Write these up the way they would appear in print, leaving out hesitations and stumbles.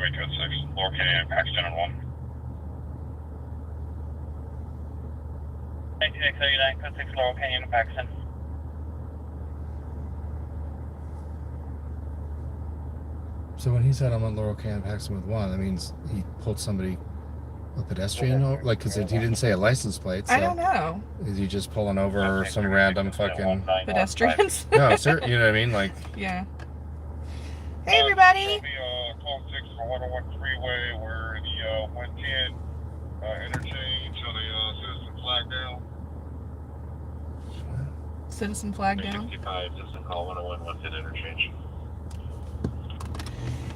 Highway 206, Lower Canyon, Paxton on 1. 1939, code 6, Laurel Canyon, Paxton. So when he said I'm on Laurel Canyon, Paxton with 1, that means he pulled somebody, a pedestrian, like, because he didn't say a license plate. So I don't know. Is he just pulling over some random fucking Pedestrians? No, sir. You know what I mean? Like, yeah. Hey, everybody. It'll be call 6 for 101 freeway where the 110 interchange on the citizen flag down. Citizen flag down. 65, citizen call 101 110 interchange.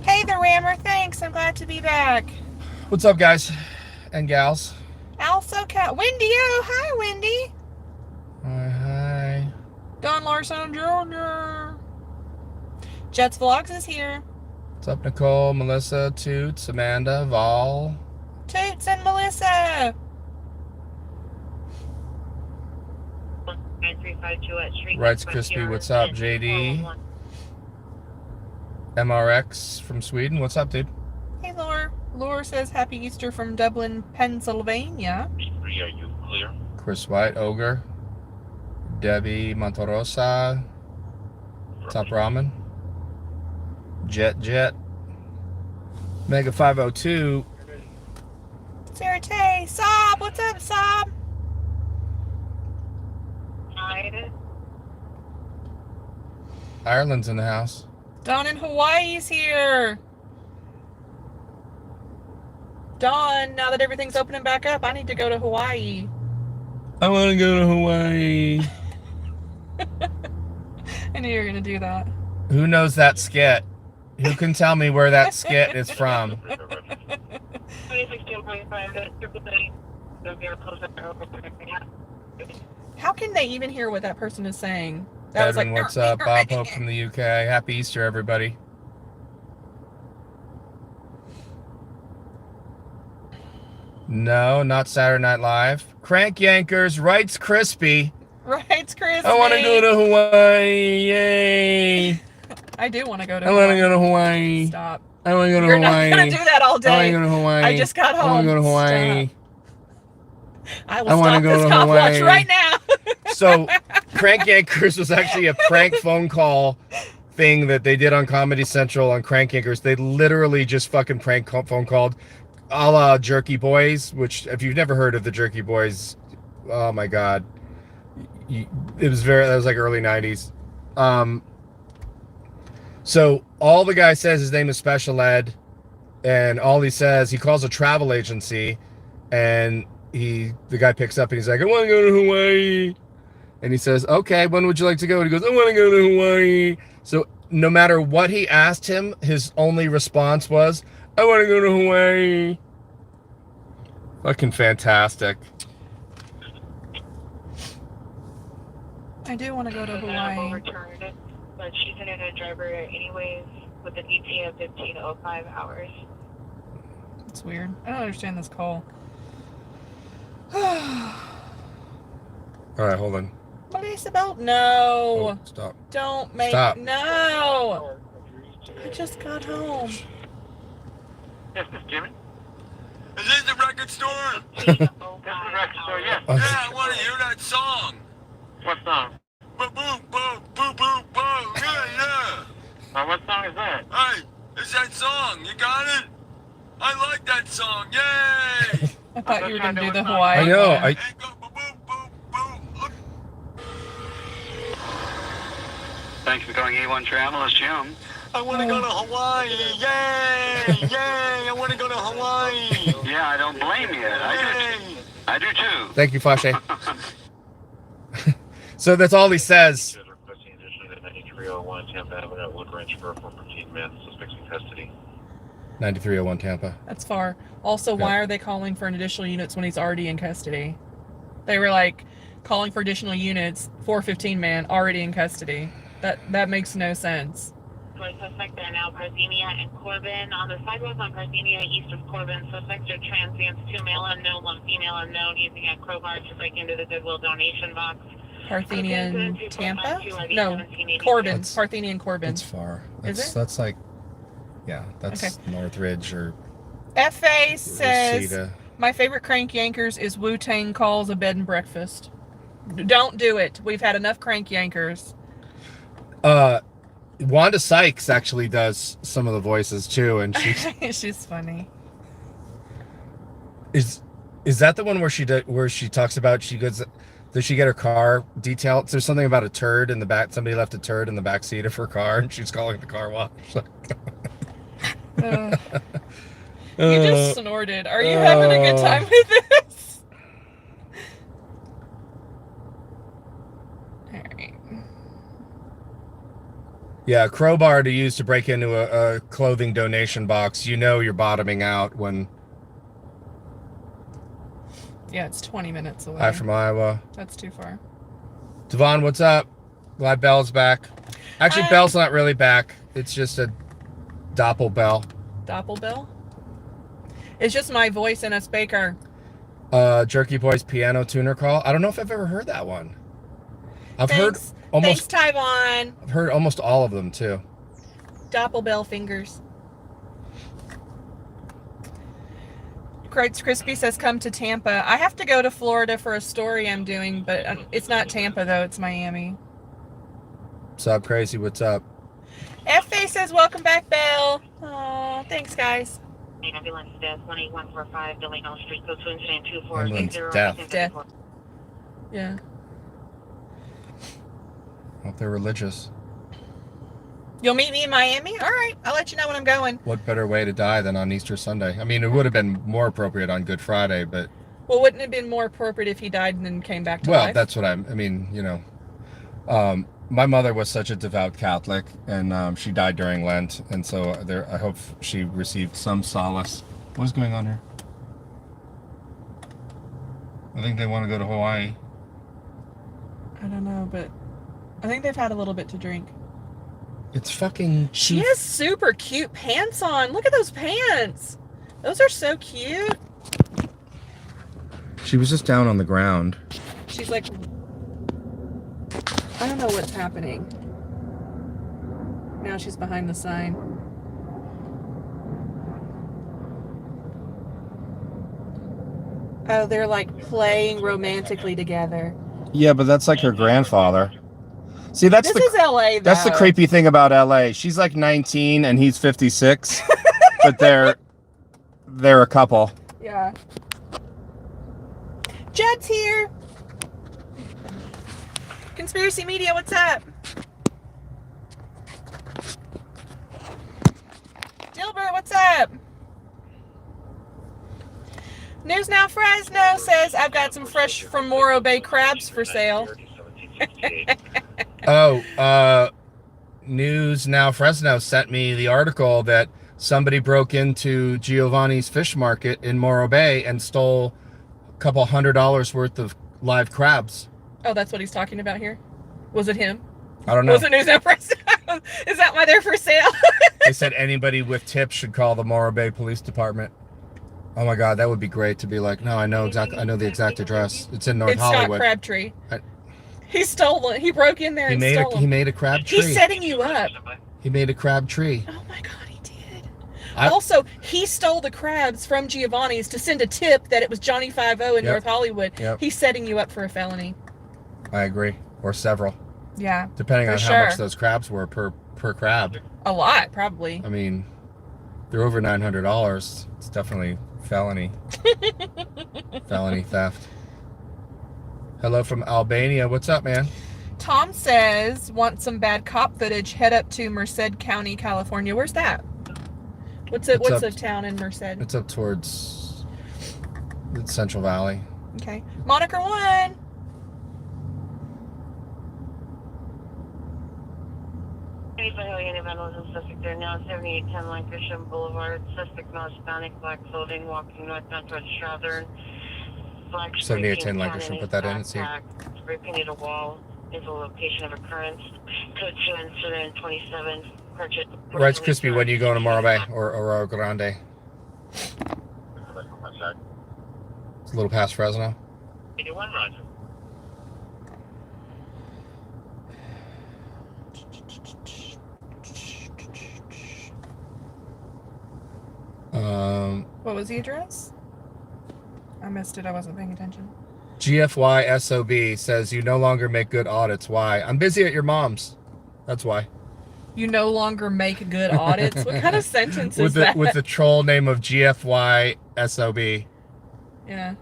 Hey, the Rammer. Thanks. I'm glad to be back. what's up, guys and gals? Also, Wendy. Oh, hi, Wendy. Hi. Don Larson Jr. Jets Vlogs is here. What's up, Nicole, Melissa, Toots, Amanda, Vol? Toots and Melissa. 9352 Street. Rights Crispy, what's up? JD. MRX from Sweden, what's up, dude? Hey, Laura. Laura says Happy Easter from Dublin, Pennsylvania. Are you clear? Chris White, Ogre. Debbie Montorosa. Top Ramen. Jet. Mega 502. Sarah Tay. Sob. What's up, Sob? Hi. Ireland's in the house. Dawn in Hawaii's here. Dawn, now that everything's opening back up, I need to go to Hawaii. I want to go to Hawaii. I knew you were going to do that. Who knows that skit? Who can tell me where that skit is from? How can they even hear what that person is saying? That Edwin, was like, what's up? Bob Hope from the UK. Happy Easter, everybody. No, not Saturday Night Live. Crank Yankers, Rights Crispy. Rights Crispy. I want to go to Hawaii. Yay. I do want to go to Hawaii. I want to go to Hawaii. Stop. I want to go to You're Hawaii. You're not going to do that all day. I want to go to Hawaii. I just got home. I want to go to Hawaii. Stop. I will stop this Copwatch right now. So, Crank Yankers was actually a prank phone call thing that they did on Comedy Central on Crank Yankers. They literally just fucking prank phone called a la Jerky Boys, which, if you've never heard of the Jerky Boys, oh my God. That was like early 90s. So, all the guy says, his name is Special Ed, and all he says, he calls a travel agency, and the guy picks up and he's like, I want to go to Hawaii. And he says, okay, when would you like to go? And he goes, I want to go to Hawaii. So no matter what he asked him, his only response was, I want to go to Hawaii. Fucking fantastic. I do want to go to Hawaii. But she's an internet driver anyways with an ETA of 15 to 05 hours. It's weird. I don't understand this call. All right, hold on. Melissa Belle, no. Oh, stop. Don't make. Stop. No. I just got home. Yes, Miss Jimmy. Is this the record store? This is the record store, yes. Okay. Yeah, I want to hear that song. What song? Boom, boom, boom, boom, boom, boom. Yeah. What song is that? Hey, it's that song. You got it? I like that song. Yay! I thought you were going to do the Hawaii. I know. one. Thanks for calling A1 Travel. It's Jim. I want to go to Hawaii. Yay! Yay! I want to go to Hawaii. Yeah, I don't blame you. I do too. Thank you, Flashe. So that's all he says. 9301 Tampa Avenue, Wood Ranch for 14 men, suspects in custody. 9301 Tampa. That's far. Also, why are they calling for additional units when he's already in custody? They were like calling for additional units, 415 man already in custody. That makes no sense. Suspects are now Parthenia and Corbin. On the sidewalk on Parthenia, east of Corbin, suspects are transients, 2 male unknown, 1 female unknown, using a crowbar to break into the Goodwill donation box. Parthenian Tampa? No, Corbin. Parthenian Corbin. It's far. Is it? That's like Yeah, that's Northridge or FA says, Reseda. my favorite crank yankers is Wu-Tang calls a bed and breakfast. Don't do it. We've had enough crank yankers. Wanda Sykes actually does some of the voices too, and she's funny. Is that the one where she talks about does she get her car detailed? There's something about a turd in the back. Somebody left a turd in the back seat of her car, and she's calling the car wash. You just snorted. Are you having a good time with this? All right. Yeah, crowbar to use to break into a clothing donation box. You know you're bottoming out when. Yeah, it's 20 minutes away. Hi from Iowa. That's too far. Devon, what's up? Glad Belle's back. Actually, Hi. Belle's not really back. It's just a doppel-bell. Doppelbell? It's just my voice in a speaker. Jerky Boy's piano tuner call. I don't know if I've ever heard that one. I've heard Thanks, Taiwan. I've heard almost all of them too. Doppelbell fingers. Kreitz Crispy says, come to Tampa. I have to go to Florida for a story I'm doing, but it's not Tampa, though. It's Miami. What's up, Crazy? What's up? FA says, welcome back, Belle. Aw, thanks, guys. Ambulance death, 18145, Delano Street, code 2 incident 2480. Death. Yeah. Hope they're religious. You'll meet me in Miami? All right. I'll let you know when I'm going. What better way to die than on Easter Sunday? I mean, it would have been more appropriate on Good Friday, but... Well, wouldn't it have been more appropriate if he died and then came back to well, life? that's what I mean, you know. My mother was such a devout Catholic, and she died during Lent, and so I hope she received some solace. What's going on here? I think they want to go to Hawaii. I don't know, but I think they've had a little bit to drink. It's fucking... She has super cute pants on. Look at those pants. Those are so cute. She was just down on the ground. She's like... I don't know what's happening. Now she's behind the sign. Oh, they're like playing romantically together. Yeah, but that's like her grandfather. See, that's This is LA, though. That's the creepy thing about LA. She's like 19 and he's 56, but they're a couple. Yeah. Jed's here. Conspiracy Media, what's up? Dilbert, what's up? News Now Fresno says I've got some fresh from Morro Bay crabs for sale. News Now Fresno sent me the article that somebody broke into Giovanni's fish market in Morro Bay and stole a couple $100 worth of live crabs. Oh, that's what he's talking about here? Was it him? I don't know. Was it News Now Fresno? Is that why they're for sale? They said anybody with tips should call the Morro Bay Police Department. Oh my God, that would be great to be like, no, I know the exact address. It's in North It's Hollywood. Scott Crabtree. He stole it. He broke in there and stole them. He made a crab tree. He's setting you up. He made a crab tree. Oh my God, he did. Also, he stole the crabs from Giovanni's to send a tip that it was Johnny 5-0 in North Hollywood. Yep. He's setting you up for a felony. I agree. Or several. Yeah. Depending on how much those crabs were per crab. A lot, probably. I mean, they're over $900. It's definitely felony. Felony theft. Hello from Albania. What's up, man? Tom says, want some bad cop footage, head up to Merced County, California. Where's that? What's a town in Merced? It's up towards the Central Valley. Okay. Moniker 1. Suspect there now, 7810 Lancashire Boulevard. Suspect non-Hispanic, black clothing, walking northbound towards Southern. 7810 Lancashire. Put that in and see. Spray painted a wall is the location of occurrence. Code 2 incident 27. Rice Crispy, when you go to Morro Bay or Oro Grande? It's a little past Fresno. 81, Roger. What was the address? I missed it. I wasn't paying attention. GFY SOB says you no longer make good audits. Why? I'm busy at your mom's. That's why. You no longer make good audits? What kind of sentence is that? With the troll name of GFY SOB. Yeah.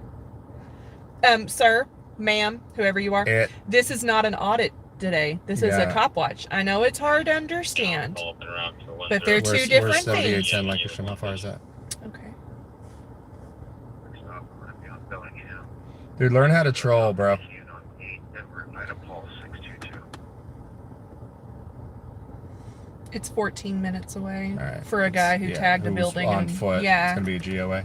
Sir, ma'am, whoever you are, this is not an audit today. This is a Copwatch. I know it's hard to understand, but they're two different things. 7810 Lancashire. How far is that? Okay. Dude, learn how to troll, bro. It's 14 minutes away right. for a guy who tagged a building on foot. Yeah. It's gonna be a GOA.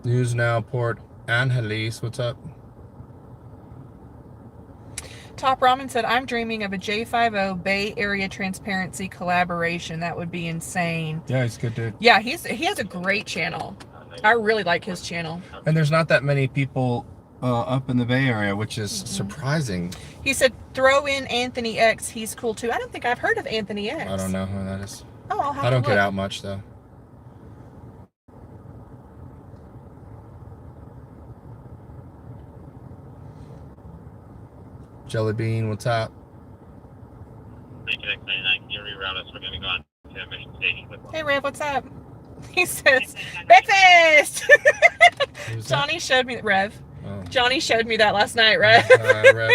News now, Port Angeles. What's up? Top Ramen said, I'm dreaming of a J50 Bay Area Transparency collaboration. That would be insane. Yeah, he's a good dude. Yeah, he has a great channel. I really like his channel. And there's not that many people up in the Bay Area, which is surprising. He said, throw in Anthony X. He's cool too. I don't think I've heard of Anthony X. I don't know who that is. Oh, I'll have I don't to get look. out much, though. Jelly Bean, what's up? Hey, Rev, what's up? He says, breakfast! Johnny showed me, Rev. Oh. Johnny showed me that last night, Rev. Rev.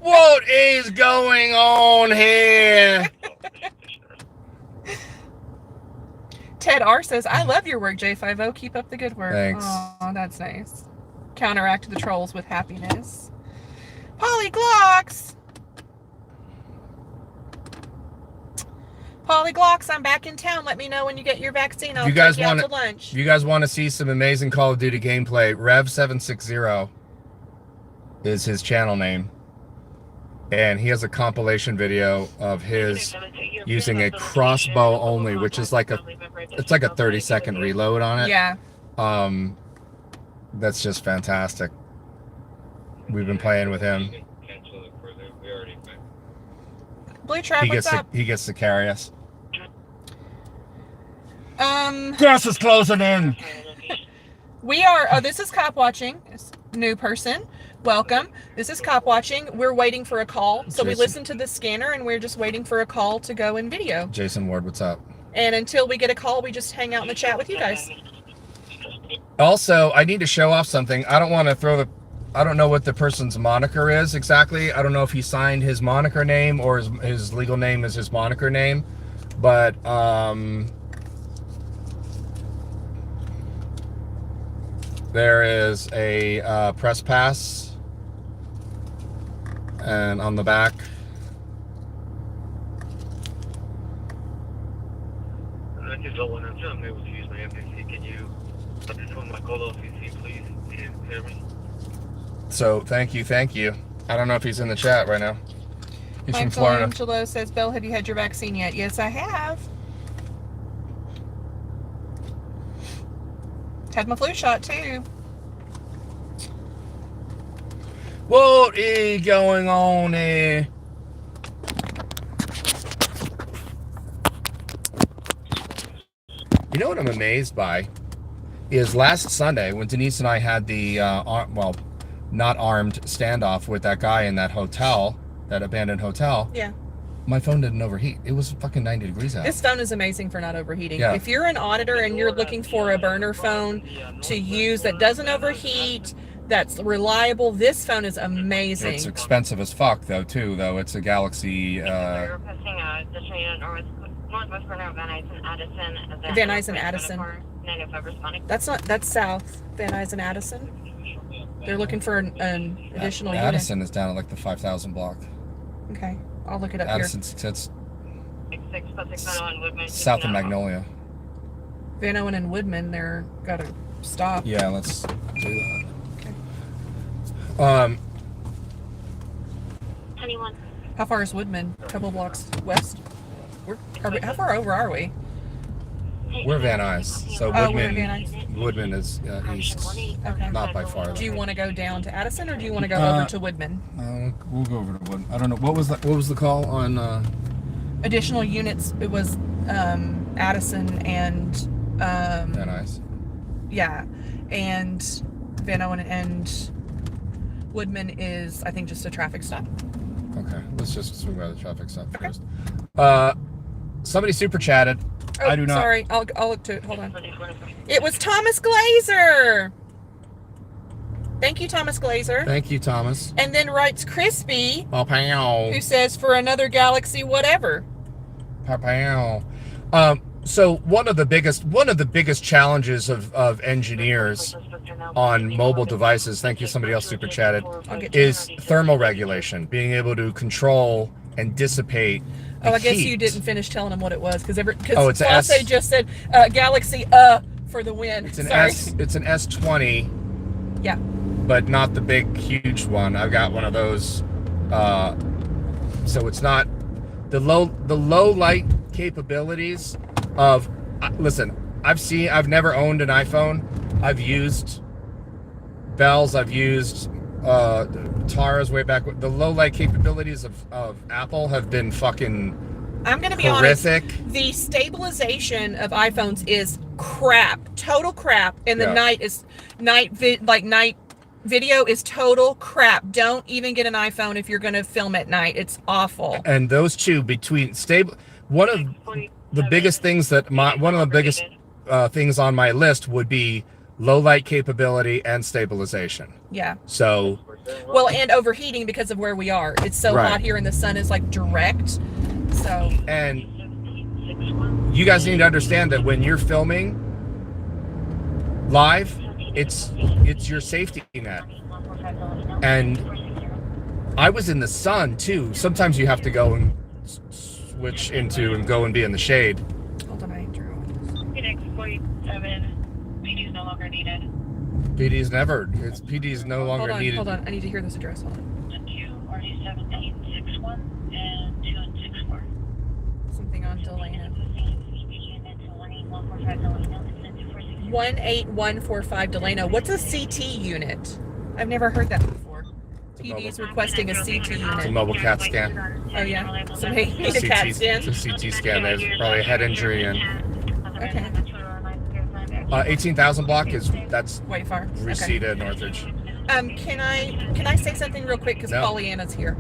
What is going on here? Ted R says, I love your work, J50. Keep up the good work. Thanks. Oh, that's nice. Counteract the trolls with happiness. Polyglocks! Polyglocks, I'm back in town. Let me know when you get your vaccine. I'll take you out to lunch. If you guys want to see some amazing Call of Duty gameplay, Rev760 is his channel name. And he has a compilation video of his using a crossbow only, which is like it's like a 30-second reload on it. Yeah. That's just fantastic. We've been playing with him. Blue Trap, what's up? He gets to carry us. Gas is closing in. We are, this is Cop Watching. New person. Welcome. This is Cop Watching. We're waiting for a call. So we listen to the scanner and we're just waiting for a call to go in video. Jason Ward, what's up? And until we get a call, we just hang out in the chat with you guys. Also, I need to show off something. I don't want to I don't know what the person's moniker is exactly. I don't know if he signed his moniker name or his legal name is his moniker name. But, there is a press pass, and on the back, I just don't want to I'm able to use my MPC. Can you phone my call OCC, please? Can you hear me? So thank you. I don't know if he's in the chat right now. He's from Florida. Michelangelo says, Belle, have you had your vaccine yet? Yes, I have. Had my flu shot too. What is going on here? You know what I'm amazed by is last Sunday when Denise and I had the not armed standoff with that guy in that hotel, that abandoned hotel. Yeah. My phone didn't overheat. It was fucking 90 degrees out. This phone is amazing for not overheating. Yeah. If you're an auditor and you're looking for a burner phone to use that doesn't overheat, that's reliable, this phone is amazing. It's expensive as fuck though, too. Though it's a Galaxy. Requesting additional unit northwest corner of Van Nuys Van Nuys and Addison. That's south. Van Nuys and Addison. They're looking for an additional unit. Addison is down at like the 5,000 block. Okay, I'll look it up Addison sits south of Magnolia. Van Owen and Woodman, they're gotta stop. Yeah, let's do that. Okay. 21. How far is Woodman? A couple blocks west? How far over are we? We're Van Nuys, so we're in Van Nuys. Woodman is east, Okay. not by far. Do you want to go down to Addison or do you want to go over to Woodman? We'll go over to Woodman. I don't know what was the call on additional units. It was Addison and Van Nuys. Yeah, and Van Owen and Woodman is, I think, just a traffic stop. Okay, let's just swing by the traffic stop first. Somebody super chatted. Oh, I do not. Sorry, I'll look to it. Hold on. It was Thomas Glazer. Thank you, Thomas Glazer. Thank you, Thomas. And then writes Crispy, Pow. who says, for another galaxy, whatever. Pow. So one of the biggest challenges of engineers on mobile devices, thank you, somebody else super chatted, is thermal regulation, being able to control and dissipate the I guess heat. you didn't finish telling them what it was, because it's an S. They just said Galaxy for the win. It's an Sorry. It's an S20. Yeah. But not the big, huge one. I've got one of those. So it's not the low light capabilities of. Listen, I've never owned an iPhone. I've used Belle's. I've used Tara's way back. The low light capabilities of Apple have been fucking. I'm going to be horrific. Honest. The stabilization of iPhones is crap, total crap, and the night video is total crap. Don't even get an iPhone if you're going to film at night. It's awful. And those two between stable, one of the biggest things things on my list would be low light capability and stabilization. Yeah. So. Well, and overheating because of where we are. It's so hot here, and the sun is like direct. So. And you guys need to understand that when you're filming live, it's your safety net. And I was in the sun too. Sometimes you have to go and switch into and go and be in the shade. Hold on, I drew. Phoenix 47, PD is no longer needed. PD is no longer needed. Hold on, I need to hear this address. Hold on. 2 RD1761 and 2 and 64. Something on Delana. 18145 Delano. What's a CT unit? I've never heard that before. PD's requesting a CT unit. It's a mobile CAT scan. Oh yeah. So maybe a CAT scan. It's a CT scan. There's probably a head injury and. Okay. 18,000 block that's way far. Reseda, Northridge. Can I say something real quick, because Pollyanna's here?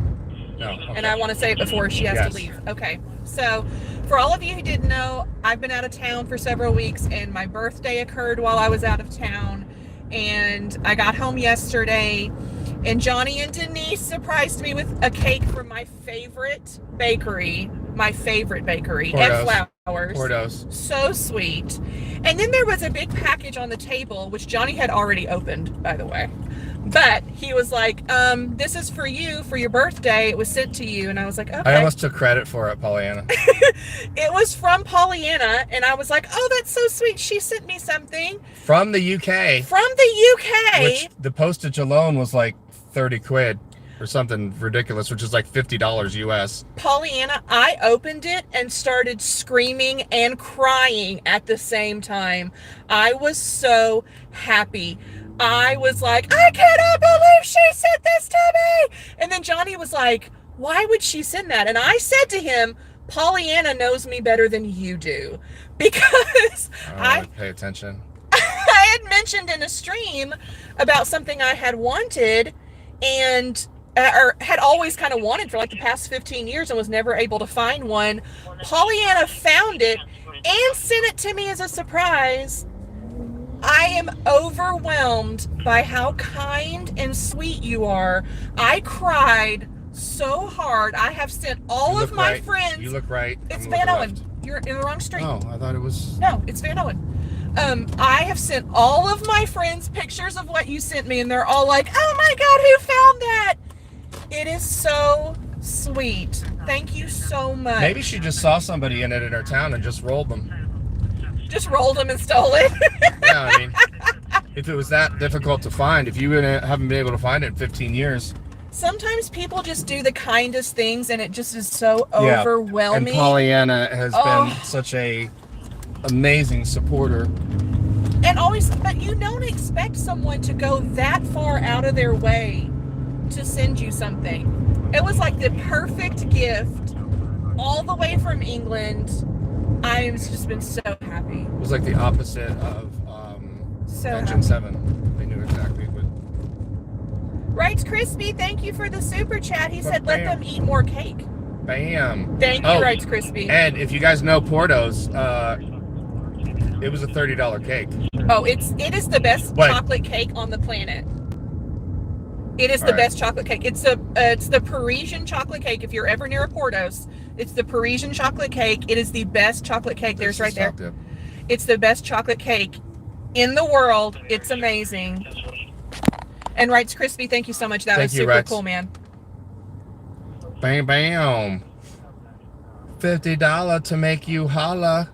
No. Okay. And I want to say it before she has to leave. Okay. So, for all of you who didn't know, I've been out of town for several weeks, and my birthday occurred while I was out of town. And I got home yesterday, and Johnny and Denise surprised me with a cake from my favorite bakery. Portos. And flowers. Portos. So sweet. And then there was a big package on the table, which Johnny had already opened, by the way. But he was like, this is for you, for your birthday. It was sent to you. And I was like, okay. I almost took credit for it, Pollyanna. It was from Pollyanna. And I was like, oh, that's so sweet. She sent me something. From the UK. From the UK. Which the postage alone was like 30 quid. Or something ridiculous, which is like $50 US. Pollyanna, I opened it and started screaming and crying at the same time. I was so happy. I was like, I cannot believe she sent this to me. And then Johnny was like, why would she send that? And I said to him, Pollyanna knows me better than you do. Because I pay attention. I had mentioned in a stream about something I had wanted and or had always kind of wanted for like the past 15 years and was never able to find one. Pollyanna found it and sent it to me as a surprise. I am overwhelmed by how kind and sweet you are. I cried so hard. I have sent all of my friends. You look right. It's Van Owen. You're in the wrong street. Oh, I thought it was. No, it's Van Owen. I have sent all of my friends pictures of what you sent me, and they're all like, oh my God, who found that? It is so sweet. Thank you so much. Maybe she just saw somebody in it in her town and just rolled them. Just rolled them and stole it? Yeah, I mean, if it was that difficult to find, if you haven't been able to find it in 15 years. Sometimes people just do the kindest things, and it just is so overwhelming. And Pollyanna has been such a amazing supporter. And always, but you don't expect someone to go that far out of their way to send you something. It was like the perfect gift all the way from England. I've just been so happy. It was like the opposite of Engine 7. They knew exactly what. Writes Crispy, thank you for the super chat. He said, let them eat more cake. Bam. Thank you, Writes Crispy. And if you guys know Porto's, it was a $30 cake. Oh, it is the best chocolate cake on the planet. It is the best chocolate cake. It's the Parisian chocolate cake. If you're ever near a Porto's, it's the Parisian chocolate cake. It is the best chocolate cake. There's right there. It's the best chocolate cake in the world. It's amazing. And Wrights Crispy, thank you so much. That was super cool, man. Bam, bam. $50 to make you holla.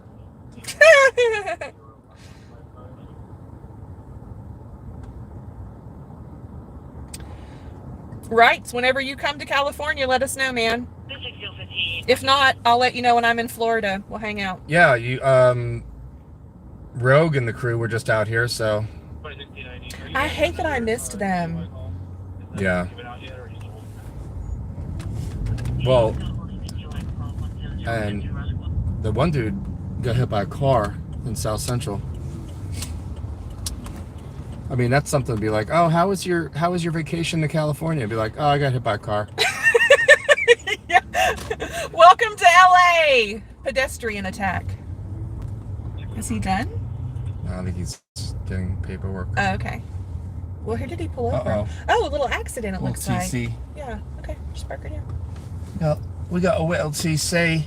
Right. Whenever you come to California, let us know, man. If not, I'll let you know when I'm in Florida. We'll hang out. Yeah, you Rogue and the crew were just out here, so. I hate that I missed them. Yeah. Well, and the one dude got hit by a car in South Central. I mean, that's something to be like, oh, how was your vacation to California? Be like, oh, I got hit by a car. Yeah. Welcome to LA. Pedestrian attack. Is he done? No, I think he's getting paperwork. Oh, okay. Well, who did he pull over? Oh, a little accident, it looks like. TC. Yeah, okay. Just park right here. Yeah, we got a little TC.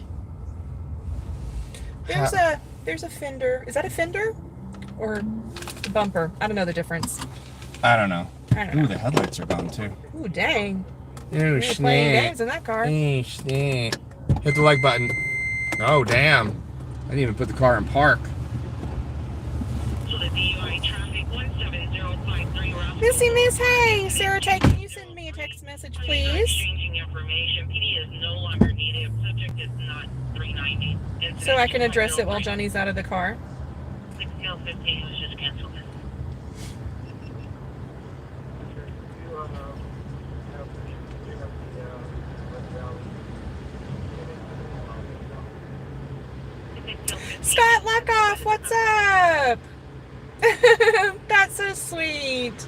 There's a fender. Is that a fender? Or a bumper? I don't know the difference. I don't know. Ooh, the headlights are gone too. Ooh, dang. Ooh, You're playing games in that car. Hit the like button. Oh, damn. I didn't even put the car in park. Missy Miss, hey, Sarah Tay, can you send me a text message, please? So I can address it while Johnny's out of the car. 6:15 was just canceled. Scott Luckoff, what's up? That's so sweet.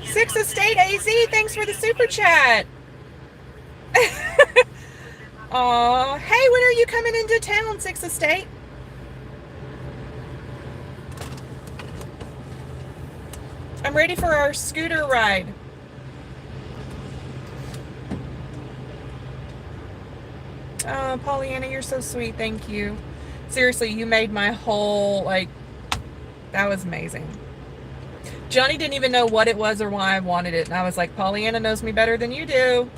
6 Estate AZ, thanks for the super chat. Aw, hey, when are you coming into town, 6 Estate? I'm ready for our scooter ride. Oh, Pollyanna, you're so sweet. Thank you. Seriously, you made my whole, that was amazing. Johnny didn't even know what it was or why I wanted it. And I was like, Pollyanna knows me better than you do.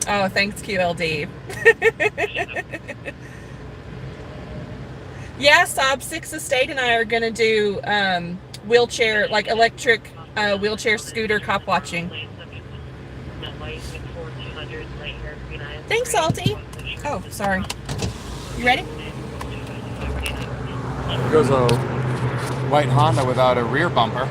Oh, thanks, QLD. Yeah, Sob 6 Estate and I are going to do wheelchair, electric wheelchair scooter cop watching. Thanks, Salty. Oh, sorry. You ready? Here goes a white Honda without a rear bumper.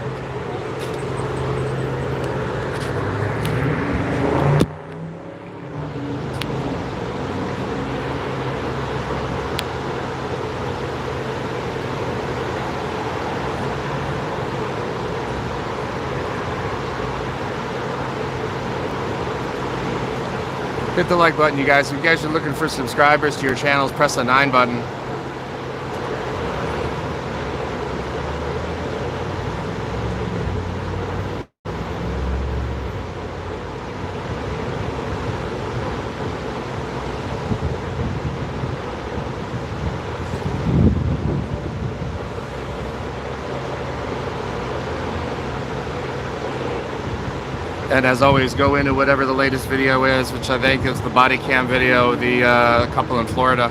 Hit the like button, you guys. If you guys are looking for subscribers to your channels, press the 9 button. And as always, go into whatever the latest video is, which I think is the body cam video, the couple in Florida.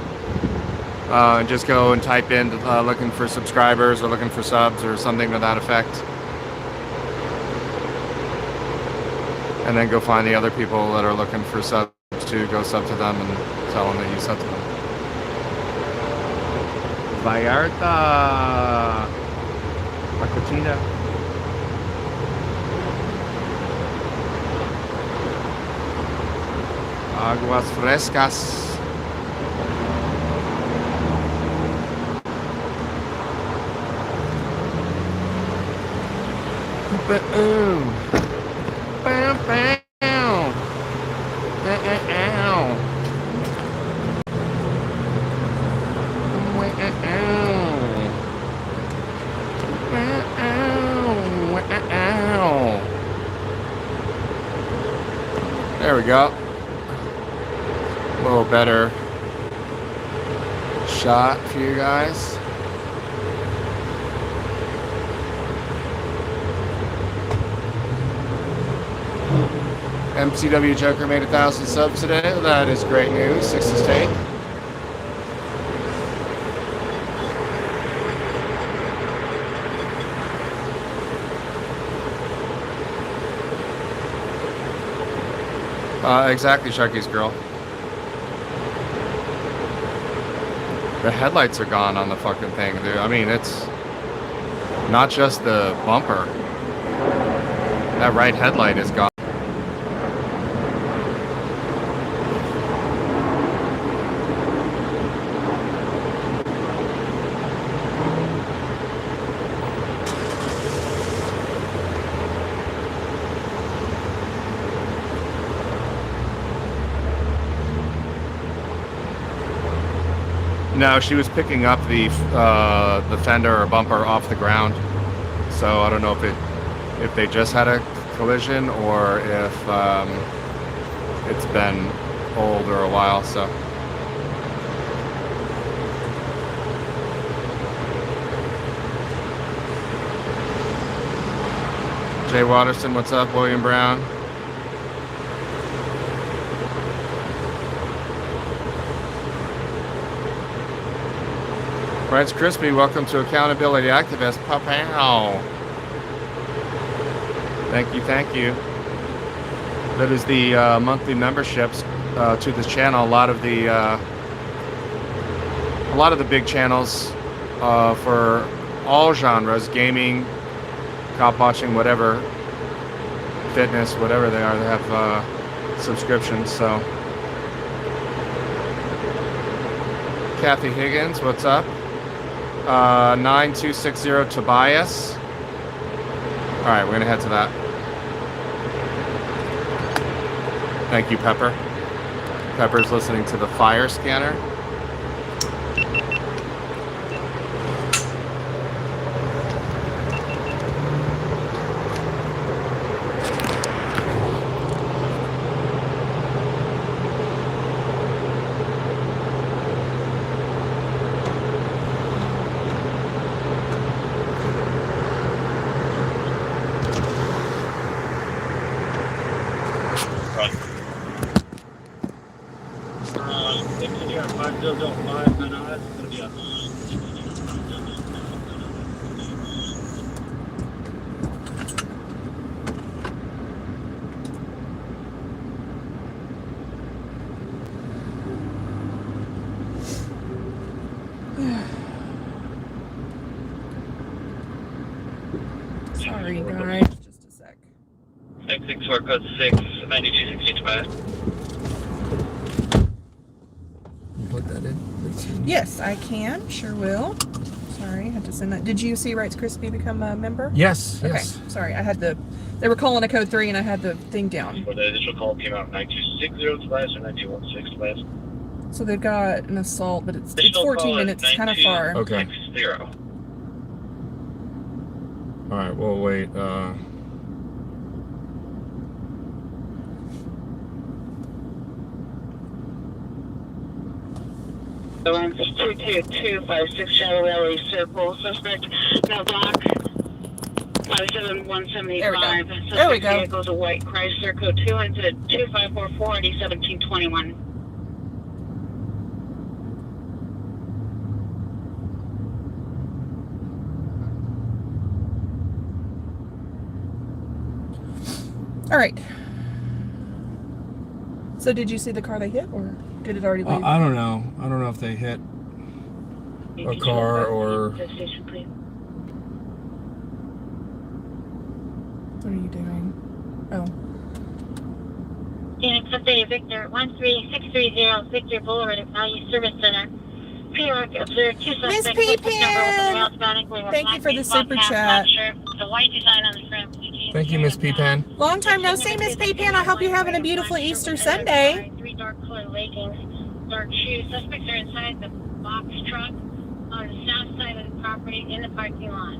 And just go and type in looking for subscribers or looking for subs or something to that effect. And then go find the other people that are looking for subs to go sub to them and tell them that you sub to them. Vallarta. La Cochina. Aguas frescas. Boom. Bam, bam. There we go. A little better shot for you guys. MCW Joker made 1,000 subs today. That is great news. 6 to take. Exactly, Sharky's girl. The headlights are gone on the fucking thing, dude. I mean, it's not just the bumper. That right headlight is gone. No, she was picking up the fender or bumper off the ground. So I don't know if they just had a collision or if it's been old or a while. So Jay Watterson, what's up? William Brown. Reds Crispy, welcome to Accountability Activist. Pow. Thank you, thank you. That is the monthly memberships to this channel. A lot of the big channels for all genres, gaming, cop watching, whatever, fitness, whatever they are, they have subscriptions. So, Kathy Higgins, what's up? 9260 Tobias. All right, we're gonna head to that. Thank you, Pepper. Pepper's listening to the fire scanner. Sorry, guys. Just a sec. 664 code 6, 9260 Put that in. Yes, I can. Sure will. Sorry, I had to send that. Did you see Rights Crispy become a member? Yes. Okay. Yes. Sorry, I had the. They were calling a code 3 and I had the thing down. So the initial call came out 9260 Tobias or 9216 Tobias. So they've got an assault, but it's 14 minutes. It's kind of far. Okay. 60. All right. We'll wait. The one's 22256 Shadow Valley Circle. Suspect now block 57175. There we go. Vehicle's a white Chrysler code 2 into 2544 and 1721. All right. So did you see the car they hit, or did it already leave? I don't know. I don't know if they hit a car or. What are you doing? Oh. Phoenix update Victor 13630 Victor Boulevard at Value Service Center. Pre-work observed two Miss suspects. Peepan! Thank you for the super chat. The white design on the front. Thank you, Miss Peepan. Long time no see, Miss Peepan. I hope you're having a beautiful Easter Sunday. 3 dark colored leggings, dark shoes. Suspects are inside the box truck on the south side of the property in the parking lot.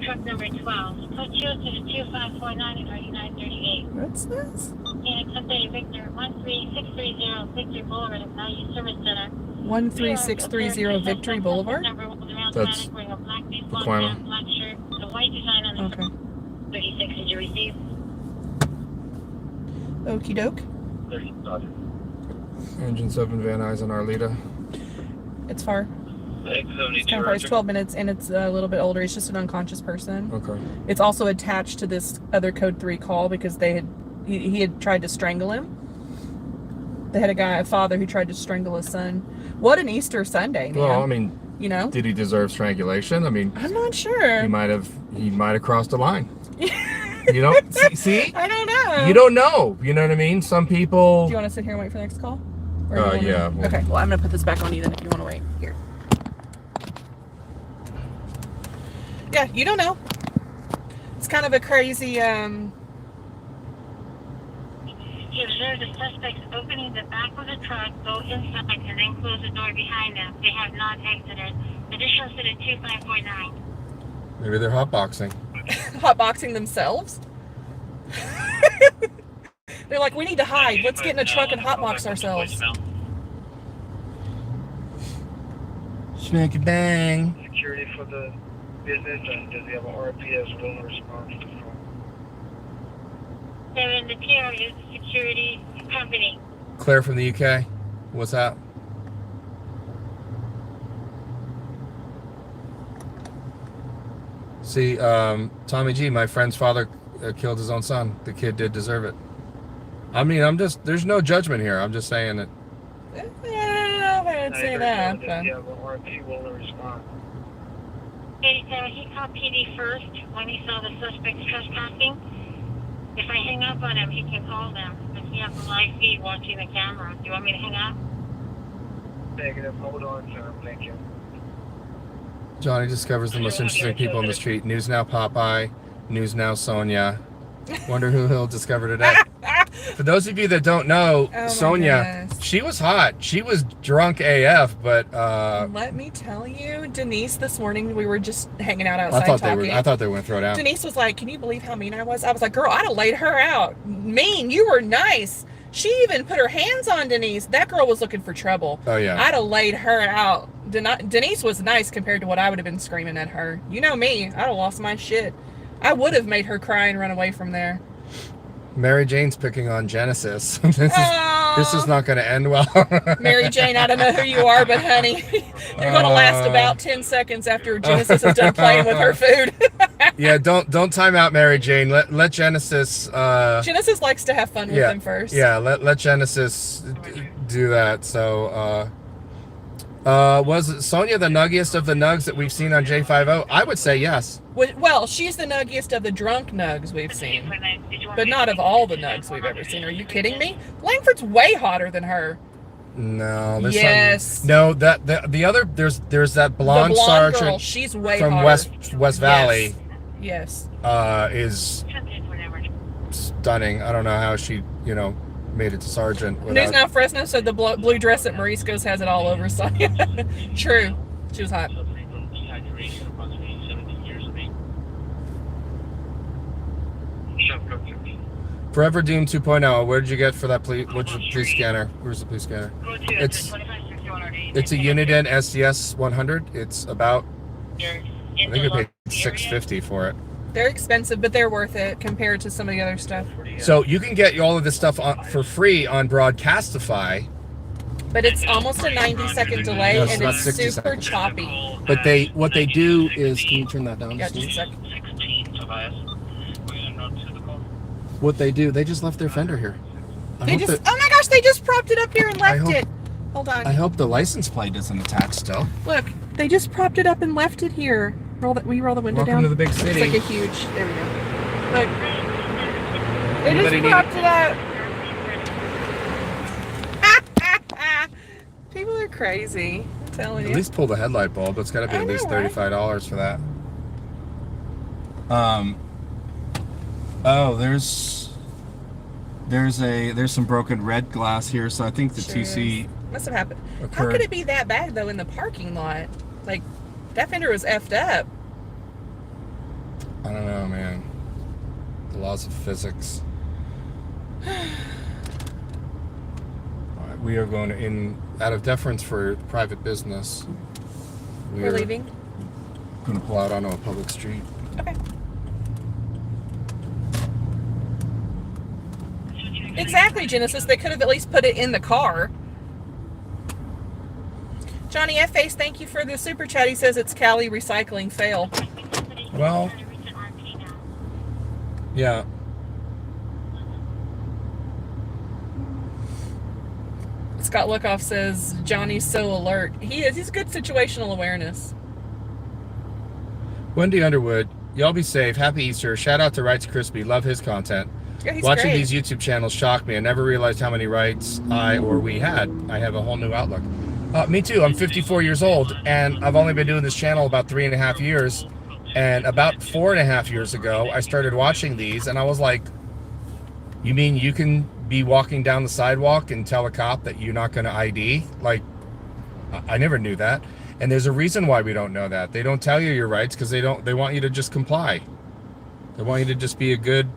Truck number 12. Put you to the 2549 and 3938. What's this? Phoenix update Victor 13630 Victor Boulevard at Value Service Center. 13630 Victory Boulevard? That's the corner. Black shirt, the white design on the Okay. 36. Did you receive? Okie doke. Engine 7 Van Nuys and Arleta. It's far. It's kind of far. It's 12 minutes and it's a little bit older. He's just an unconscious person. Okay. It's also attached to this other code 3 call because he had tried to strangle him. They had a father who tried to strangle his son. What an Easter Sunday, man. Well, I mean, you know, did he deserve strangulation? I mean, I'm not sure. He might have crossed the line. You know, see? I don't know. You don't know. You know what I mean? Some people. Do you want to sit here and wait for the next call? Yeah. Okay. Well, I'm gonna put this back on you then if you want to wait. Here. Yeah, you don't know. It's kind of a crazy. He observed the suspects opening the back of the truck, go inside, and then close the door behind them. They have not exited. Additional to the 2549. Maybe they're hotboxing. Hotboxing themselves? They're like, we need to hide. Let's get in a truck and hotbox ourselves. Smack it bang. Security for the business, and does he have an RPS will response? They're in the care is security company. Claire from the UK. What's that? See, Tommy G, my friend's father killed his own son. The kid did deserve it. I mean, there's no judgment here. I'm just saying that. I don't know if I would say that. Does he have an RP will respond? He called PD first when he saw the suspects trespassing. If I hang up on him, he can call them. If he has a live feed watching the camera. Do you want me to hang up? Negative. Hold on, sir. Thank you. Johnny discovers the most interesting people on the street. News Now Popeye. News Now Sonia. Wonder who he'll discover today. For those of you that don't know, Sonia, she was hot. She was drunk AF, but let me tell you, Denise, this morning we were just hanging out outside talking. I thought they were going to throw down. Denise was like, can you believe how mean I was? I was like, girl, I'd have laid her out. Mean, you were nice. She even put her hands on Denise. That girl was looking for trouble. Oh, yeah. I'd have laid her out. Denise was nice compared to what I would have been screaming at her. You know me. I'd have lost my shit. I would have made her cry and run away from there. Mary Jane's picking on Genesis. This is not going to end well. Mary Jane, I don't know who you are, but honey, you're going to last about 10 seconds after Genesis is done playing with her food. Yeah, don't time out Mary Jane. Let Genesis. Genesis likes to have fun with them first. Yeah, let Genesis do that. So, was Sonia the nuggiest of the nugs that we've seen on J50? I would say yes. Well, she's the nuggiest of the drunk nugs we've seen, but not of all the nugs we've ever seen. Are you kidding me? Langford's way hotter than her. No. Yes. No, the other there's that blonde sergeant girl. She's way from hotter. West Valley. Yes. Is stunning. I don't know how she made it to sergeant. News Now Fresno said the blue dress at Morisco's has it all over Sonia. True. She was hot. Forever Doom 2.0. Where did you get for that police scanner? Where's the police scanner? It's a Uniden SDS 100. It's about, I think I paid $650 for it. They're expensive, but they're worth it compared to some of the other stuff. So you can get all of this stuff for free on Broadcastify. But it's almost a 90-second delay, No, and it's super seconds. choppy. But what they do is, can you turn that down? Yeah, just a sec. What they do, they just left their fender here. Oh my gosh, they just propped it up here and left it. Hold on. I hope the license plate isn't attached still. Look, they just propped it up and left it here. Will you roll the window down? Welcome to the big city. It's like a huge, there we go. Look, they just propped it up. People are crazy. I'm telling you. At least pull the headlight bulb. It's got to be at least $35 for that. Oh, there's some broken red glass here, so I think the TC must have happened. occurred. How could it be that bad though in the parking lot? Like that fender was effed up. I don't know, man. The laws of physics. All right, we are going to, out of deference for private business, we're leaving. Going to pull out onto a public street. Okay. Exactly, Genesis. They could have at least put it in the car. Johnny F. Face, thank you for the super chat. He says it's Cali recycling fail. Well, yeah. Scott Lookoff says Johnny's so alert. He is. He's good situational awareness. Wendy Underwood, y'all be safe. Happy Easter. Shout out to Rights Crispy. Love his content. Yeah, he's Watching great. these YouTube channels shocked me. I never realized how many rights we had. I have a whole new outlook. Me too. I'm 54 years old, and I've only been doing this channel about 3.5 years. And about 4.5 years ago, I started watching these, and I was like, you mean you can be walking down the sidewalk and tell a cop that you're not going to ID? Like, I never knew that. And there's a reason why we don't know that. They don't tell you your rights because they want you to just comply. They want you to just be a good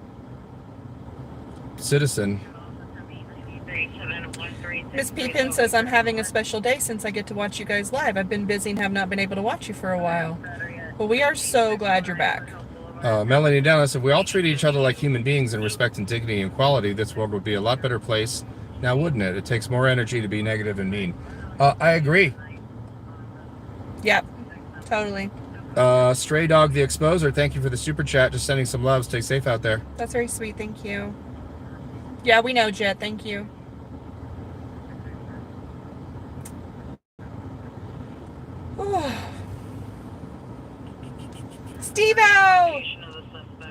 citizen. Miss Peepin says, I'm having a special day since I get to watch you guys live. I've been busy and have not been able to watch you for a while. Well, we are so glad you're back. Melanie Dennis, if we all treated each other like human beings in respect and dignity and quality, this world would be a lot better place now, wouldn't it? It takes more energy to be negative and mean. I agree. Yep, totally. Stray Dog the Exposer, thank you for the super chat. Just sending some love. Stay safe out there. That's very sweet. Thank you. Yeah, we know, Jet. Thank you. Steve-O!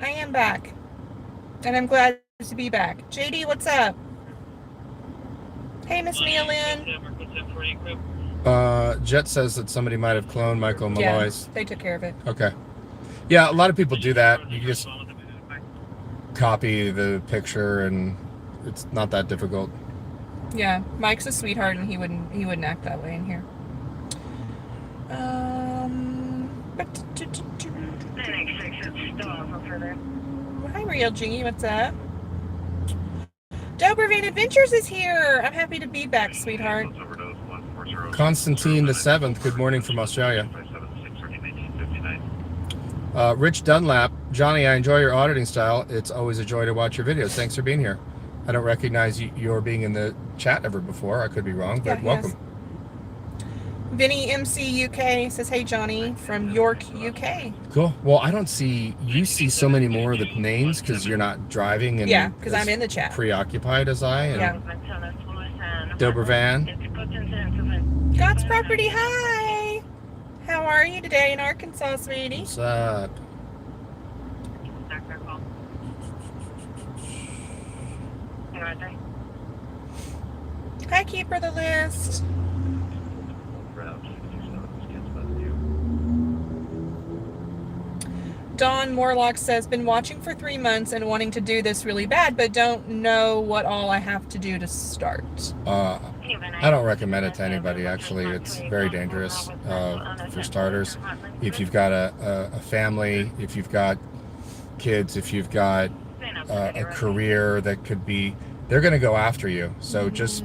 I am back. And I'm glad to be back. JD, what's up? Hey, Miss Mia Lynn. Jet says that somebody might have cloned Michael Malloy's. Yeah, they took care of it. Okay. Yeah, a lot of people do that. You just copy the picture and it's not that difficult. Yeah, Mike's a sweetheart and he wouldn't act that way in here. Hi, Real Jingy, what's up? Blvd Adventures is here. I'm happy to be back, sweetheart. Constantine the 7th, good morning from Australia. Rich Dunlap, Johnny, I enjoy your auditing style. It's always a joy to watch your videos. Thanks for being here. I don't recognize your being in the chat ever before. I could be wrong, but welcome. Yes. Vinny MC UK says, hey, Johnny, from York, UK. Cool. Well, I don't see, you see so many more of the names because you're not driving and yeah, because I'm in the chat. Preoccupied as I am. Yeah. Dobervan. God's Property, hi. How are you today in Arkansas, sweetie? What's up? Hi, Keeper the List. Dawn Morlock says, been watching for 3 months and wanting to do this really bad, but don't know what all I have to do to start. I don't recommend it to anybody, actually. It's very dangerous for starters. If you've got a family, if you've got kids, if you've got a career that could be, they're going to go after you. So just,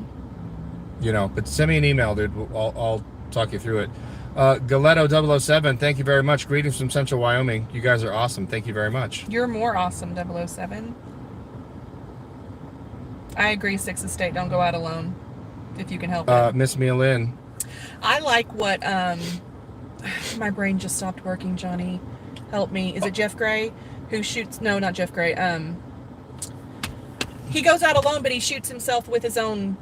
but send me an email, dude. I'll talk you through it. Galetto 007, thank you very much. Greetings from Central Wyoming. You guys are awesome. Thank you very much. You're more awesome, 007. I agree, Sixth Estate. Don't go out alone if you can help it. Miss Mia Lynn. I like what, my brain just stopped working, Johnny. Help me. Is it Jeff Gray who shoots? No, not Jeff Gray. He goes out alone, but he shoots himself with his own.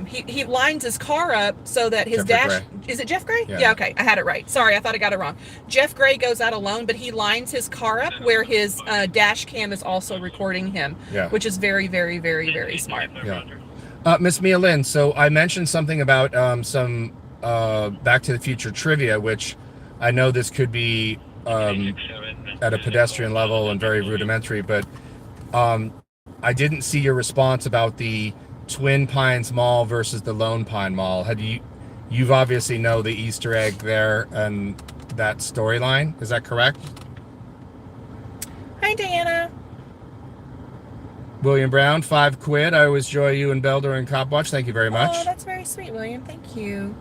He lines his car up so that his dash. Is it Jeff Gray? Yeah, okay. I had it right. Sorry, I thought I got it wrong. Jeff Gray goes out alone, but he lines his car up where his dash cam is also recording him, which is very, very, very, very smart. Yeah. Miss Mia Lynn, so I mentioned something about some Back to the Future trivia, which I know this could be at a pedestrian level and very rudimentary, but I didn't see your response about the Twin Pines Mall versus the Lone Pine Mall. You've obviously know the Easter egg there and that storyline. Is that correct? Hi, Diana. William Brown, £5. I always enjoy you and Belle during Copwatch. Thank you very much. Oh, that's very sweet, William. Thank you.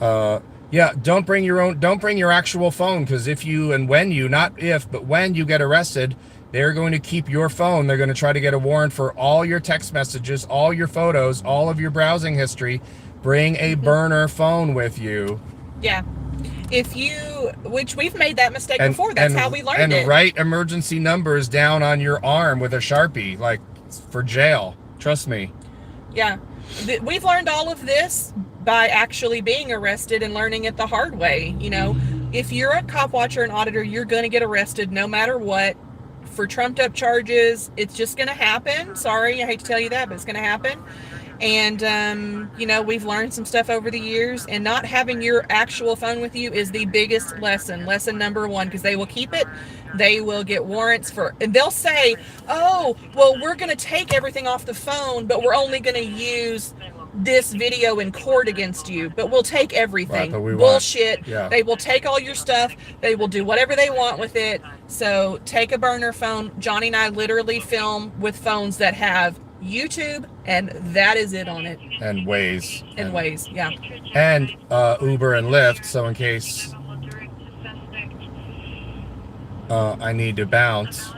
Yeah, don't bring your actual phone, because not if, but when you get arrested, they're going to keep your phone. They're going to try to get a warrant for all your text messages, all your photos, all of your browsing history. Bring a burner phone with you. Yeah. Which we've made that mistake before. That's how we learned it. And write emergency numbers down on your arm with a Sharpie, like for jail. Trust me. Yeah. We've learned all of this by actually being arrested and learning it the hard way. You know, if you're a cop watcher and auditor, you're going to get arrested no matter what for trumped up charges. It's just going to happen. Sorry, I hate to tell you that, but it's going to happen. And, you know, we've learned some stuff over the years, and not having your actual phone with you is the biggest lesson number one, because they will keep it. They will get warrants and they'll say, oh, well, we're going to take everything off the phone, but we're only going to use this video in court against you, but we'll take everything. Right, bullshit. Yeah. They will take all your stuff. They will do whatever they want with it. So take a burner phone. Johnny and I literally film with phones that have YouTube, and that is it on it. And Waze. And Waze, yeah. And Uber and Lyft, so in case I need to bounce.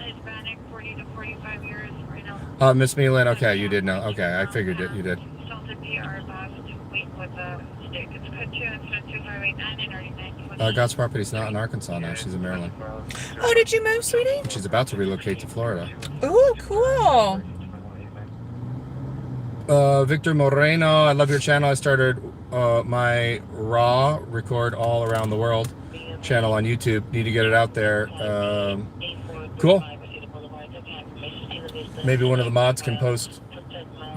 Miss Milan, okay, you did know. Okay, I figured it. You did. God's property's not in Arkansas now. She's in Maryland. Oh, did you move, sweetie? She's about to relocate to Florida. Ooh, cool. Victor Moreno, I love your channel. I started my raw record all around the world channel on YouTube. Need to get it out there. Cool. Maybe one of the mods can post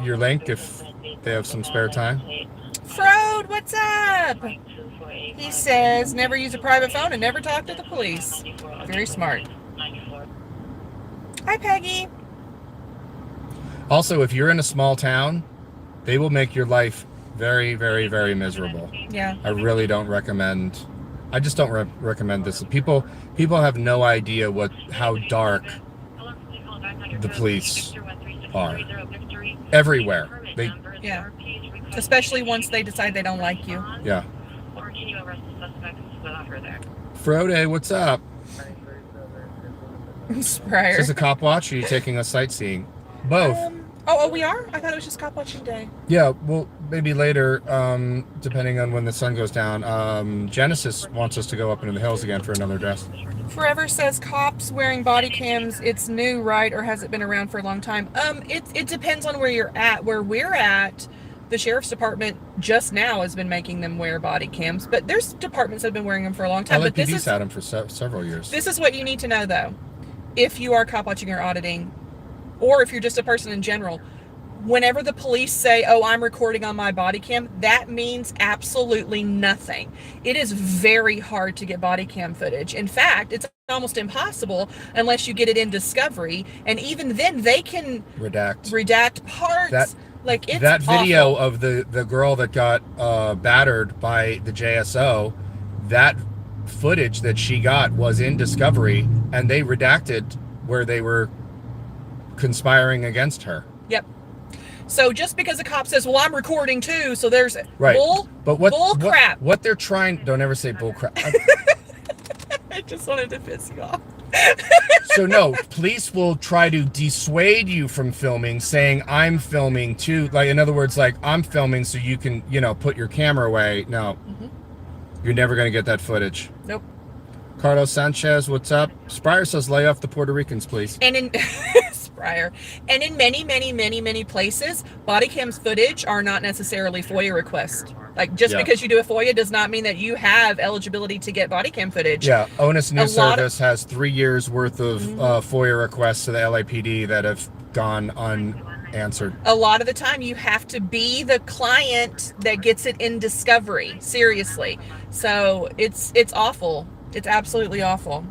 your link if they have some spare time. Frode, what's up? He says never use a private phone and never talk to the police. Very smart. Hi, Peggy. Also, if you're in a small town, they will make your life very, very, very miserable. Yeah. I really don't recommend. I just don't recommend this. People have no idea how dark the police are. Everywhere. Yeah. Especially once they decide they don't like you. Yeah. Frode, what's up? Spryer. Is this a cop watch, or are you taking us sightseeing? Both. Oh, we are? I thought it was just cop watching day. Yeah, well, maybe later, depending on when the sun goes down. Genesis wants us to go up into the hills again for another dress. Forever says cops wearing body cams. It's new, right? Or has it been around for a long time? It depends on where you're at. Where we're at, the sheriff's department just now has been making them wear body cams, but there's departments that have been wearing them for a long time. But LAPD's had them for several years. This is what you need to know, though. If you are cop watching or auditing, or if you're just a person in general, whenever the police say, oh, I'm recording on my body cam, that means absolutely nothing. It is very hard to get body cam footage. In fact, it's almost impossible unless you get it in Discovery, and even then they can redact parts. That video awful. Of the girl that got battered by the JSO, that footage that she got was in Discovery, and they redacted where they were conspiring against her. Yep. So just because a cop says, well, I'm recording too, so there's right. bull crap. What they're trying, don't ever say bull crap. I just wanted to piss you off. So no, police will try to dissuade you from filming, saying I'm filming too. Like, in other words, like, I'm filming so you can, put your camera away. No, You're never going to get that footage. Nope. Carlos Sanchez, what's up? Spryer says lay off the Puerto Ricans, please. And in Spryer, and in many, many, many, many places, body cams footage are not necessarily FOIA requests. Like, just because you do a FOIA does not mean that you have eligibility to get body cam footage. Yeah, Onus News Service has 3 years worth of FOIA requests to the LAPD that have gone answered. A lot of the time you have to be the client that gets it in discovery. Seriously. So it's awful. It's absolutely awful.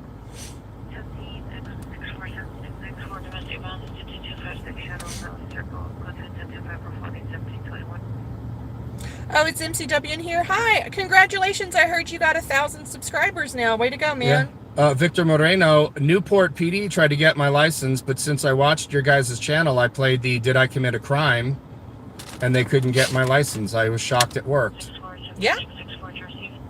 Oh, it's MCW in here. Hi, congratulations. I heard you got 1,000 subscribers now. Way to go, man. Yeah. Victor Moreno, Newport PD tried to get my license, but since I watched your guys' channel, I played the Did I Commit a Crime, and they couldn't get my license. I was shocked it worked. Yeah.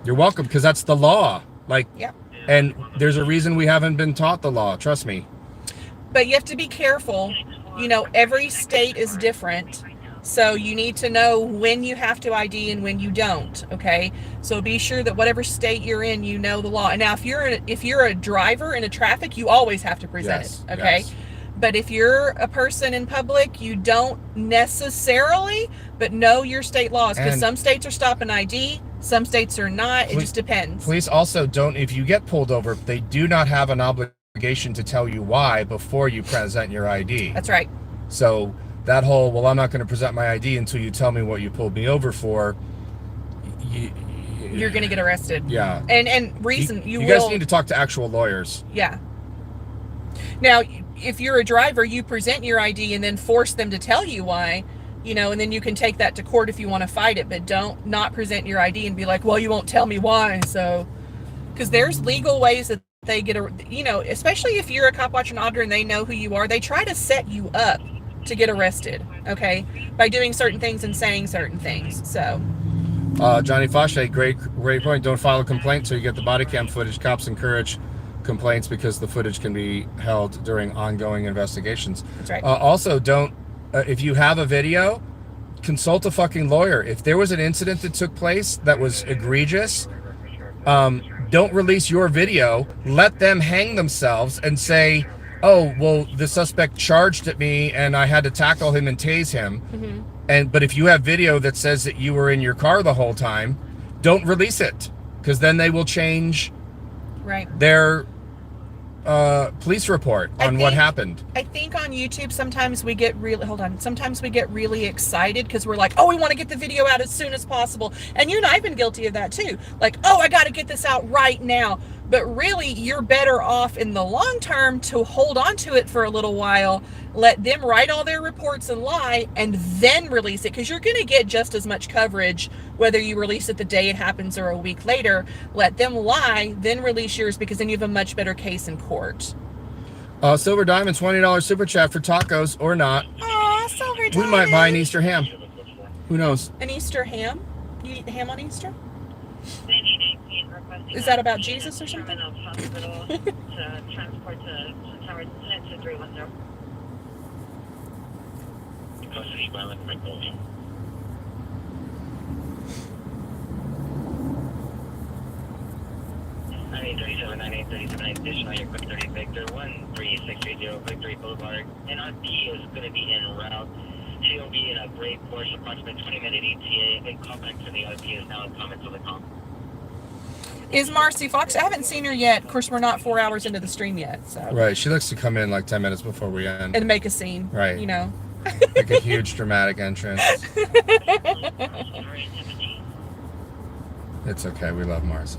You're welcome, because that's the law. Like, yeah. And there's a reason we haven't been taught the law. Trust me. But you have to be careful. You know, every state is different. So you need to know when you have to ID and when you don't, okay? So be sure that whatever state you're in, you know the law. And now, if you're a driver in a traffic, you always have to present it, okay? Yes. But if you're a person in public, you don't necessarily, but know your state laws, because some states are stopping ID, some states are not. It just depends. Please also don't, if you get pulled over, they do not have an obligation to tell you why before you present your ID. That's right. So that whole, well, I'm not going to present my ID until you tell me what you pulled me over for, you're going to get arrested. Yeah. And reason you guys need to talk to actual lawyers. Yeah. Now, if you're a driver, you present your ID and then force them to tell you why, you know, and then you can take that to court if you want to fight it, but don't not present your ID and be like, well, you won't tell me why. So, because there's legal ways that they get, you know, especially if you're a cop watch and auditor and they know who you are, they try to set you up to get arrested, okay, by doing certain things and saying certain things. So Johnny Fauché, great point. Don't file a complaint until you get the body cam footage. Cops encourage complaints because the footage can be held during ongoing investigations. That's right. Also, don't if you have a video, consult a fucking lawyer. If there was an incident that took place that was egregious, don't release your video. Let them hang themselves and say, oh, well, the suspect charged at me and I had to tackle him and tase him. Mm-hmm. But if you have video that says that you were in your car the whole time, don't release it, because then they will change their police report on what happened. I think on YouTube sometimes we get really excited because we're like, oh, we want to get the video out as soon as possible. And you and I've been guilty of that too. Like, oh, I got to get this out right now. But really, you're better off in the long term to hold on to it for a little while, let them write all their reports and lie, and then release it, because you're going to get just as much coverage whether you release it the day it happens or a week later. Let them lie, then release yours, because then you have a much better case in court. Silver Diamond, $20 super chat for tacos or not. Aw, Silver Diamond. We might buy an Easter ham. Who knows? An Easter ham? You eat ham on Easter? Is that about Jesus or something? Hospital to transport to Tower 310. Custody violent Magnolia. I need 3798, 3798, additional, your quick 30 Victor, 13630, quick 3 Boulevard. NRP is going to be en route. She'll be in a great Porsche, approximate 20-minute ETA. A call back to the RP is now in comments on the call. Is Marcy Fox? I haven't seen her yet. Of course, we're not 4 hours into the stream yet. So. Right. She likes to come in like 10 minutes before we end. And make a scene. Right. You know. Like a huge dramatic entrance. It's okay. We love Marcy.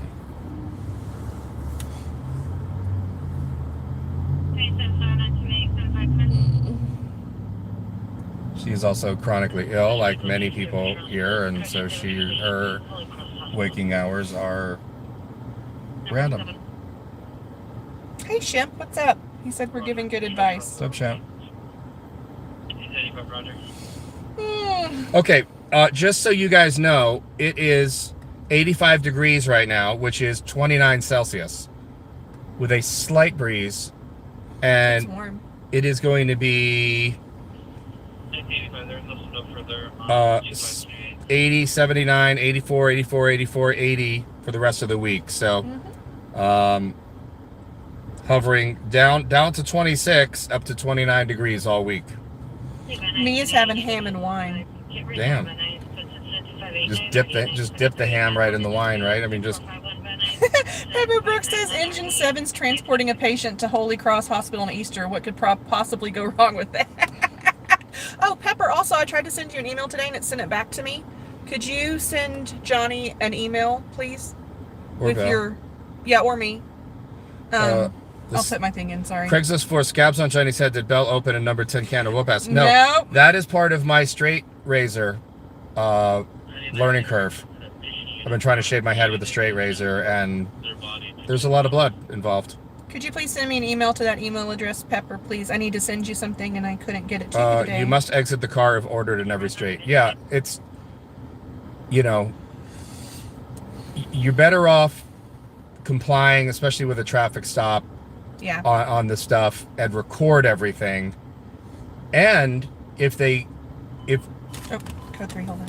She's also chronically ill, like many people here, and so her waking hours are random. Hey, Shemp, what's up? He said we're giving good advice. What's up, Shemp? Okay, just so you guys know, it is 85 degrees right now, which is 29 Celsius, with a slight breeze, and warm. It is going to be 80, 79, 84, 84, 84, 80 for the rest of the week. So, hovering down to 26, up to 29 degrees all week. Me is having ham and wine. Damn. Just dip the ham right in the wine, right? I mean, just. Pepper Brooks says Engine 7's transporting a patient to Holy Cross Hospital on Easter. What could possibly go wrong with that? Oh, Pepper, also, I tried to send you an email today and it sent it back to me. Could you send Johnny an email, please? Or Belle. Or me. I'll put my thing in, sorry. Craigslist for scabs on Chinese head. Did Belle open a number 10 can of whoop ass? No. Nope. That is part of my straight razor learning curve. I've been trying to shave my head with a straight razor, and there's a lot of blood involved. Could you please send me an email to that email address, Pepper, please? I need to send you something, and I couldn't get it to you today. You must exit the car if ordered in every straight. Yeah, it's, you know, you're better off complying, especially with a traffic stop, on the stuff, and record everything. And if code 3, hold on.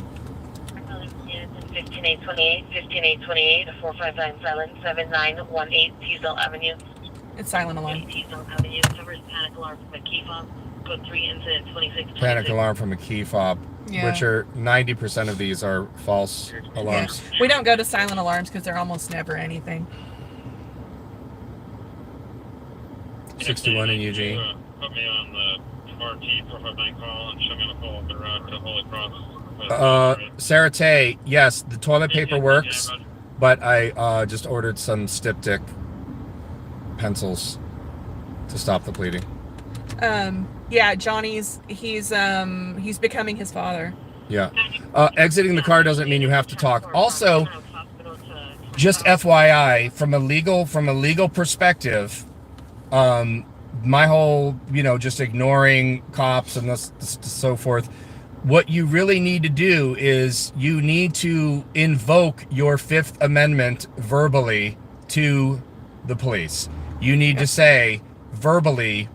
15828, 15828, 459 silent, 7918 Teasdale Avenue. It's silent alarm. Teasdale Avenue covers panic alarm from a key fob. Code 3 incident 26. Panic alarm from a key fob, which are 90% of these are false alarms. Yeah. We don't go to silent alarms because they're almost never anything. 61 in Eugene. Put me on the RT 459 call and show me on the pull up the route to Holy Cross. Sarah Tay, yes, the toilet paper works, but I just ordered some Styptic pencils to stop the bleeding. Yeah, Johnny's he's becoming his father. Yeah. Exiting the car doesn't mean you have to talk. Also, just FYI, from a legal perspective, my whole, just ignoring cops and this so forth, what you really need to do is you need to invoke your Fifth Amendment verbally to the police. You need to say verbally,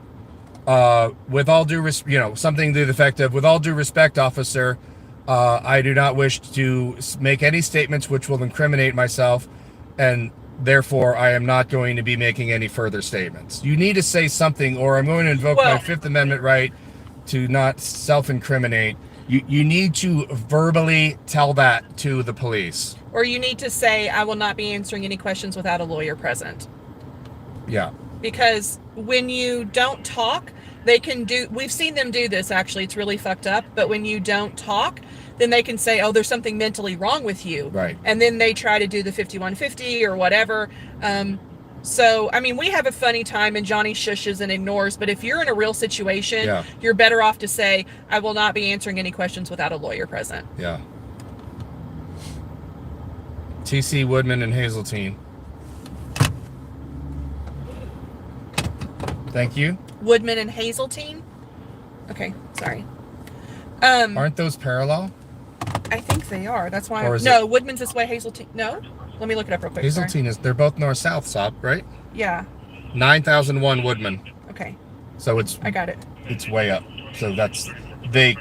with all due something to the effect of, with all due respect, officer, I do not wish to make any statements which will incriminate myself, and therefore I am not going to be making any further statements. You need to say something, or I'm going to invoke my Fifth Amendment right to not self-incriminate. You need to verbally tell that to the police. Or you need to say, I will not be answering any questions without a lawyer present. Yeah. Because when you don't talk, we've seen them do this actually, it's really fucked up, but when you don't talk, then they can say, oh, there's something mentally wrong with you. Right. And then they try to do the 5150 or whatever. So, I mean, we have a funny time and Johnny shushes and ignores, but if you're in a real situation, you're better off to say, I will not be answering any questions without a lawyer present. Yeah. TC, Woodman, and Hazeltine. Thank you. Woodman and Hazeltine? Okay, sorry. Aren't those parallel? I think they are. That's why. Woodman's this way, Hazeltine. No? Let me look it up real quick. Hazeltine they're both north-south, Sop, right? Yeah. 9001 Woodman. Okay. So I got it. It's way up. So they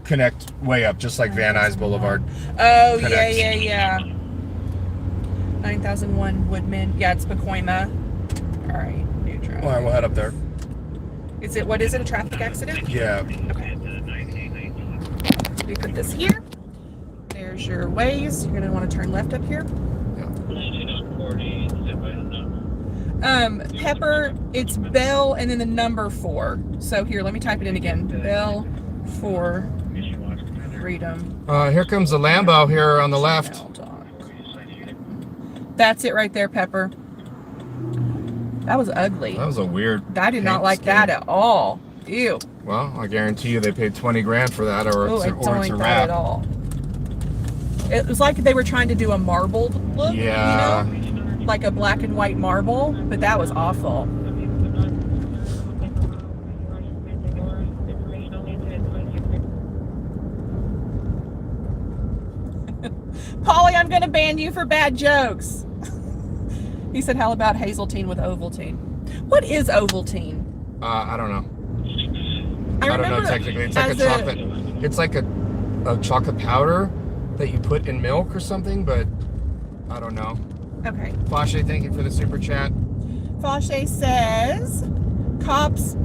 connect way up, just like Van Nuys Boulevard. Oh, connects. Yeah. 9001 Woodman. Yeah, it's Pacoima. All right, neutral. All right, we'll head up there. What is it, a traffic accident? Yeah. Okay. We put this here. There's your ways. You're going to want to turn left up here. Pepper, it's Belle and then the number 4. So here, let me type it in again. Belle for freedom. Here comes the Lambo here on the left. That's it right there, Pepper. That was ugly. That was a weird. I did not like that at all. Ew. Well, I guarantee you they paid 20 grand for that, or it's a wrap. At all. It was like they were trying to do a marbled look. Yeah. Like a black and white marble, but that was awful. Polly, I'm going to ban you for bad jokes. He said, how about Hazeltine with Ovaltine? What is Ovaltine? I don't know. I don't know technically. It's like a chocolate. It's like a chocolate powder that you put in milk or something, but I don't know. Okay. Fashe, thank you for the super chat. Fashe says, cops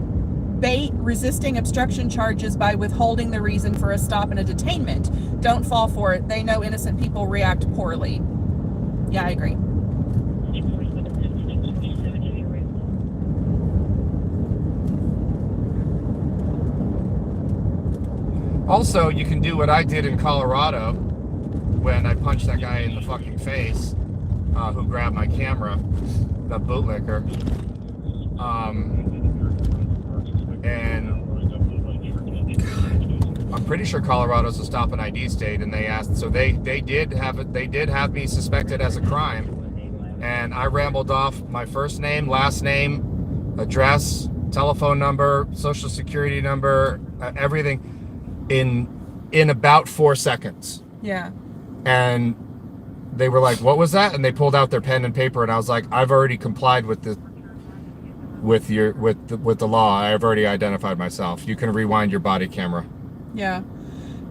bait resisting obstruction charges by withholding the reason for a stop and a detainment. Don't fall for it. They know innocent people react poorly. Yeah, I agree. Also, you can do what I did in Colorado when I punched that guy in the fucking face who grabbed my camera, that bootlicker. And I'm pretty sure Colorado's a stop and ID state, and they asked, so they did have me suspected as a crime, and I rambled off my first name, last name, address, telephone number, social security number, everything in about 4 seconds. Yeah. And they were like, "What was that?" And they pulled out their pen and paper, and I was like, "I've already complied with the law. I've already identified myself. You can rewind your body camera." Yeah.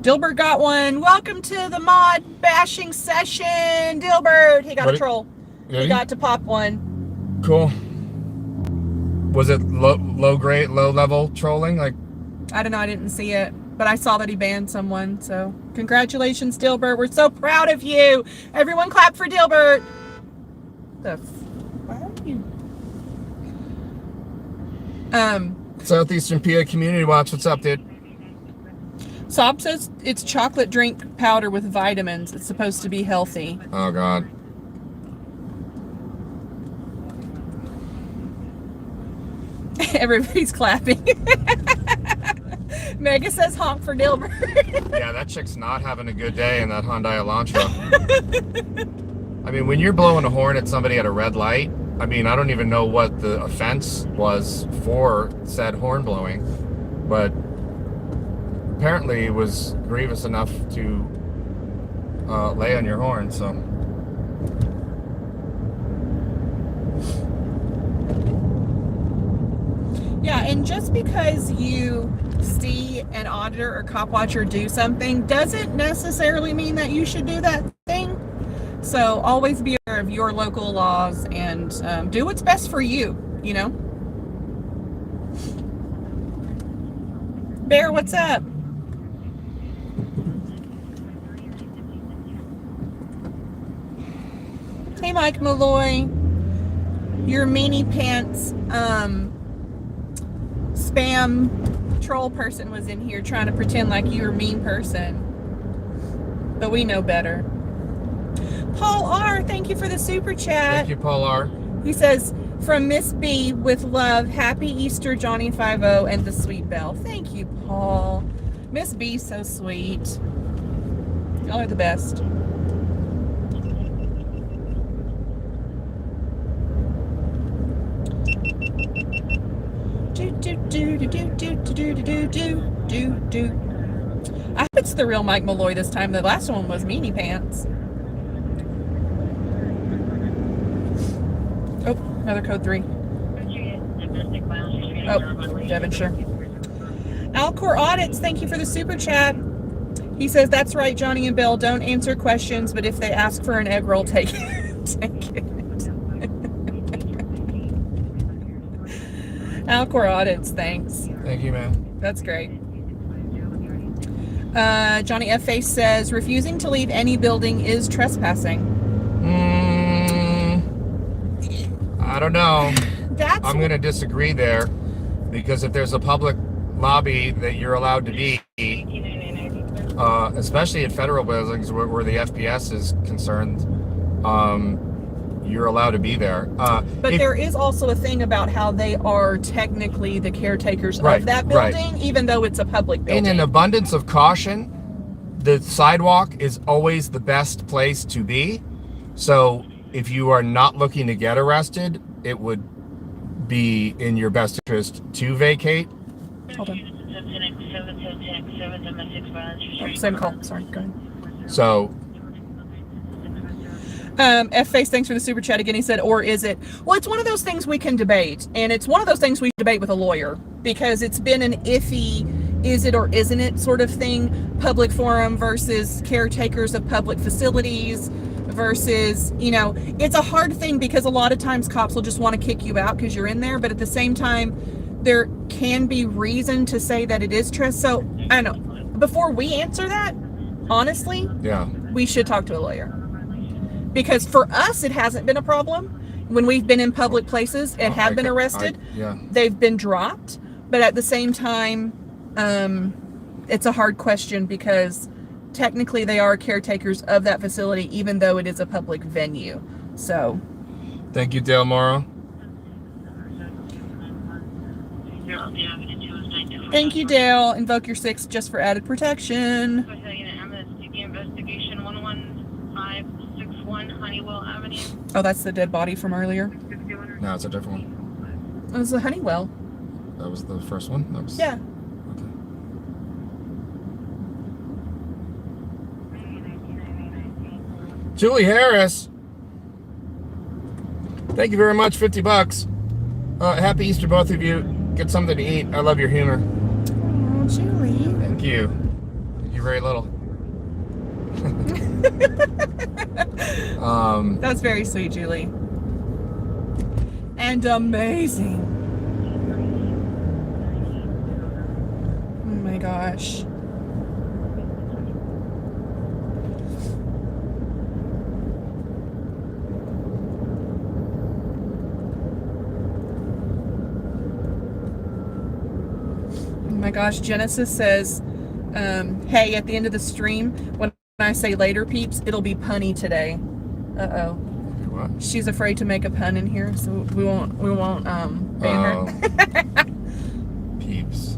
Dilbert got one. Welcome to the mod bashing session, Dilbert. He got a troll. He got to pop one. Cool. Was it low level trolling? Like, I don't know. I didn't see it, but I saw that he banned someone. So congratulations, Dilbert. We're so proud of you. Everyone clap for Dilbert. Why are you? Southeastern PA Community Watch. What's up, dude? Sob says it's chocolate drink powder with vitamins. It's supposed to be healthy. Oh, God. Everybody's clapping. Mega says honk for Dilbert. Yeah, that chick's not having a good day in that Hyundai Elantra. I mean, when you're blowing a horn at somebody at a red light, I mean, I don't even know what the offense was for said horn blowing, but apparently it was grievous enough to lay on your horn, so. Yeah, and just because you see an auditor or cop watcher do something doesn't necessarily mean that you should do that thing. So always be aware of your local laws and do what's best for you, you know? Bear, what's up? Hey, Mike Malloy. Your meanie pants spam troll person was in here trying to pretend like you were a mean person. But we know better. Paul R., thank you for the super chat. Thank you, Paul R. He says, from Miss B, with love, happy Easter, Johnny 50 and the sweet Belle. Thank you, Paul. Miss B's so sweet. Y'all are the best. I hope it's the real Mike Malloy this time. The last one was meanie pants. Oh, another code 3. Oh, Devonshire. Alcor Audits, thank you for the super chat. He says, that's right, Johnny and Belle, don't answer questions, but if they ask for an egg roll, take it. Take it. Alcor Audits, thanks. Thank you, man. That's great. Johnny F. Face says, refusing to leave any building is trespassing. I don't know. I'm going to disagree there, because if there's a public lobby that you're allowed to be, especially in federal buildings where the FPS is concerned, you're allowed to be there. But there is also a thing about how they are technically the caretakers of that building, even though it's a public building. In an abundance of caution, the sidewalk is always the best place to be. So if you are not looking to get arrested, it would be in your best interest to vacate. Hold on. Oh, same call. Sorry, go ahead. So F-Face, thanks for the super chat again. He said, or is it? Well, it's one of those things we can debate. And it's one of those things we debate with a lawyer, because it's been an iffy, is it or isn't it sort of thing. Public forum versus caretakers of public facilities versus, you know, it's a hard thing, because a lot of times cops will just want to kick you out because you're in there. But at the same time, there can be reason to say that it is trust. So I don't know. Before we answer that, honestly, we should talk to a lawyer. Because for us, it hasn't been a problem. When we've been in public places and have been arrested, they've been dropped. But at the same time, it's a hard question because technically they are caretakers of that facility, even though it is a public venue. So. Thank you, Dale Morrow. Thank you, Dale. Invoke your 6 just for added protection. Investigation 11561 Honeywell Avenue. Oh, that's the dead body from earlier. No, it's a different one. It was the Honeywell. That was the first one? That was... Yeah. Okay. Julie Harris. Thank you very much. $50. Happy Easter, both of you. Get something to eat. I love your humor. Oh, Julie. Thank you. You're very little. That's very sweet, Julie. And amazing. Oh my gosh. Oh my gosh, Genesis says, hey, at the end of the stream, when I say later, peeps, it'll be punny today. Uh-oh. What? She's afraid to make a pun in here, so we won't ban her. Peeps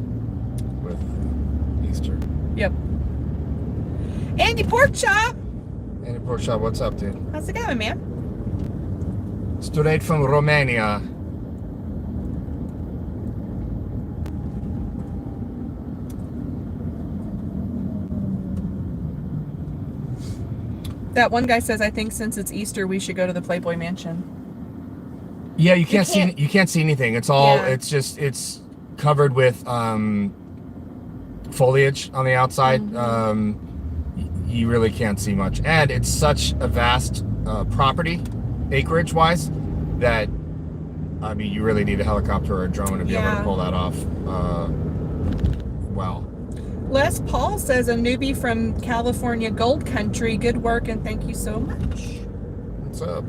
with Easter. Yep. Andy Porkchop! Andy Porkchop, what's up, dude? How's it going, man? Straight from Romania. That one guy says, I think since it's Easter, we should go to the Playboy Mansion. Yeah, you can't see anything. It's all it's covered with foliage on the outside. Mm-hmm. You really can't see much, and it's such a vast property, acreage wise, that I mean, you really need a helicopter or a drone to be able to pull that off. Well. Les Paul says, a newbie from California Gold Country. Good work and thank you so much. What's up?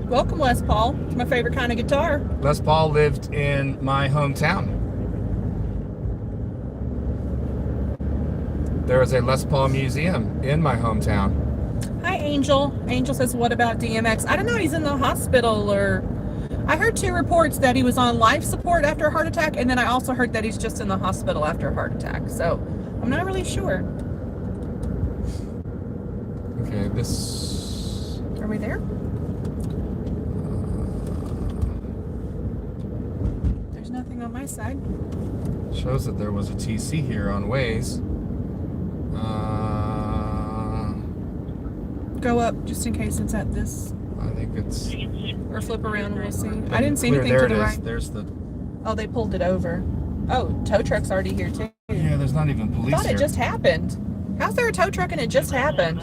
Welcome, Les Paul. It's my favorite kind of guitar. Les Paul lived in my hometown. There is a Les Paul museum in my hometown. Hi, Angel. Angel says, what about DMX? I don't know. He's in the hospital, or I heard 2 reports that he was on life support after a heart attack, and then I also heard that he's just in the hospital after a heart attack. So I'm not really sure. Okay, this... Are we there? There's nothing on my side. Shows that there was a TC here on Waze. Go up, just in case it's at this. I think it's... Or flip around, we'll see. I didn't see anything there to the it is. right. There's the... Oh, they pulled it over. Oh, tow truck's already here, too. Yeah, there's not even police I thought here. it just happened. How's there a tow truck and it just happened?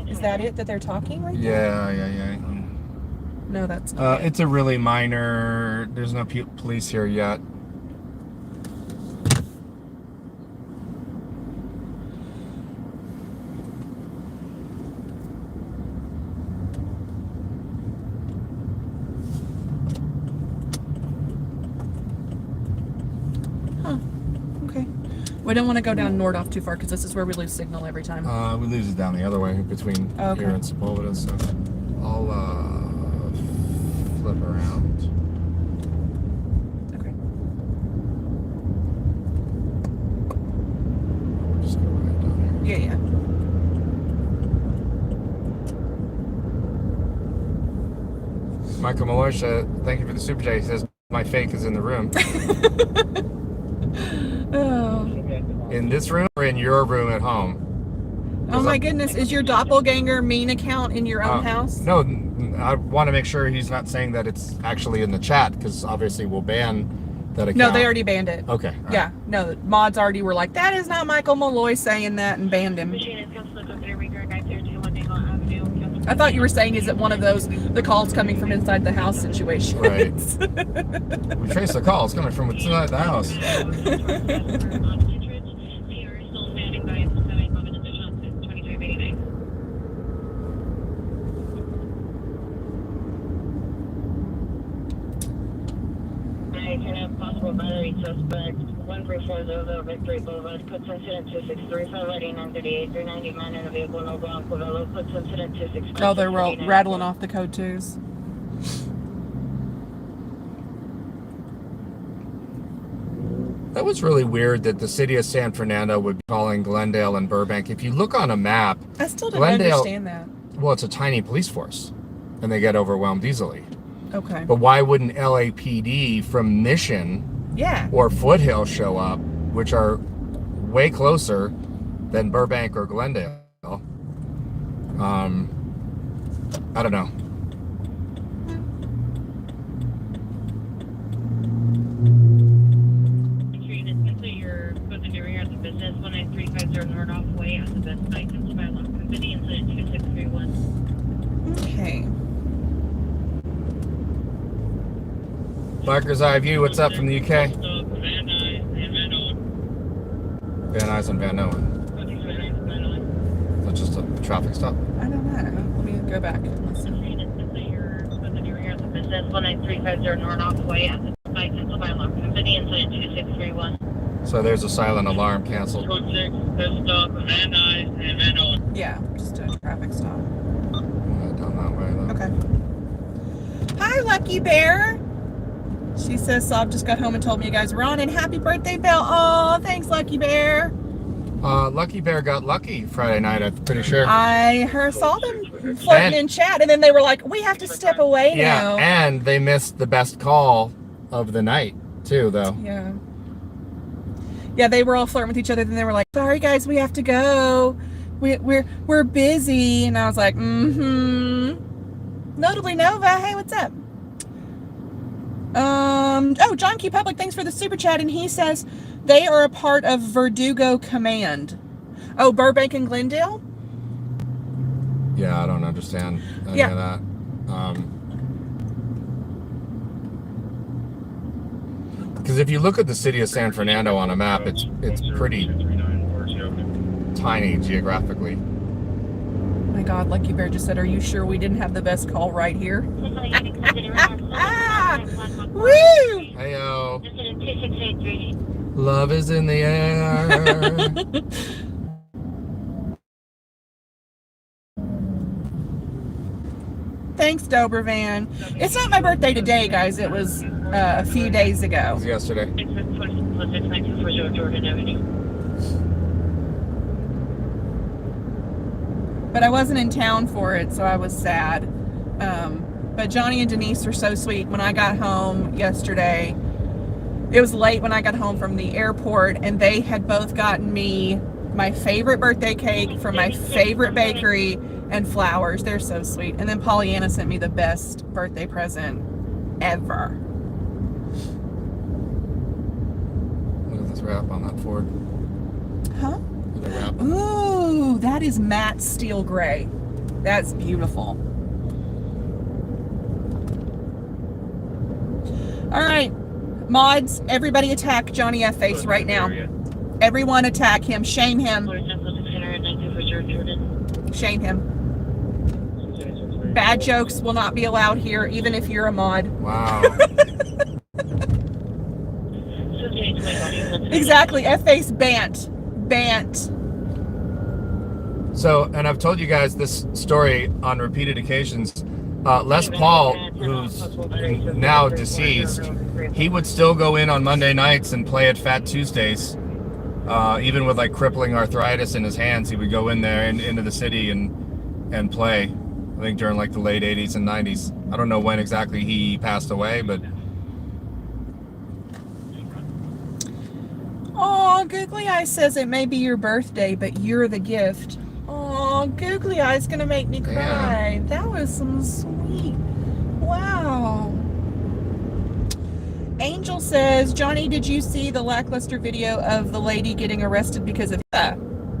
Is that it that they're talking right Yeah. No, that's... It's a really minor... There's no police here yet. We don't want to go down Nordhoff too far because this is where we lose signal every time. We lose it down the other way between here and Sepulveda, so I'll flip around. Okay. We'll just go right down here. Yeah. Michael Malosha, thank you for the super chat. He says my fake is in the room. Oh. In this room or in your room at home? Oh my goodness, is your doppelganger mean account in your own house? No, I want to make sure he's not saying that it's actually in the chat, because obviously we'll ban that account. No, they already banned it. Okay. Yeah, no, mods already were like, that is not Michael Malloy saying that, and banned him. I thought you were saying, is it one of those, the calls coming from inside the house situation? Right. We trace the calls coming from inside the house. battery suspect, 1340 Victory Boulevard, puts incident 263, for lighting 938, 390 man in a vehicle, no ground, Covello, puts incident 265. Oh, they're rattling off the code 2s. That was really weird that the city of San Fernando would be calling Glendale and Burbank. If you look on a map, I still don't understand that. Well, it's a tiny police force, and they get overwhelmed easily. Okay. But why wouldn't LAPD from Mission or Foothill show up, which are way closer than Burbank or Glendale? I don't know. You're supposed to be here at the business 19350 North Off Way at the Best Site, Central by Lock Company, incident 2631. Okay. Biker's Eye View, what's up from the UK? Van Nuys and Van Owen. Is that just a traffic stop? I don't know. Let me go back and listen. You're supposed to be here at the business 19350 North Off Way at the Site, Central by Lock Company, incident 2631. So there's a silent alarm canceled. Code 6, Best Stop, Van Nuys and Van Owen. Yeah, just a traffic stop. Down that way, though. Okay. Hi, Lucky Bear. She says Sob just got home and told me you guys were on, and happy birthday, Belle. Oh, thanks, Lucky Bear. Lucky Bear got lucky Friday night, I'm pretty sure. I saw them floating in chat, and then they were like, we have to step away now. Yeah, and they missed the best call of the night, too, though. Yeah. Yeah, they were all flirting with each other, then they were like, sorry, guys, we have to go. We're busy. And I was like, Notably Nova, hey, what's up? Oh, John Q. Public, thanks for the super chat, and he says they are a part of Verdugo Command. Oh, Burbank and Glendale? Yeah, I don't understand any of that. Because if you look at the city of San Fernando on a map, it's pretty tiny geographically. Oh my God, Lucky Bear just said, are you sure we didn't have the best call right here? Woo! Heyo. Love is in the air. Thanks, Dobervan. It's not my birthday today, guys. It was a few days ago. It was yesterday. But I wasn't in town for it, so I was sad. But Johnny and Denise were so sweet. When I got home yesterday, it was late when I got home from the airport, and they had both gotten me my favorite birthday cake from my favorite bakery and flowers. They're so sweet. And then Pollyanna sent me the best birthday present ever. Look at this wrap on that Ford. Huh? The wrap. Ooh, that is matte steel gray. That's beautiful. All right, mods, everybody attack Johnny F. Face right now. Everyone attack him. Shame him. Shame him. Bad jokes will not be allowed here, even if you're a mod. Wow. Exactly. F-Face bant. Bant. So, and I've told you guys this story on repeated occasions. Les Paul, who's now deceased, he would still go in on Monday nights and play at Fat Tuesdays. Even with like crippling arthritis in his hands, he would go in there and into the city and play. I think during like the late 80s and 90s. I don't know when exactly he passed away, but... Oh, Googly Eye says it may be your birthday, but you're the gift. Oh, Googly Eye's gonna make me cry. Yeah. That was some sweet. Wow. Angel says, Johnny, did you see the lackluster video of the lady getting arrested because of I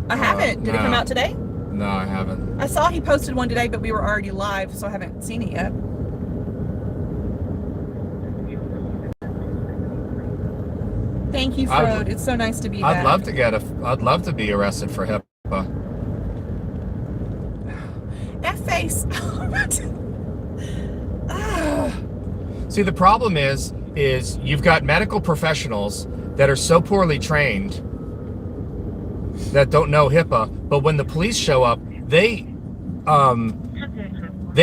haven't. Did it come out today? No, I haven't. I saw he posted one today, but we were already live, so I haven't seen it yet. Thank you, Frode. It's so nice to be back. I'd love to be arrested for HIPAA. F-Face. See, the problem is is you've got medical professionals that are so poorly trained that don't know HIPAA, but when the police show up, they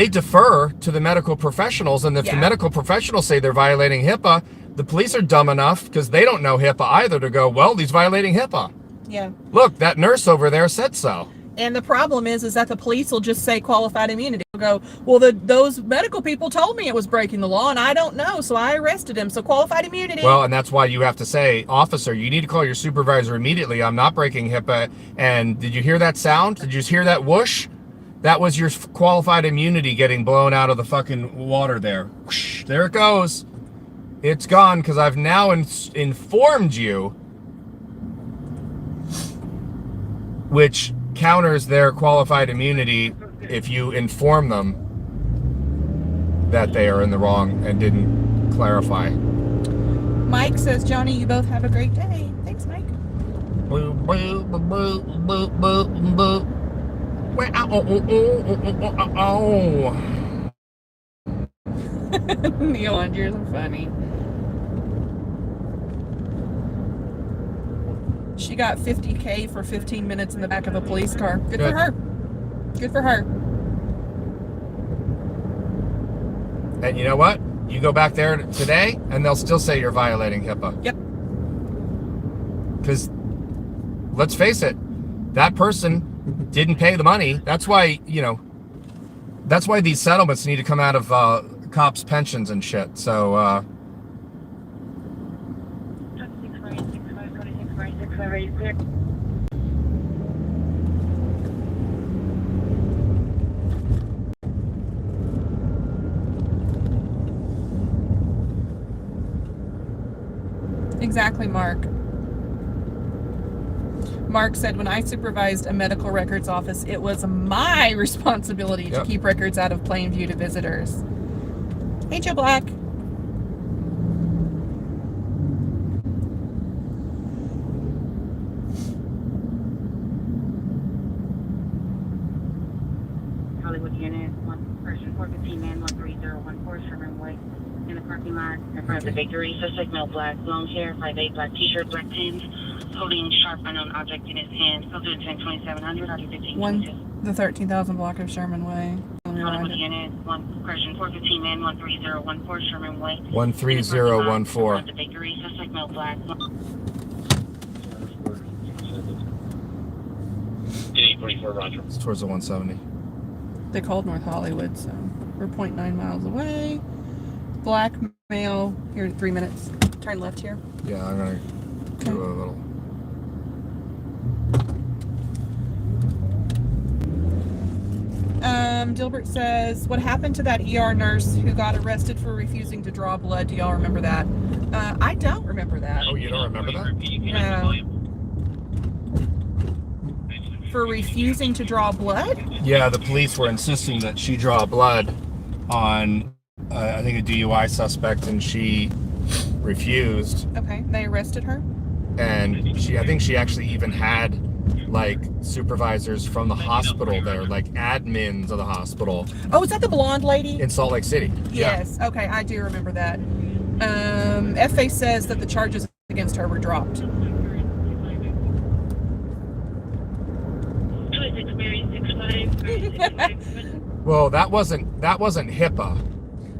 defer to the medical professionals, and if the medical professionals say they're violating HIPAA, the police are dumb enough, because they don't know HIPAA either, to go, well, he's violating HIPAA. Yeah. Look, that nurse over there said so. And the problem is that the police will just say qualified immunity. They'll go, well, those medical people told me it was breaking the law, and I don't know, so I arrested him, so qualified immunity. Well, and that's why you have to say, officer, you need to call your supervisor immediately. I'm not breaking HIPAA. And did you hear that sound? Did you hear that whoosh? That was your qualified immunity getting blown out of the fucking water there. Whoosh, there it goes. It's gone, because I've now informed you, which counters their qualified immunity if you inform them that they are in the wrong and didn't clarify. Mike says, Johnny, you both have a great day. Thanks, Mike. Neil Andrews are funny. She got $50K for 15 minutes in the back of a police car. Good for her. Good for her. And you know what? You go back there today, and they'll still say you're violating HIPAA. Yep. Because, let's face it, that person didn't pay the money. That's why, that's why these settlements need to come out of cops' pensions and shit. So, Exactly, Mark. Mark said, when I supervised a medical records office, it was my responsibility to keep records out of plain view to visitors. Hey, Joe Black. Hollywood unit, one person, 415 man, 13014, Sherman Way, in the parking lot in front of the bakery. Suspect male, black, long hair, 5'8", black t-shirt, black pants, holding sharp unknown object in his hand. Filter 10-2700, audio 15. The 13,000 block of Sherman Way. Hollywood unit, one person, 415 man, 13014, Sherman Way. 13014. The bakery. Suspect male, black. 44 Roger. It's towards the 170. They called North Hollywood, so we're 0.9 miles away. Black male, here 3 minutes. Turn left here. Yeah, I'm gonna do a little. Dilbert says, what happened to that ER nurse who got arrested for refusing to draw blood? Do y'all remember that? I don't remember that. Oh, you don't remember that? No. For refusing to draw blood? Yeah, the police were insisting that she draw blood on, I think, a DUI suspect, and she refused. Okay, they arrested her? And I think she actually even had, like, supervisors from the hospital there, like admins of the hospital. Oh, is that the blonde lady? In Salt Lake City. Yes, yeah. Okay, I do remember that. FA says that the charges against her were dropped. Well, that wasn't HIPAA.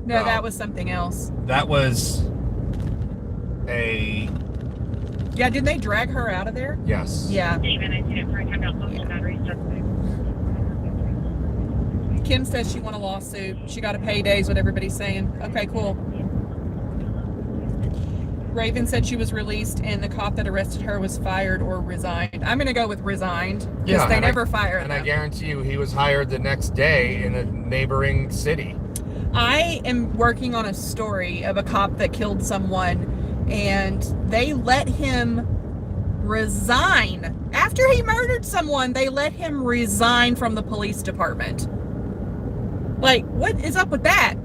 No, that was something else. That was a... Yeah, did they drag her out of there? Yes. Yeah. Kim says she won a lawsuit. She got a payday is what everybody's saying. Okay, cool. Raven said she was released and the cop that arrested her was fired or resigned. I'm going to go with resigned because they never fire them. And I guarantee you he was hired the next day in a neighboring city. I am working on a story of a cop that killed someone and they let him resign. After he murdered someone, they let him resign from the police department. Like, what is up with that?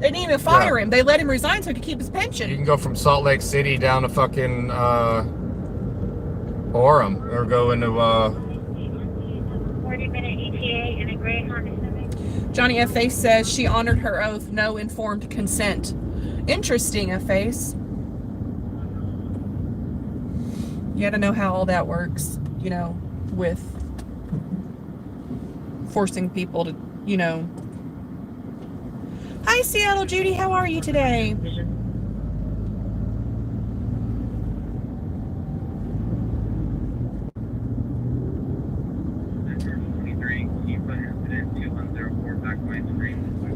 They didn't even fire him. They let him resign so he could keep his pension. You can go from Salt Lake City down to fucking Orem, or go into 40-minute ETA in a gray Honda Civic. Johnny F. Face says she honored her oath, no informed consent. Interesting, a face. You gotta know how all that works, you know, with forcing people to, you know. Hi, Seattle Judy, how are you today?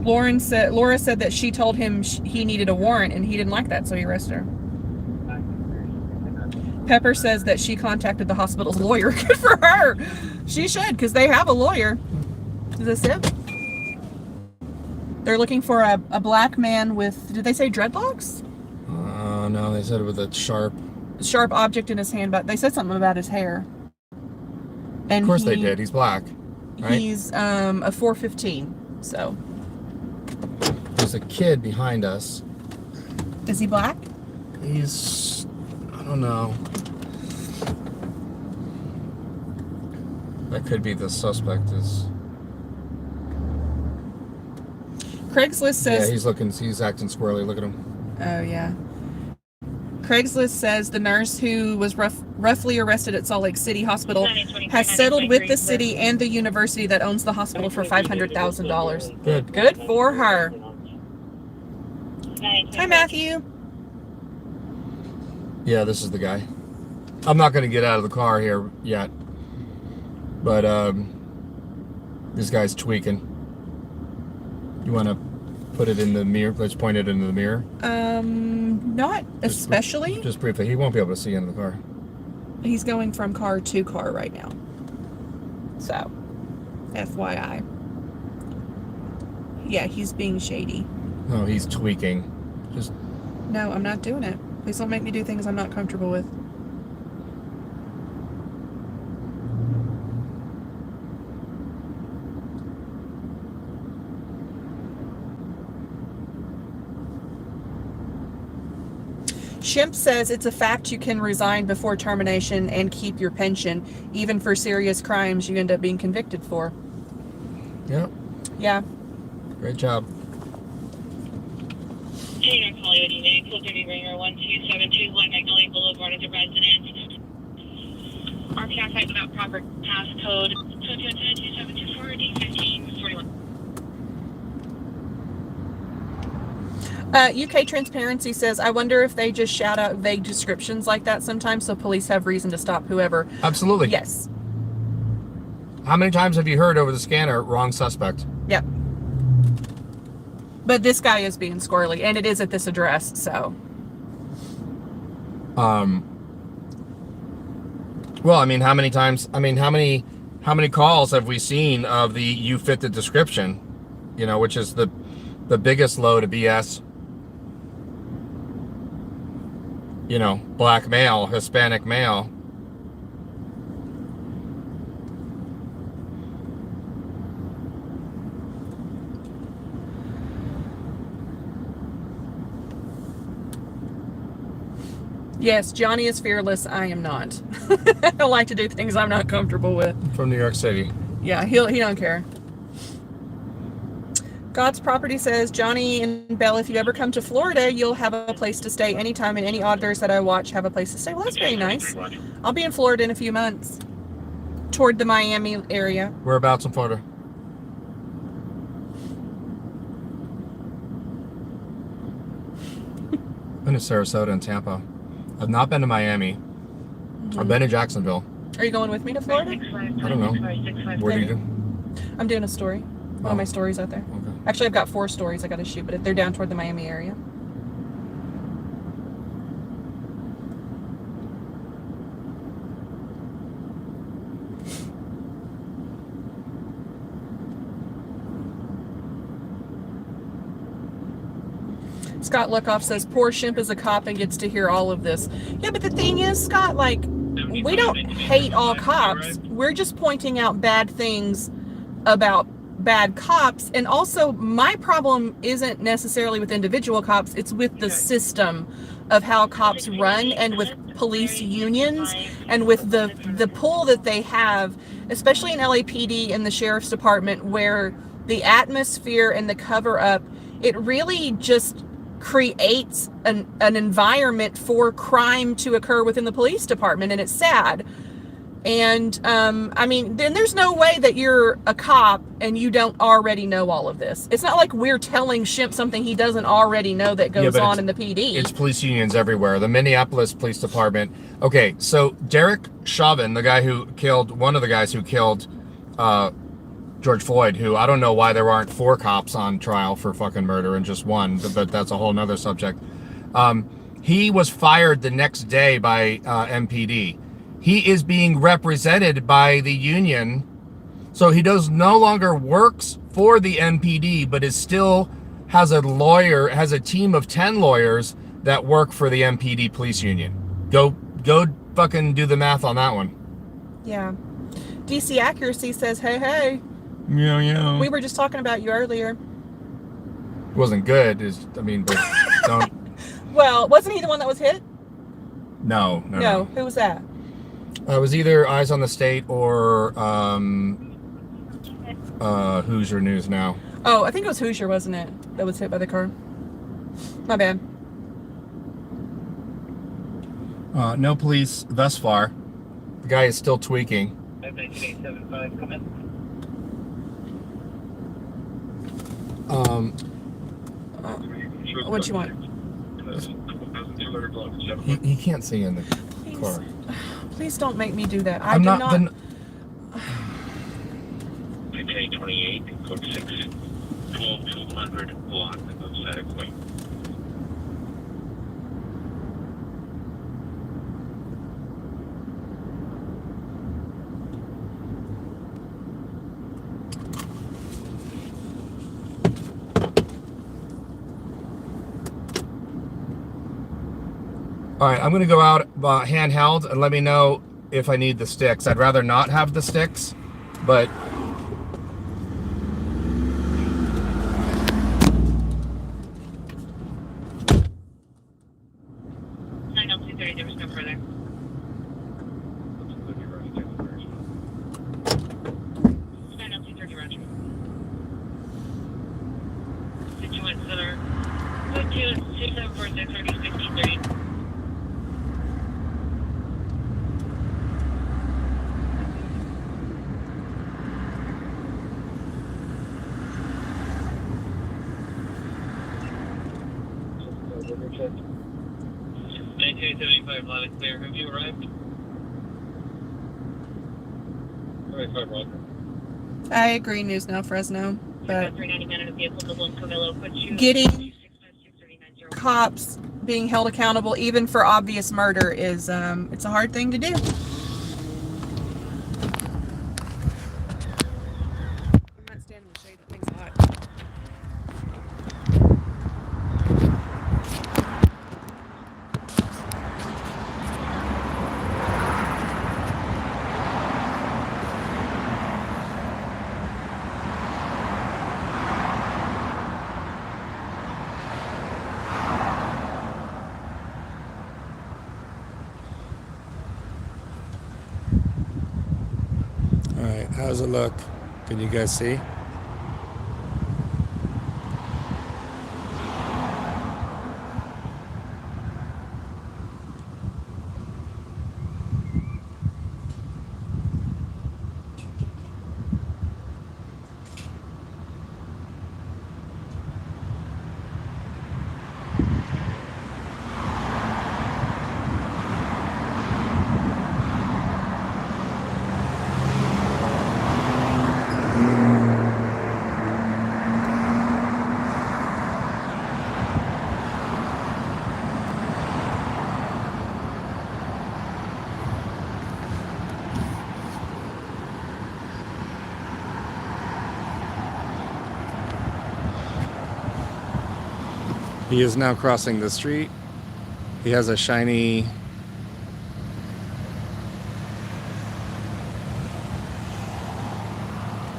Laura said that she told him he needed a warrant and he didn't like that, so he arrested her. Pepper says that she contacted the hospital's lawyer. Good for her. She should, because they have a lawyer. Is this it? They're looking for a black man with, did they say dreadlocks? No, they said with a sharp object in his hand, but they said something about his hair. And of course they did. He's black, right? He's a 415, so. There's a kid behind us. Is he black? He's, I don't know. That could be the suspect. Is Craigslist says... Yeah, he's acting squirrely. Look at him. Oh, yeah. Craigslist says the nurse who was roughly arrested at Salt Lake City Hospital has settled with the city and the university that owns the hospital for $500,000. Good. Good for her. Hi, Matthew. Yeah, this is the guy. I'm not going to get out of the car here yet. But this guy's tweaking. You want to put it in the mirror? Let's point it into the mirror. Not especially. Just briefly. He won't be able to see into the car. He's going from car to car right now. So, FYI. Yeah, he's being shady. No, he's tweaking. Just. No, I'm not doing it. Please don't make me do things I'm not comfortable with. Shimp says it's a fact you can resign before termination and keep your pension. Even for serious crimes you end up being convicted for. Yep. Yeah. Great job. Hey, I'm Hollywood United, Cool 30 Ringer 1272, White Magnolia Boulevard as a resident. RPI site without proper passcode, 2210-2724-D1541. UK Transparency says, I wonder if they just shout out vague descriptions like that sometimes so police have reason to stop whoever. Absolutely. Yes. How many times have you heard over the scanner, wrong suspect? Yep. But this guy is being squirrely, and it is at this address, so. Well, I mean, how many times, how many calls have we seen of the you fit the description, you know, which is the biggest load of BS. You know, black male, Hispanic male. Yes, Johnny is fearless. I am not. I don't like to do things I'm not comfortable with. From New York City. Yeah, he don't care. God's Property says, Johnny and Belle, if you ever come to Florida, you'll have a place to stay anytime, and any auditors that I watch have a place to stay. Well, that's very nice. I'll be in Florida in a few months. Toward the Miami area. Whereabouts in Florida? I've been to Sarasota and Tampa. I've not been to Miami. I've been to Jacksonville. Are you going with me to Florida? I don't know. What do you do? I'm doing a story. One of my stories out there. Okay. Actually, I've got 4 stories I got to shoot, but they're down toward the Miami area. Scott Lookoff says, poor Shimp is a cop and gets to hear all of this. Yeah, but the thing is, Scott, like, we don't hate all cops. We're just pointing out bad things about bad cops. And also, my problem isn't necessarily with individual cops. It's with the system of how cops run, and with police unions, and with the pull that they have, especially in LAPD and the sheriff's department, where the atmosphere and the cover up, it really just creates an environment for crime to occur within the police department, and it's sad. And I mean, then there's no way that you're a cop and you don't already know all of this. It's not like we're telling Shemp something he doesn't already know that goes on in the PD. It's police unions everywhere. The Minneapolis Police Department. Okay, so Derek Chauvin, the guy who killed, one of the guys who killed George Floyd, who I don't know why there aren't 4 cops on trial for fucking murder and just 1, but that's a whole nother subject. He was fired the next day by MPD. He is being represented by the union, so he no longer works for the MPD, but is still has a team of 10 lawyers that work for the MPD police union. Go fucking do the math on that one. Yeah. DC Accuracy says, hey. Yeah. We were just talking about you earlier. It wasn't good. But don't. Well, wasn't he the one that was hit? No. Who was that? It was either Eyes on the State or Hoosier News Now. Oh, I think it was Hoosier, wasn't it? That was hit by the car. My bad. No police thus far. The guy is still tweaking. 59875, come in. What you want? He can't see in the car. Please don't make me do that. I'm not. 28, code 6, 12200 block of static point. All right, I'm going to go out handheld and let me know if I need the sticks. I'd rather not have the sticks, but... Clear. Have you arrived? I agree, News Now Fresno, but getting cops being held accountable even for obvious murder is it's a hard thing to do. I'm not standing in the shade, that thing's hot. How's it look? Can you guys see? He is now crossing the street. He has a shiny...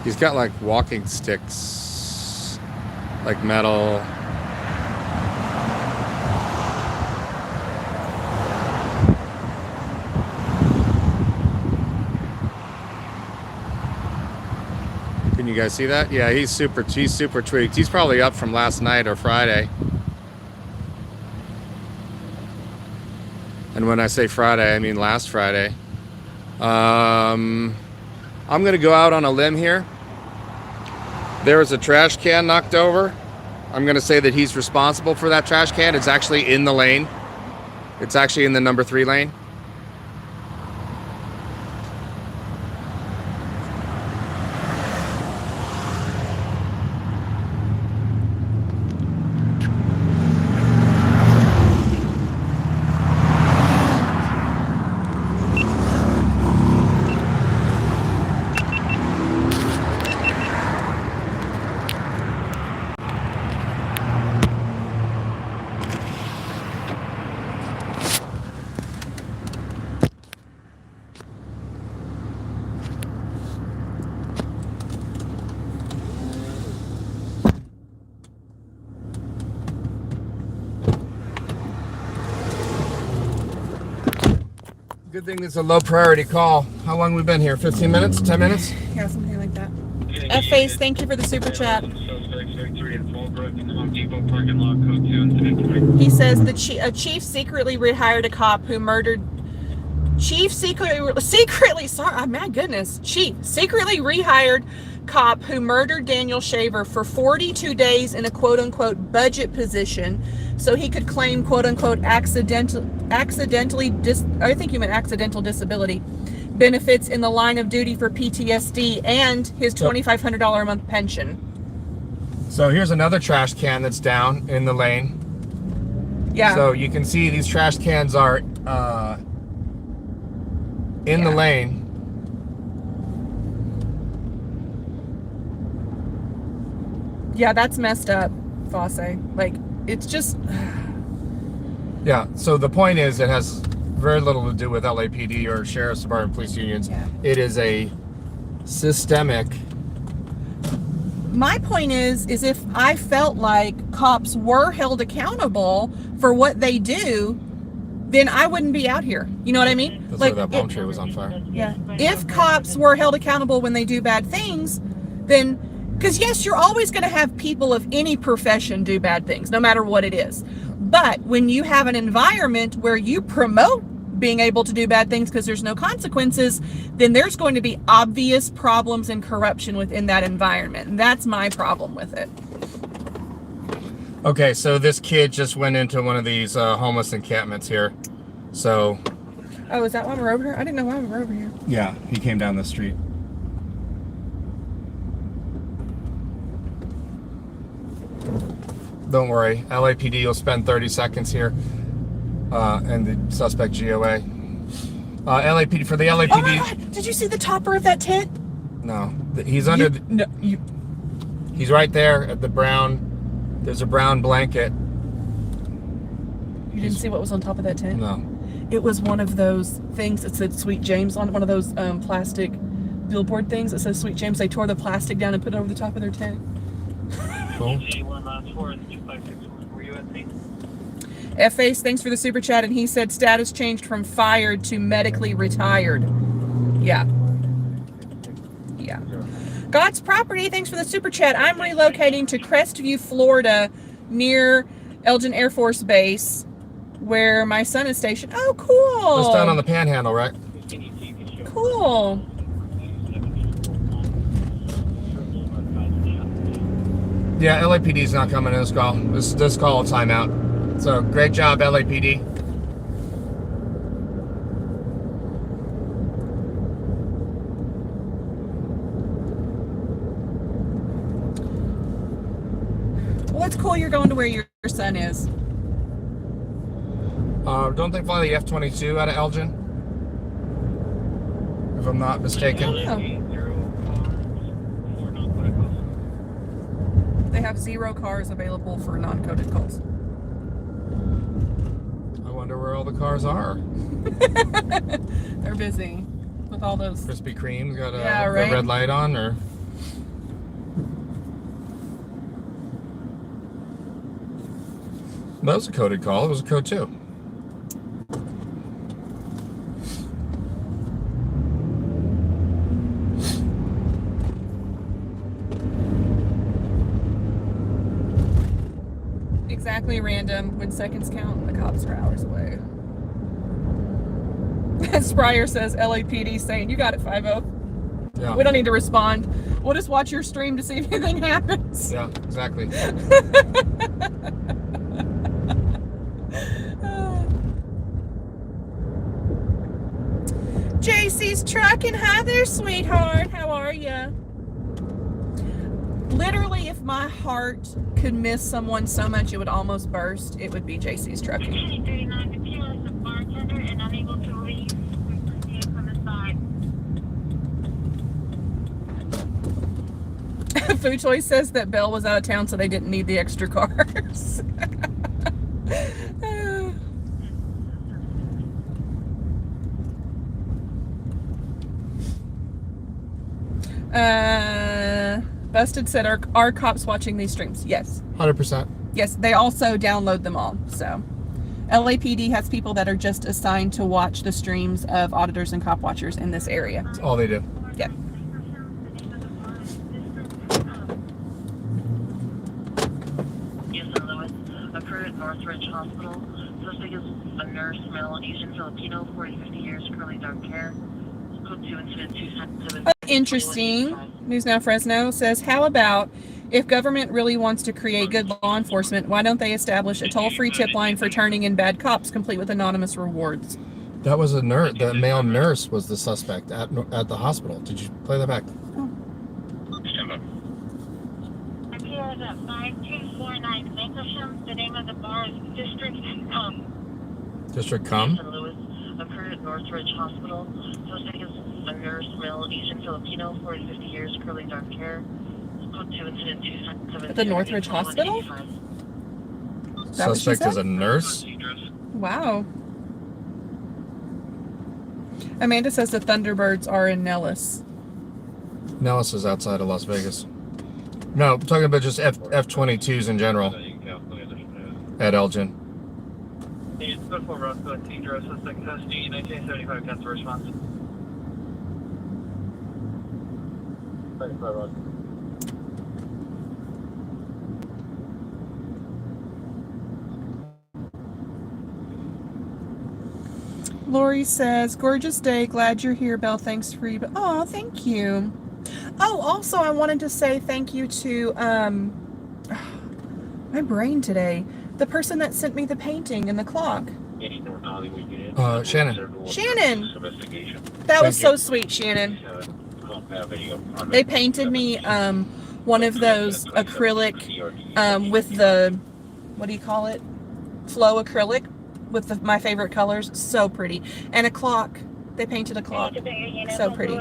He's got like walking sticks, like metal. Can you guys see that? Yeah, he's super tweaked. He's probably up from last night or Friday. And when I say Friday, I mean last Friday. I'm going to go out on a limb here. There was a trash can knocked over. I'm going to say that he's responsible for that trash can. It's actually in the lane. It's actually in the number 3 lane. Good thing it's a low priority call. How long have we been here? 15 minutes? 10 minutes? Yeah, something like that. F-Face, thank you for the super chat. He says the a chief secretly rehired a cop who murdered. Chief secretly, sorry, my goodness. Chief secretly rehired cop who murdered Daniel Shaver for 42 days in a quote-unquote budget position so he could claim quote-unquote accidental disability benefits in the line of duty for PTSD and his $2,500 a month pension. So here's another trash can that's down in the lane. Yeah. So you can see these trash cans are in the lane. Yeah, that's messed up, Fosse. Like, it's just... Yeah, so the point is it has very little to do with LAPD or Sheriff's Department police unions. Yeah. It is a systemic... My point is if I felt like cops were held accountable for what they do, then I wouldn't be out here. You know what I mean? That's like why that palm tree was on fire. Yeah. If cops were held accountable when they do bad things, then... Because yes, you're always going to have people of any profession do bad things, no matter what it is. But when you have an environment where you promote being able to do bad things because there's no consequences, then there's going to be obvious problems and corruption within that environment. And that's my problem with it. Okay, so this kid just went into one of these homeless encampments here. So... Oh, is that why we're over here? I didn't know why we were over here. Yeah, he came down the street. Don't worry, LAPD will spend 30 seconds here, and the suspect GOA. LAPD, for the LAPD... Oh my God, did you see the topper of that tent? No, he's under... He's right there at the brown... There's a brown blanket. You didn't see what was on top of that tent? No. It was one of those things that said Sweet James on it, one of those plastic billboard things that says Sweet James. They tore the plastic down and put it over the top of their tent. Cool. F-Face, thanks for the super chat, and he said status changed from fired to medically retired. Yeah. Yeah. God's Property, thanks for the super chat. I'm relocating to Crestview, Florida, near Elgin Air Force Base, where my son is stationed. Oh, cool. Just down on the panhandle, right? Cool. Yeah, LAPD's not coming in this call. This call a timeout. So great job, LAPD. Well, it's cool you're going to where your son is. Don't they fly the F-22 out of Elgin? If I'm not mistaken. Oh. They have 0 cars available for non-coded calls. I wonder where all the cars are. They're busy with all those. Krispy Kreme's got Yeah, right? the red light on, or... That was a coded call. It was a code 2. Exactly random. When seconds count, the cops are hours away. Spryer says LAPD saying, you got it, 5-0. Yeah. We don't need to respond. We'll just watch your stream to see if anything happens. Yeah, exactly. JC's trucking. Hi there, sweetheart. How are you? Literally, if my heart could miss someone so much it would almost burst, it would be JC's trucking. 39 is a bartender and unable to leave from the side. Food Choice says that Belle was out of town, so they didn't need the extra cars. Busted said, are cops watching these streams? Yes. 100%. Yes, they also download them all. So LAPD has people that are just assigned to watch the streams of auditors and cop watchers in this area. That's all they do. Yeah. Houston Lewis, occurred at Northridge Hospital. Suspect is a nurse, male, Asian Filipino, 40-50 years, curly dark hair. Code 2 incident 277. Interesting. News Now Fresno says, how about if government really wants to create good law enforcement, why don't they establish a toll-free tip line for turning in bad cops, complete with anonymous rewards? That was a nurse. The male nurse was the suspect at the hospital. Did you play that back? Appears at 5249 Lincolnshire. The name of the bar is District Com. District Com? Houston Lewis, occurred at Northridge Hospital. Suspect is a nurse, male, Asian Filipino, 40-50 years, curly dark hair. Code 2 incident 277. At the Northridge Hospital? Suspect is a nurse? Wow. Amanda says the Thunderbirds are in Nellis. Nellis is outside of Las Vegas. No, I'm talking about just F-22s in general. At Elgin. Suspect custody, 1975, that's the response. Lori says, gorgeous day. Glad you're here, Belle. Thanks for you. Oh, thank you. Oh, also, I wanted to say thank you to, my brain today. The person that sent me the painting and the clock. Shannon. Shannon. That was so sweet, Shannon. They painted me one of those acrylic with the, what do you call it? Flow acrylic with my favorite colors. So pretty. And a clock. They painted a clock. So pretty.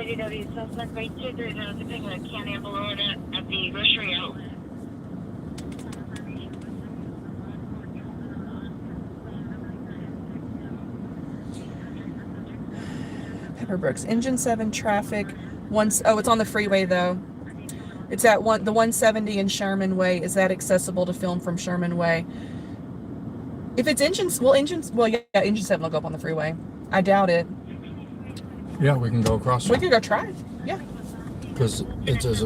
Pepperbrooks. Engine 7 traffic. Oh, it's on the freeway though. It's at the 170 in Sherman Way. Is that accessible to film from Sherman Way? If it's engine 7 will go up on the freeway. I doubt it. Yeah, we can go across. We could go try it. Yeah. Because it says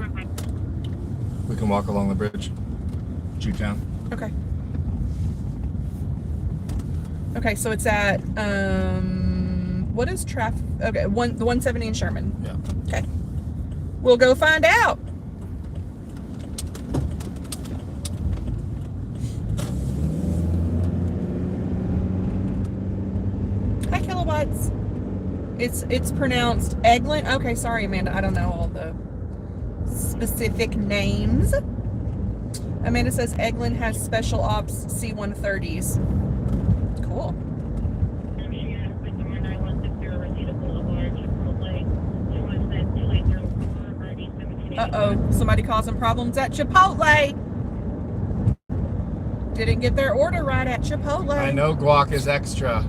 we can walk along the bridge. Jewtown. Okay. Okay, so it's at what is traffic? Okay, the 170 in Sherman. Yeah. Okay. We'll go find out. Hi, kilowatts. It's pronounced Eglin. Okay, sorry, Amanda. I don't know all the specific names. Amanda says Eglin has special ops C-130s. Cool. Uh-oh. Somebody causing problems at Chipotle. Didn't get their order right at Chipotle. I know guac is extra.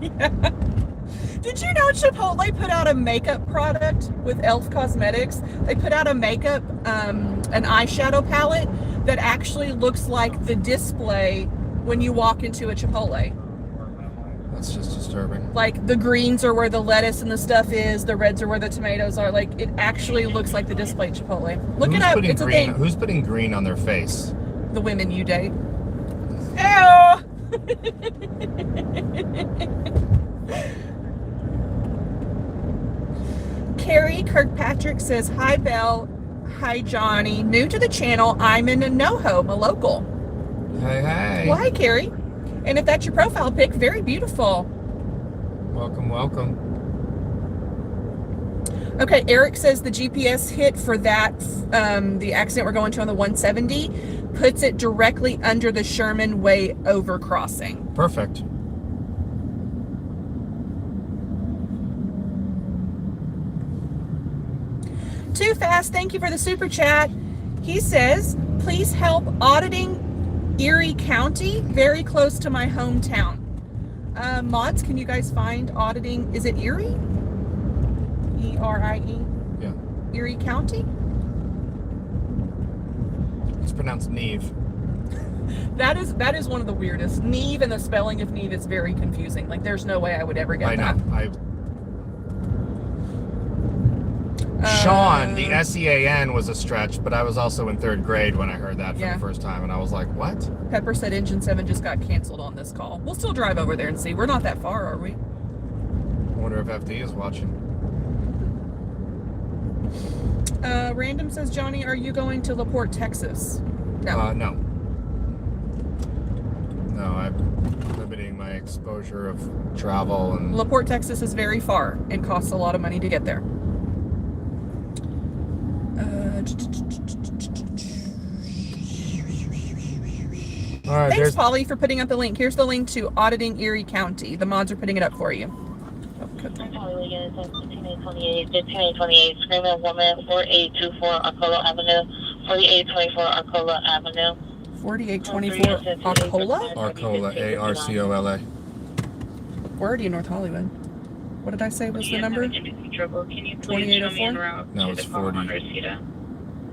Yeah. Did you know Chipotle put out a makeup product with e.l.f. Cosmetics? They put out a makeup, an eyeshadow palette that actually looks like the display when you walk into a Chipotle. That's just disturbing. Like the greens are where the lettuce and the stuff is, the reds are where the tomatoes are. Like it actually looks like the display at Chipotle. Look it up. It's a thing. Who's putting green on their face? The women you date. Ew! Carrie Kirkpatrick says, hi, Belle. Hi, Johnny. New to the channel. I'm in NoHo, a local. Hey, hey. Well, hi, Carrie. And if that's your profile pic, very beautiful. Welcome, welcome. Okay, Eric says the GPS hit for that, the accident we're going to on the 170, puts it directly under the Sherman Way overcrossing. Perfect. Too Fast, thank you for the super chat. He says, please help auditing Erie County, very close to my hometown. Mods, can you guys find auditing, is it Erie? E-R-I-E? Yeah. Erie County? It's pronounced Neve. That is one of the weirdest. Neve and the spelling of Neve is very confusing. Like, there's no way I would ever get that. I know. Sean, the S-E-A-N was a stretch, but I was also in 3rd grade when I heard that for the first time, and I was like, what? Pepper said Engine 7 just got canceled on this call. We'll still drive over there and see. We're not that far, are we? I wonder if FD is watching. Random says, Johnny, are you going to LaPorte, Texas? No. No. No, I'm limiting my exposure of travel. And LaPorte, Texas is very far and costs a lot of money to get there. All right, thanks, Polly, for putting up the link. Here's the link to auditing Erie County. The mods are putting it up for you. I'm Polly Wiggins, 1528, Screaming Woman, 4824 Arcola Avenue, 4824 Arcola Avenue. 4824 Arcola? Arcola, A-R-C-O-L-A. We're already in North Hollywood. What did I say was the number? 2804? No, it's 40.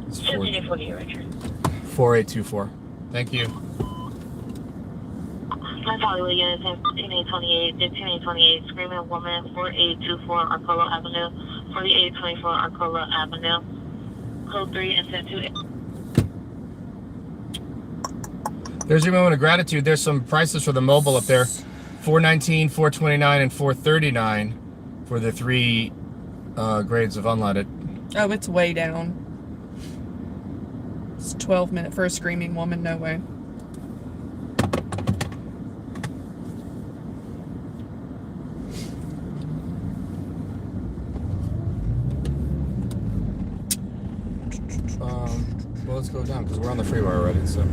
It's 40. 4824. Thank you. I'm Polly Wiggins, 1528, Screaming Woman, 4824 Arcola Avenue, 4824 Arcola Avenue, code 3 and send 2. There's your moment of gratitude. There's some prices for the mobile up there. $419, $429, and $439 for the 3 grades of unleaded. Oh, it's way down. It's 12 minutes for a Screaming Woman. No way. Well, let's go down because we're on the freeway already. So,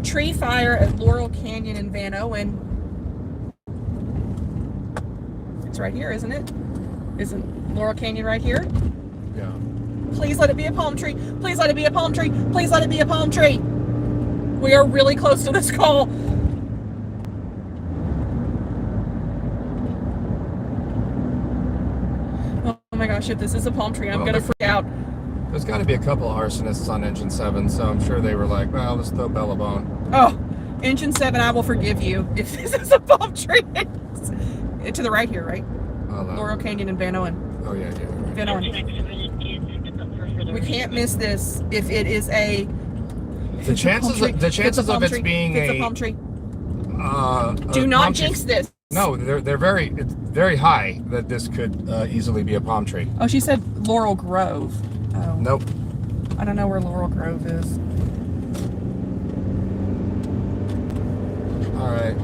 tree fire at Laurel Canyon in Van Owen. It's right here, isn't it? Isn't Laurel Canyon right here? Yeah. Please let it be a palm tree. Please let it be a palm tree. Please let it be a palm tree. We are really close to this call. Oh my gosh, if this is a palm tree, I'm going to freak out. There's got to be a couple of arsonists on Engine 7, so I'm sure they were like, well, let's throw Belle a bone. Oh, Engine 7, I will forgive you if this is a palm tree. To the right here, right? Laurel Canyon and Van Owen. Oh, yeah. Van Owen. We can't miss this if it is a... The chances of it being a palm tree. Do not jinx this. No, it's very high that this could easily be a palm tree. Oh, she said Laurel Grove. Oh. Nope. I don't know where Laurel Grove is. All right.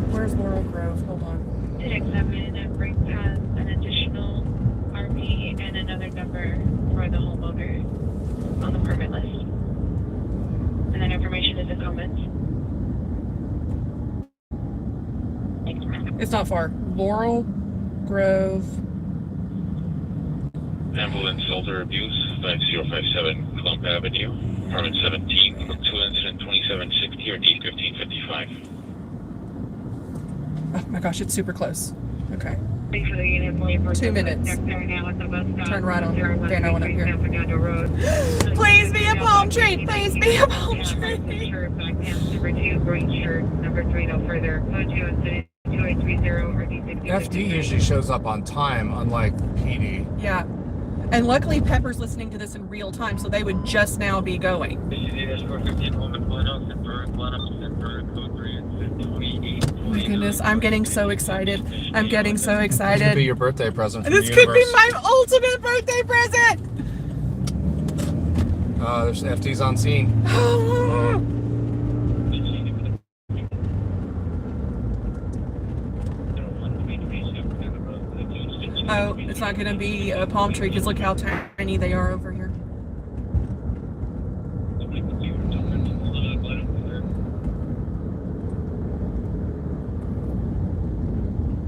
Where's Laurel Grove? Hold on. To examine and bring past an additional RP and another number for the homeowner on the permit list. And that information is in comments. It's not far. Laurel Grove. Ambulance Elder Abuse, 5057 Clump Avenue, apartment 17, 2 incident 2760 or D1555. Oh my gosh, it's super close. Okay. 2 minutes. Turn right on Van Owen up here. Please be a palm tree! Please be a palm tree! Number 2, green shirt. Number 3, no further. Code 2 incident 2830 or D60. FD usually shows up on time, unlike PD. Yeah. And luckily Pepper's listening to this in real time, so they would just now be going. Oh my goodness. goodness, I'm getting so excited. I'm getting so This could be excited. your birthday present from This the could be universe. my ultimate birthday present. There's FT's on scene. Oh, it's not going to be a palm tree because look how tiny they are over here.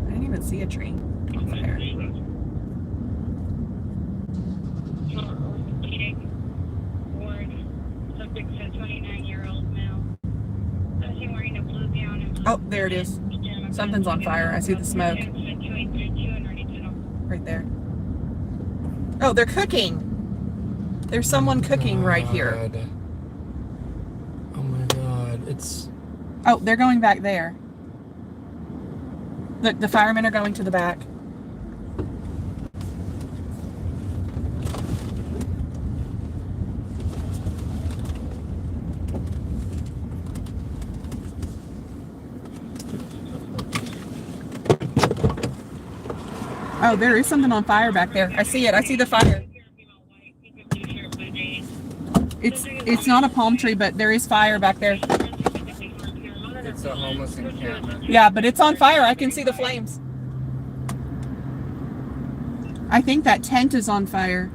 I didn't even see a tree on fire. Oh, there it is. Something's on fire. I see the smoke. Right there. Oh, they're cooking. There's someone cooking right here. Oh my god. It's... Oh, they're going back there. Look, the firemen are going to the back. Oh, there is something on fire back there. I see it. I see the fire. It's not a palm tree, but there is fire back there. It's a homeless encampment. Yeah, but it's on fire. I can see the flames. I think that tent is on fire.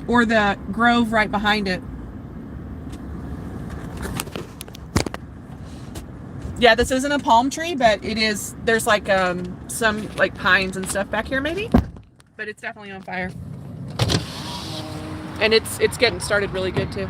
Or the grove right behind it. Yeah, this isn't a palm tree, but it is. There's like some like pines and stuff back here, maybe. But it's definitely on fire, and it's getting started really good too.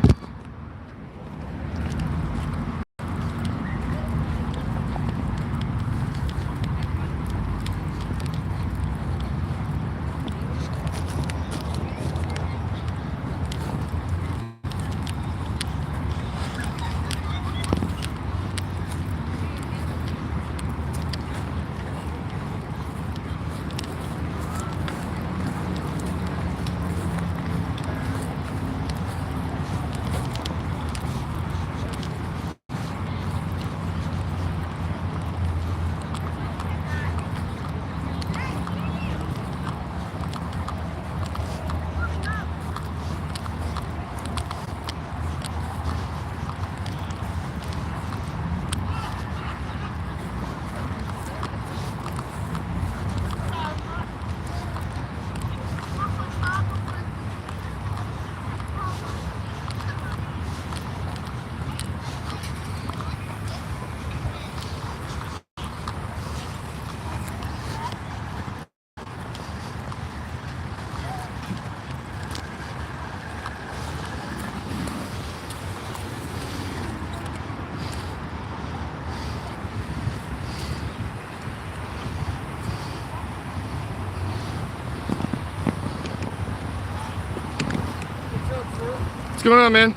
What's going on, man?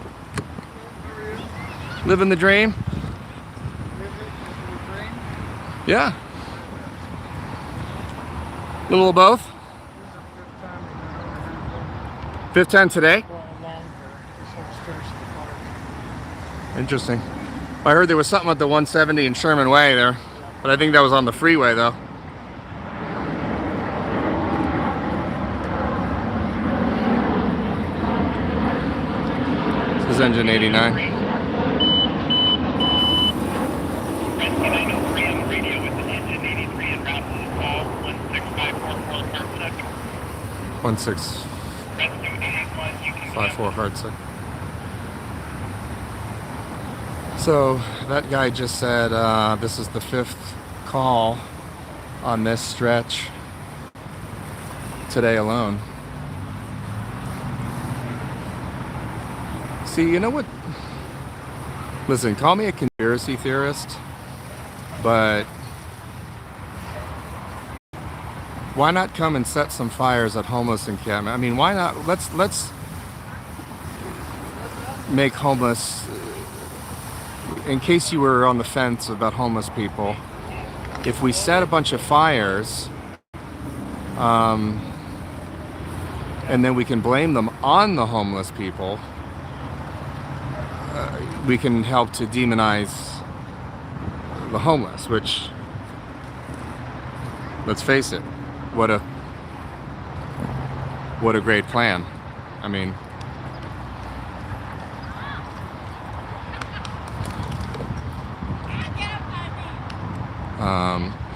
Living the dream? Yeah. A little of both? Fifth time today? Interesting. I heard there was something at the 170 in Sherman Way there, but I think that was on the freeway though. This is engine 89. One 654 Hardsick. So that guy just said this is the 5th call on this stretch today alone. See, you know what? Listen, call me a conspiracy theorist, but why not come and set some fires at homeless encampment? I mean, why not? Let's make homeless. In case you were on the fence about homeless people, if we set a bunch of fires, and then we can blame them on the homeless people, we can help to demonize the homeless, which let's face it, what a great plan. I mean,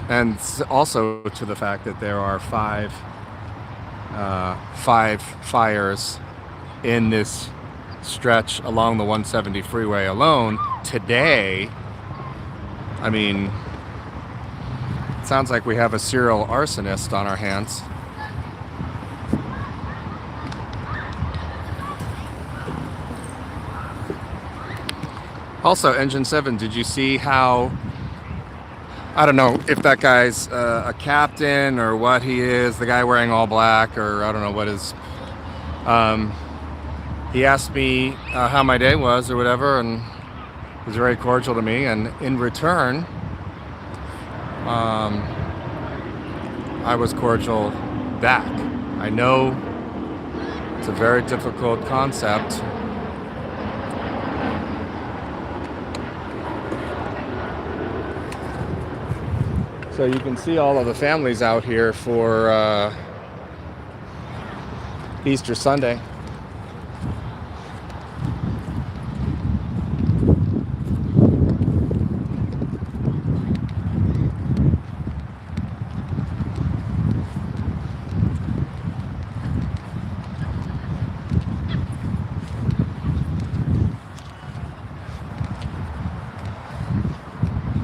and also to the fact that there are five fires in this stretch along the 170 freeway alone today. I mean, it sounds like we have a serial arsonist on our hands. Also, Engine 7, did you see how, I don't know if that guy's a captain or what he is, the guy wearing all black, or I don't know what his, he asked me how my day was or whatever, and he was very cordial to me, and in return, I was cordial back. I know it's a very difficult concept. So you can see all of the families out here for Easter Sunday.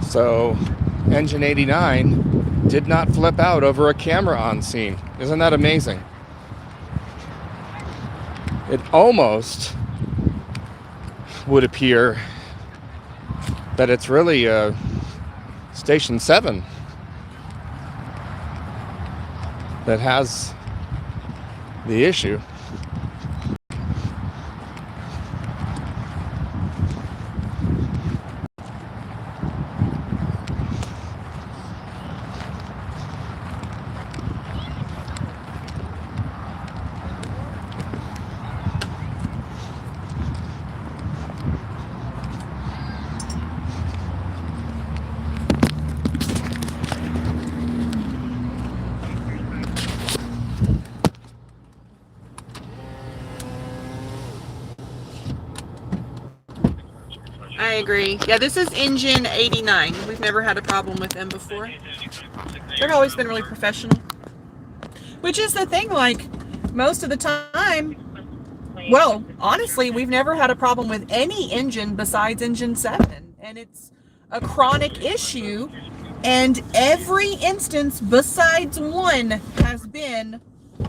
So Engine 89 did not flip out over a camera on scene. Isn't that amazing? It almost would appear that it's really Station 7 that has the issue. I agree. Yeah, this is Engine 89. We've never had a problem with them before. They've always been really professional. Which is the thing, like, most of the time, well, honestly, we've never had a problem with any engine besides Engine 7. And it's a chronic issue. And every instance besides one has been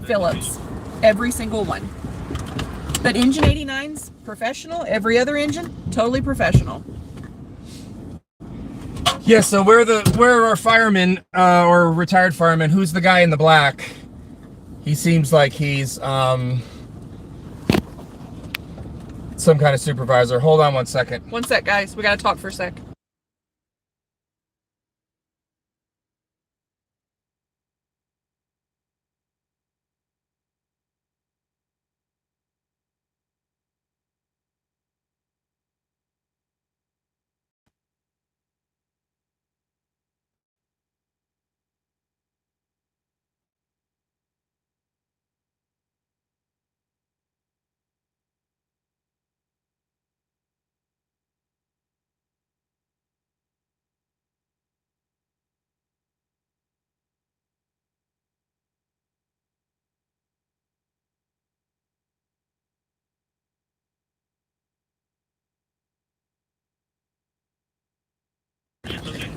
Phillips. Every single one. But Engine 89's professional. Every other engine, totally professional. Yeah, so where are our firemen, or retired firemen? Who's the guy in the black? He seems like he's some kind of supervisor. Hold on one second. One sec, guys. We gotta talk for a sec.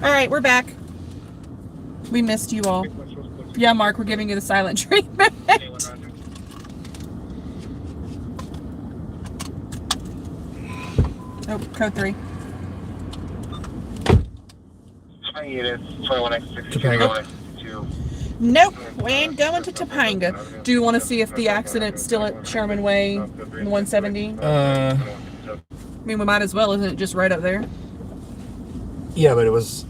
All right, we're back. We missed you all. Yeah, Mark, we're giving you the silent treatment. Oh, code 3. Nope, we ain't going to Topanga. Do you want to see if the accident's still at Sherman Way, 170? I mean, we might as well, isn't it just right up there? Yeah, but it was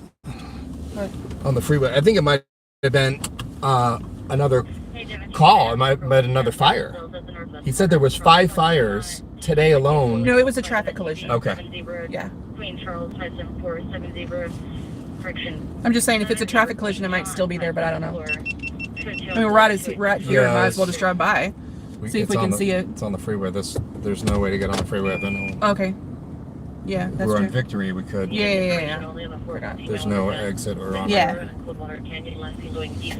on the freeway. I think it might have been another call. It might have been another fire. He said there was 5 fires today alone. No, it was a traffic collision. Okay. Yeah. Queen Charles, 5747 I'm just saying, if it's a traffic collision, it might still be there, but I don't know. I mean, we're right here, Yeah, might as well just drive by. See if we can see it. It's on the freeway. There's no way to get on the freeway then. Okay. Yeah, that's we're true. on Victory, we could. Yeah. There's no exit or on. Yeah.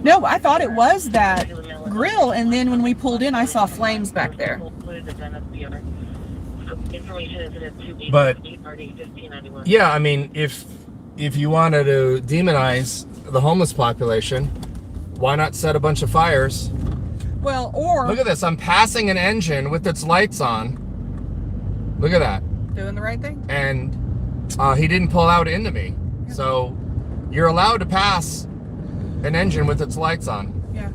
No, I thought it was that grill, and then when we pulled in, I saw flames back there. But yeah, I mean, if you wanted to demonize the homeless population, why not set a bunch of fires? Well, or look at this. I'm passing an engine with its lights on. Look at that. Doing the right thing. And he didn't pull out into me. Yeah. So you're allowed to pass an engine with its lights on. Yeah.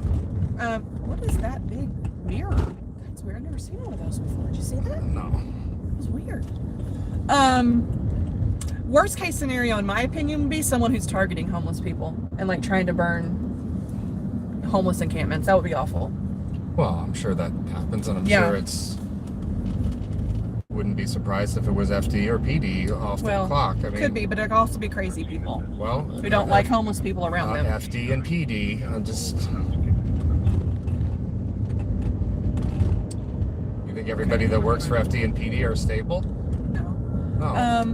What is that big mirror? That's weird. I've never seen one of those before. Did you see that? No. It was weird. Worst case scenario, in my opinion, would be someone who's targeting homeless people and like trying to burn homeless encampments. That would be awful. Well, I'm sure that happens, and I'm sure wouldn't be surprised if it was FD or PD off the clock. I mean, could be, but it could also be crazy people. Well, who don't like homeless people around them. FD and PD. You think everybody that works for FD and PD are stable? No. Oh.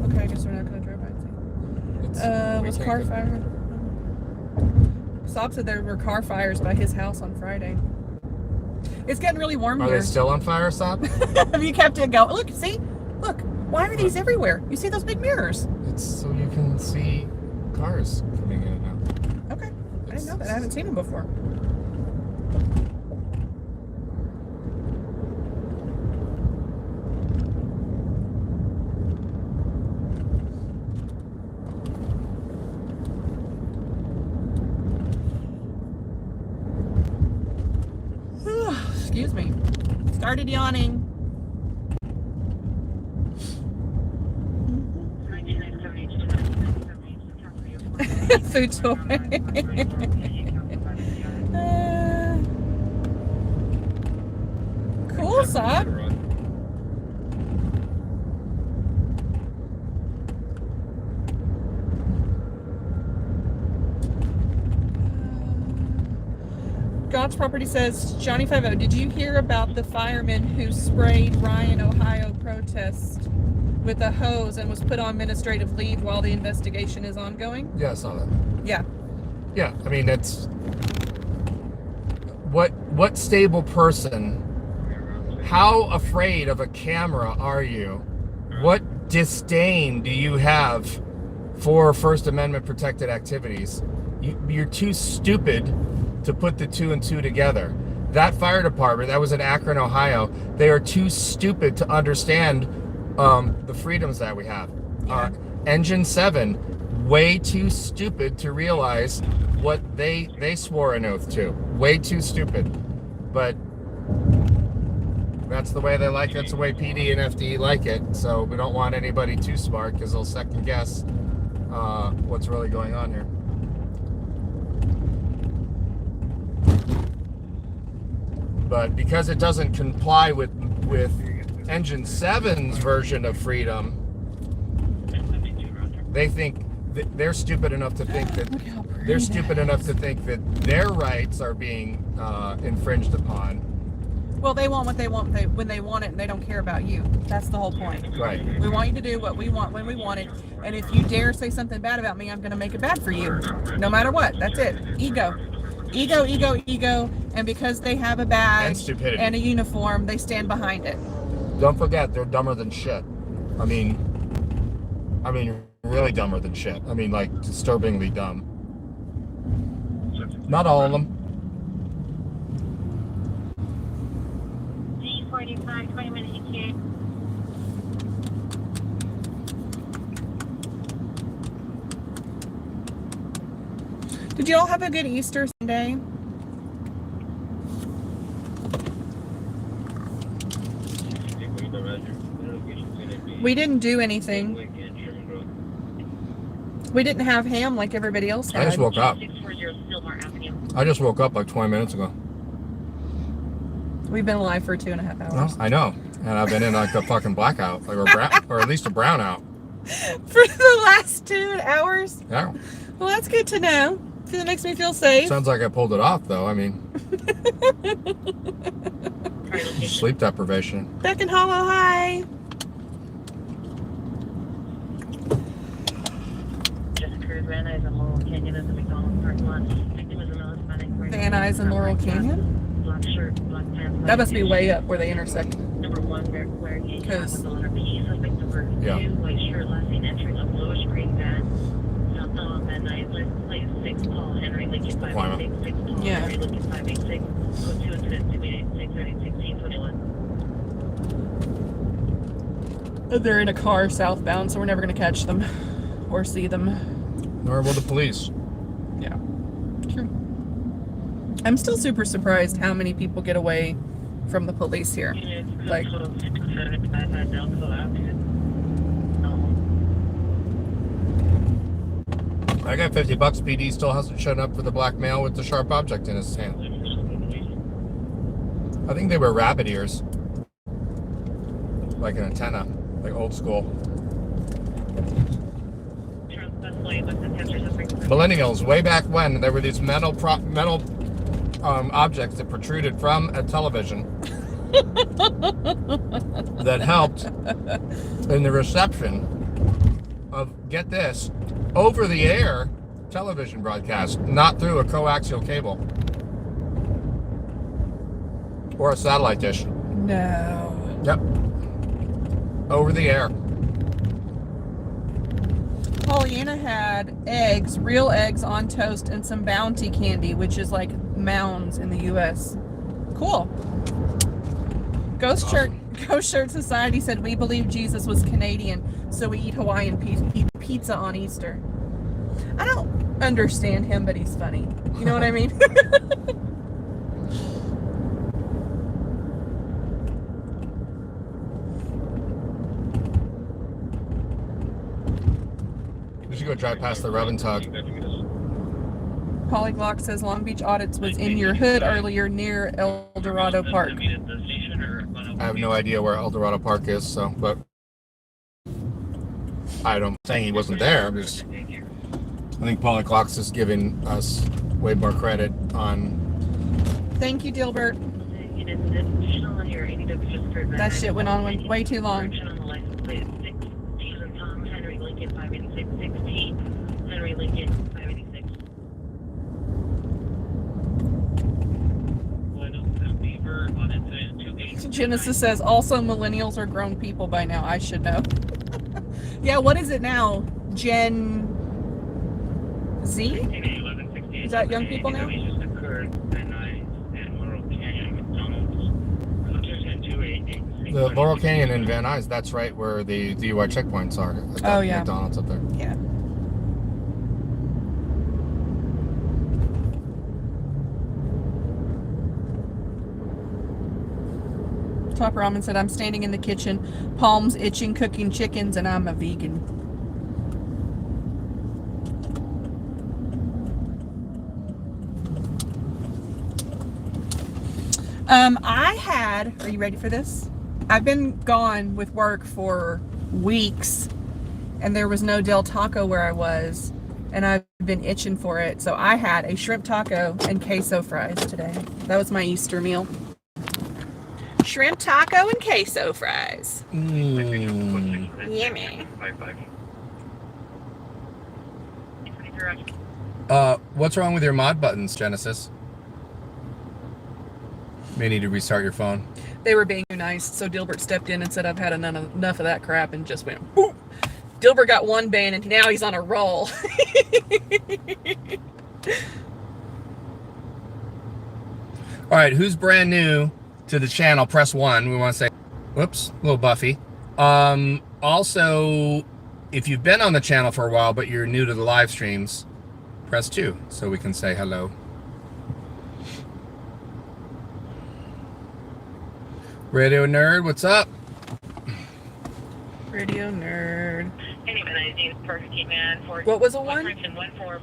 Okay, I guess we're not going to drive by and see. Was car fire? Saab said there were car fires by his house on Friday. It's getting really warm here. Are they still on fire, Saab? Have you kept it going? Look, see? Look. Why are these everywhere? You see those big mirrors? It's so you can see cars coming in and out. Okay. I didn't know that. I haven't seen them before. Excuse me. Started yawning. Food toy. Cool, Saab. God's Property says, Johnny 50, did you hear about the fireman who sprayed Ryan, Ohio protest with a hose and was put on administrative leave while the investigation is ongoing? Yeah, I saw that. Yeah. Yeah, I mean, that's... What stable person, how afraid of a camera are you? What disdain do you have for First Amendment protected activities? You're too stupid to put the 2 and 2 together. That fire department, that was in Akron, Ohio, they are too stupid to understand the freedoms that we have. Engine 7, way too stupid to realize what they swore an oath to. Way too stupid. But that's the way they like it. That's the way PD and FD like it. So we don't want anybody too smart because they'll second guess what's really going on here. But because it doesn't comply with Engine 7's version of freedom, they think they're stupid enough to think that their rights are being infringed upon. Well, they want what they want when they want it, and they don't care about you. That's the whole point. Right. We want you to do what we want when we want it, and if you dare say something bad about me, I'm going to make it bad for you, no matter what. That's it. Ego. Ego, ego, ego, and because they have a badge and a uniform, they stand behind it. Don't forget, they're dumber than shit. I mean, really dumber than shit. I mean, like, disturbingly dumb. Not all of them. D45, 20-minute ETA. Did you all have a good Easter Sunday? We didn't do anything. We didn't have ham like everybody else had. I just woke up. I just woke up like 20 minutes ago. We've been alive for 2.5 hours. I know. And I've been in like a fucking blackout, like or at least a brownout. For the last 2 hours? Yeah. Well, that's good to know. It makes me feel safe. Sounds like I pulled it off, though. I mean, sleep deprivation. Beck and Hollow, hi. Van Nuys and Laurel Canyon as a McDonald's parking lot. Victim is a male Hispanic. Van Nuys and Laurel Canyon? Black shirt, black pants. That must be way up where they intersect. Number 1, wearing a cap with the letter P. Suspect number 2, Yeah. white shirt, last seen entering a bluish green van. South Van Nuys, place 6, Paul Henry Lincoln 586, 6, Paul Yeah. Henry Lincoln 586, code 2 incident 286, 1621. They're in a car southbound, so we're never going to catch them or see them. Nor will the police. Yeah, true. I'm still super surprised how many people get away from the police here. Like, I got $50. PD still hasn't shown up for the black male with the sharp object in his hand. I think they were rabbit ears. Like an antenna. Like old school. Millennials, way back when, there were these metal objects that protruded from a television that helped in the reception of, get this, over-the-air television broadcast, not through a coaxial cable or a satellite dish. no. Yep. Over the air. Pollyanna had eggs, real eggs on toast, and some Bounty candy, which is like Mounds in the U.S. Cool. Ghost Shirt Society said, we believe Jesus was Canadian, so we eat Hawaiian pizza on Easter. I don't understand him, but he's funny. You know what I mean? We should go drive past the Rub and Tug. Polyglock says Long Beach Audits was in your hood earlier near El Dorado Park. I have no idea where El Dorado Park is, so, but I'm saying he wasn't there. I think Polyglock's just giving us way more credit on. Thank you, Dilbert. That shit went on way too long. Henry Lincoln 586, 16 Henry Lincoln 586. Genesis says, also millennials are grown people by now. I should know. Yeah, what is it now? Gen Z? Is that young people now? The Laurel Canyon and Van Nuys, that's right where the DUI checkpoints are. Oh, yeah. McDonald's up there. Yeah. Top Ramen said, I'm standing in the kitchen, palms itching, cooking chickens, and I'm a vegan. Are you ready for this? I've been gone with work for weeks, and there was no Del Taco where I was, and I've been itching for it. So I had a shrimp taco and queso fries today. That was my Easter meal. Shrimp taco and queso fries. Yummy. What's wrong with your mod buttons, Genesis? May need to restart your phone. They were being nice, so Dilbert stepped in and said, I've had enough of that crap, and just went, boop. Dilbert got one ban, and now he's on a roll. All right, who's brand new to the channel? Press 1. We want to say, whoops, a little Buffy. Also, if you've been on the channel for a while, but you're new to the live streams, press 2 so we can say hello. Radio Nerd, what's up? Radio Nerd. Man, what was a 1?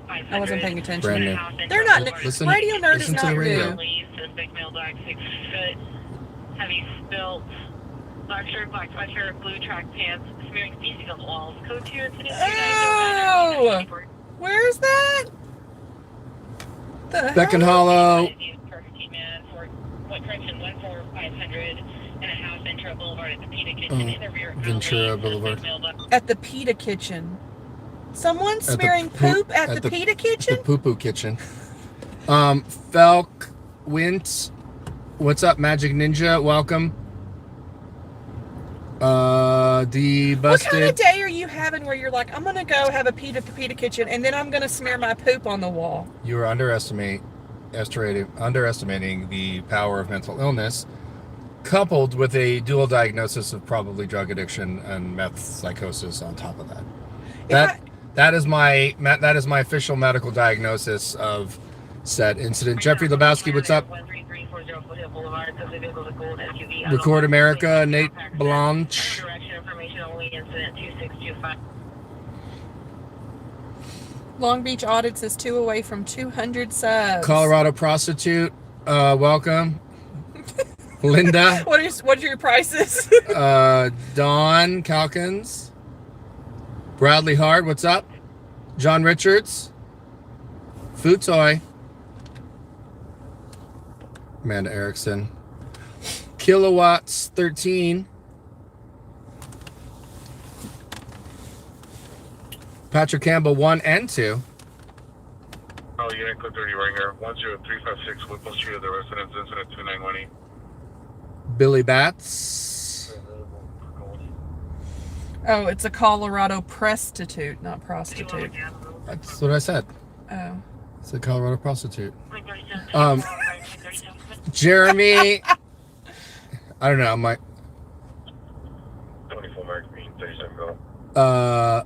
I wasn't paying attention. Brand new. They're not. Listen, Radio Nerd listen is to not the radio. new. Suspect male dog 6 foot, heavy built, Black shirt, black sweatshirt, blue track pants, smearing feces on the walls. Code 2 incident. Oh! Where's that? Beacon Hollow. Correction, 14500 and a half Ventura Boulevard at the Pita Kitchen in the rear. Ventura Boulevard. At the Pita Kitchen. Someone smearing poop at the Pita Kitchen? The poo-poo kitchen. Felk Wint. What's up, Magic Ninja? Welcome. The busted. What kind of day are you having where you're like, I'm gonna go have a Pita Kitchen and then I'm gonna smear my poop on the wall? You are underestimating the power of mental illness, coupled with a dual diagnosis of probably drug addiction and meth psychosis on top of that. That is my official medical diagnosis of said incident. Jeffrey Lebowski, what's up? Record America, Nate Blanche. Long Beach Audits is 2 away from 200 subs. Colorado Prostitute, welcome. Linda. What are your prices? Dawn Calkins. Bradley Hard, what's up? John Richards. Food Toy. Amanda Erickson. Kilowatts 13. Patrick Campbell 1 and 2. Oh, unit code 30 right here. 10356 Whipple Street of the residence incident 2918. Billy Batts. Oh, it's a Colorado prostitute, not prostitute. That's what I said. Oh. It's a Colorado prostitute. Jeremy. I don't know. I might. 24 Mark Green, 37 Belle.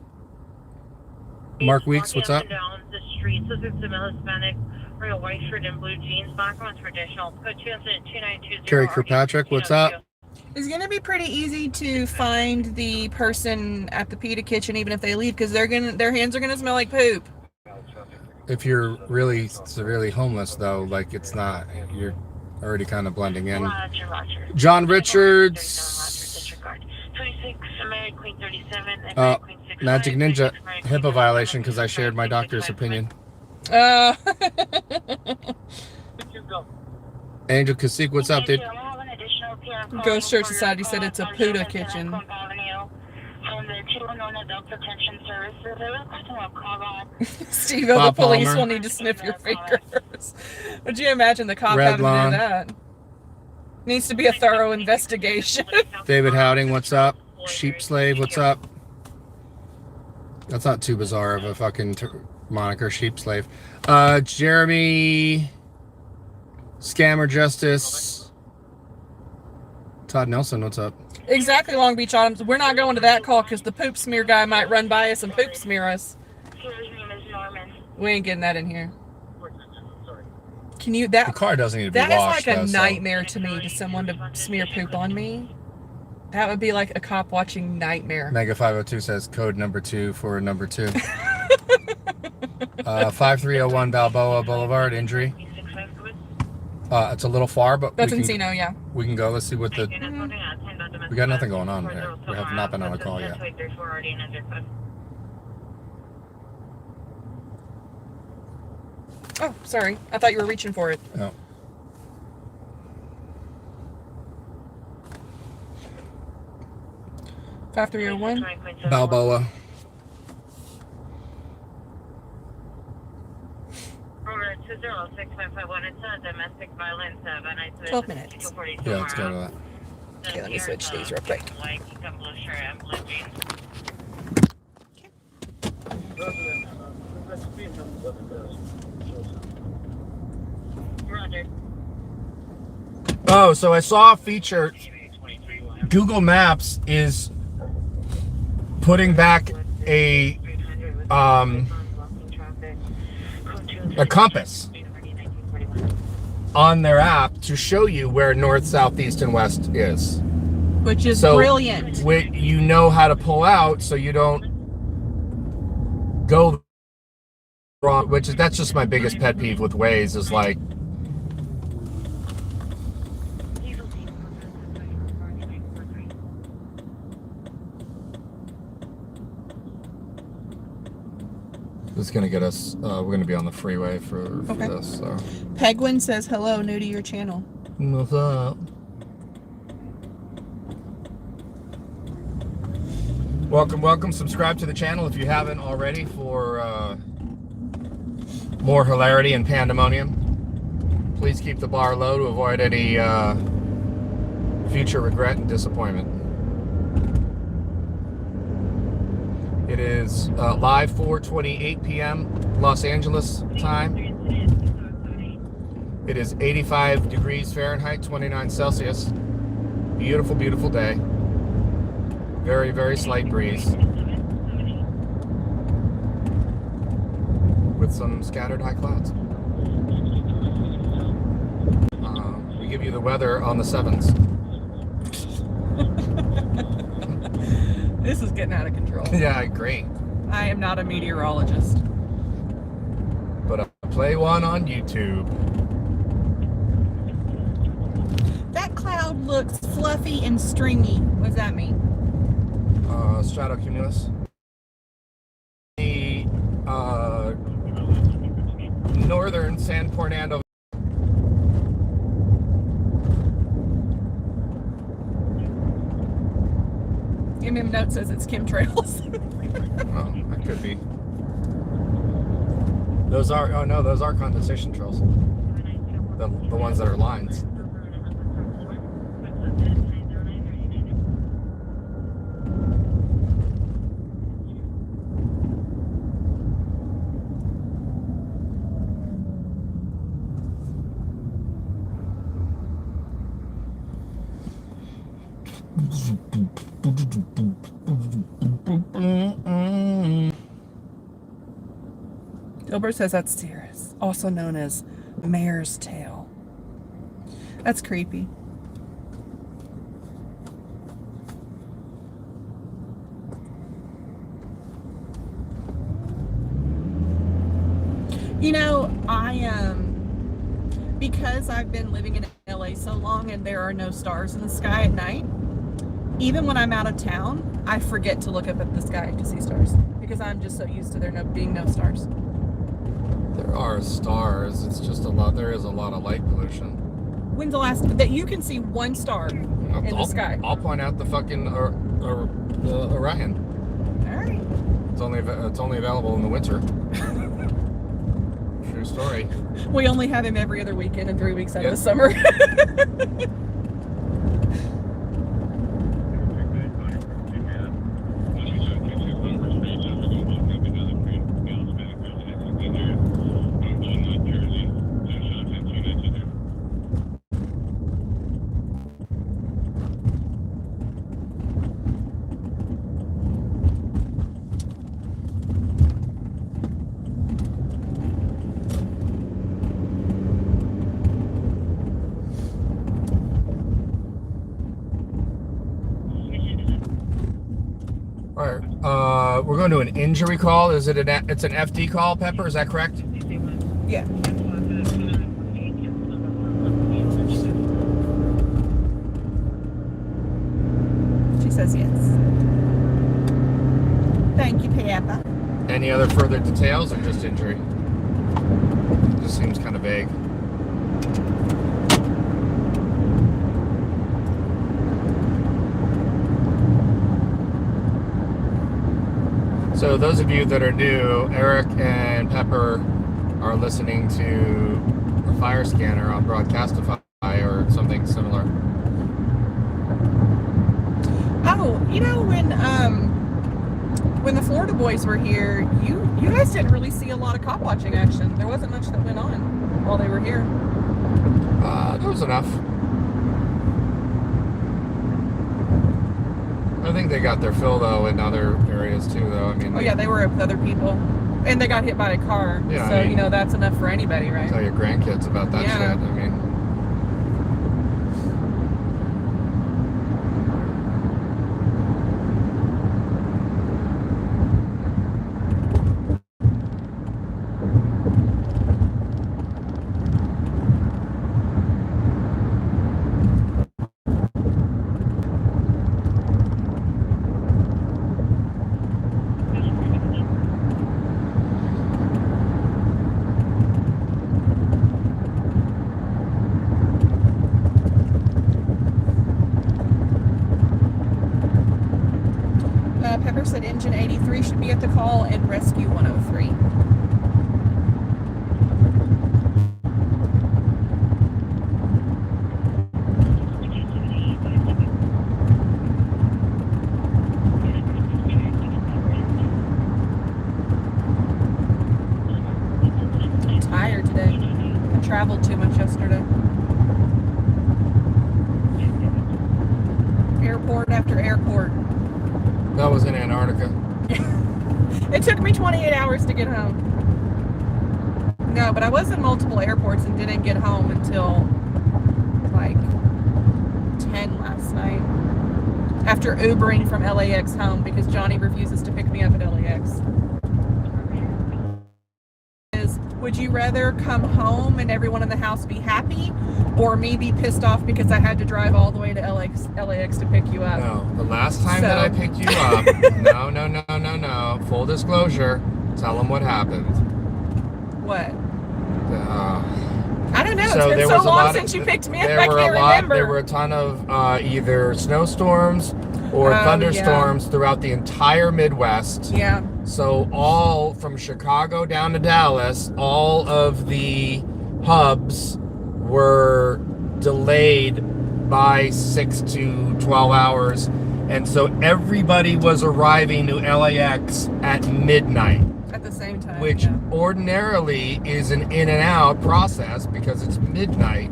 Mark Weeks, what's up? Down the street, so it's a male Hispanic, wearing a white shirt and blue jeans, background traditional. Code 2 incident 2920. Kerry Kirkpatrick, what's up? It's going to be pretty easy to find the person at the Pita Kitchen, even if they leave, because their hands are going to smell like poop. If you're really severely homeless, though, like it's not, you're already kind of blending in. Roger. John Richards. 26, Mary Queen 37, Queen 6, Magic Ninja, HIPAA violation because I shared my doctor's opinion. Angel Kasik, what's up, dude? Ghost Church Society said it's a Pita Kitchen. Steve, the police will need to sniff your fingers. Would you imagine the cop having to do that? Needs to be a thorough investigation. David Howding, what's up? Sheep Slave, what's up? That's not too bizarre of a fucking moniker, Sheep Slave. Jeremy Scammer Justice. Todd Nelson, what's up? Exactly, Long Beach Autumns. We're not going to that call because the poop smear guy might run by us and poop smear us. We ain't getting that in here. Can you the car doesn't need to be washed. That is like a nightmare to me, to someone to smear poop on me. That would be like a cop watching nightmare. Mega 502 says code number 2 for number 2. 5301 Balboa Boulevard, injury. It's a little far, but that's Encino, yeah. We can go. Let's see what the. We got nothing going on there. We have not been on a call yet. Oh, sorry. I thought you were reaching for it. Oh. Oh. 5301 Balboa. It's a domestic violence. 12 minutes. Yeah, let's go to that. Okay, let me switch these real quick. Oh, so I saw a feature. Google Maps is putting back a compass on their app to show you where north, south, east, and west is. Which is brilliant. You know how to pull out so you don't go wrong, that's just my biggest pet peeve with Waze is like, This is going to get us, we're going to be on the freeway for this. So. Pegwin says, hello, new to your channel. What's up? Welcome, welcome. Subscribe to the channel if you haven't already for more hilarity and pandemonium. Please keep the bar low to avoid any future regret and disappointment. It is live 4:28 p.m. Los Angeles time. It is 85 degrees Fahrenheit, 29 Celsius. Beautiful, beautiful day. Very, very slight breeze. With some scattered high clouds. We give you the weather on the 7s. This is getting out of control. Yeah, great. I am not a meteorologist. But I play one on YouTube. That cloud looks fluffy and stringy. What does that mean? Stratocumulus. The northern San Fernando. Note says it's chemtrails. Oh, that could be. Those are, oh no, those are condensation trails. The ones that are lines. Gilbert says that's Cirrus, also known as mare's tail. That's creepy. You know, because I've been living in LA so long and there are no stars in the sky at night, even when I'm out of town, I forget to look up at the sky to see stars because I'm just so used to there being no stars. There are stars. It's just a lot. There is a lot of light pollution. When's the last that you can see one star in the sky? I'll point out the fucking Orion. All right. It's only available in the winter. True story. We only have him every other weekend and 3 weeks out of the summer. We're going to an injury call. Is it it's an FD call, Pepper? Is that correct? Yeah. She says yes. Thank you, Pepper. Any other further details or just injury? Just seems kind of vague. So those of you that are new, Eric and Pepper are listening to a fire scanner on Broadcastify or something similar. Oh, you know, when the Florida boys were here, you guys didn't really see a lot of cop watching action. There wasn't much that went on while they were here. There was enough. I think they got their fill though in other areas too, though. I mean, oh yeah, they were with other people, and they got hit by a car. Yeah, so I mean, you know that's enough for anybody, right? Tell your grandkids about that shit. I mean. 103 should be at the call, and rescue 103. I'm tired today. I traveled too much yesterday. Airport after airport. That was in Antarctica. It took me 28 hours to get home. No, but I was in multiple airports and didn't get home until like 10 last night. After Ubering from LAX home because Johnny refuses to pick me up at LAX. Would you rather come home and everyone in the house be happy, or me be pissed off because I had to drive all the way to LAX to pick you up? No, the last time that I picked you up, no. Full disclosure, tell them what happened. What? I don't know. So it's been so long since you picked me up, I can't remember. There were a ton of either snowstorms or thunderstorms throughout the entire Midwest. Yeah. So all from Chicago down to Dallas, all of the hubs were delayed by 6 to 12 hours. And so everybody was arriving to LAX at midnight. At the same time. Which ordinarily is an in and out process because it's midnight.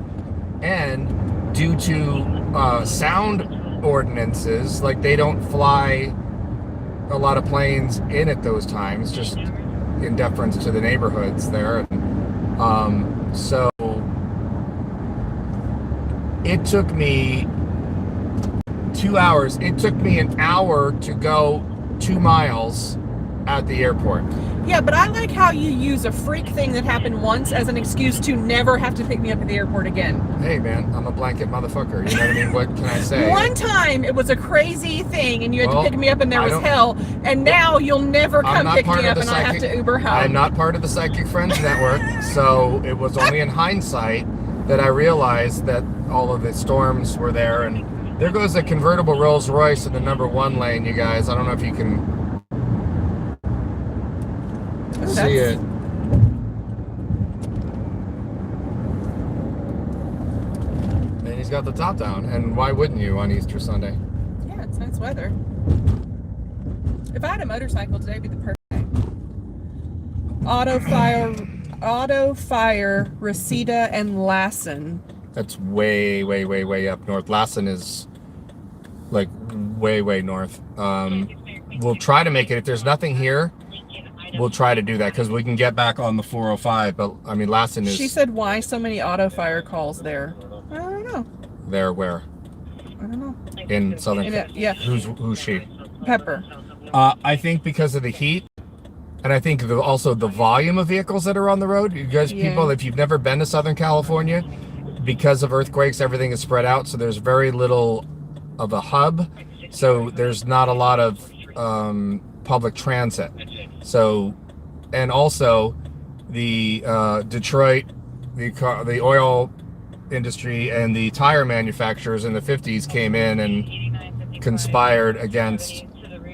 And due to sound ordinances, like they don't fly a lot of planes in at those times, just in deference to the neighborhoods there. So it took me 2 hours. It took me an hour to go 2 miles at the airport. Yeah, but I like how you use a freak thing that happened once as an excuse to never have to pick me up at the airport again. Hey man, I'm a blanket motherfucker. You know what I mean? What can I say? One time it was a crazy thing and you had to pick me up and there was hell, and now you'll never come pick me up and I have to Uber home. I'm not part of the Psychic Friends Network, so it was only in hindsight that I realized that all of the storms were there. And there goes a convertible Rolls Royce in the #1 lane, you guys. I don't know if you can see it. And he's got the top down. And why wouldn't you on Easter Sunday? Yeah, it's nice weather. If I had a motorcycle today, it'd be the perfect day. Auto Fire, Reseda, and Lassen. That's way up north. Lassen is like way north. We'll try to make it. If there's nothing here, we'll try to do that because we can get back on the 405. But I mean, Lassen is. She said, "Why so many Auto Fire calls there?" I don't know. There where? I don't know. In Southern. Yeah. Who's she? Pepper. I think because of the heat, and I think also the volume of vehicles that are on the road. You guys, people, if you've never been to Southern California, because of earthquakes, everything is spread out. So there's very little of a hub. So there's not a lot of public transit. So, and also the Detroit, the oil industry and the tire manufacturers in the 50s came in and conspired against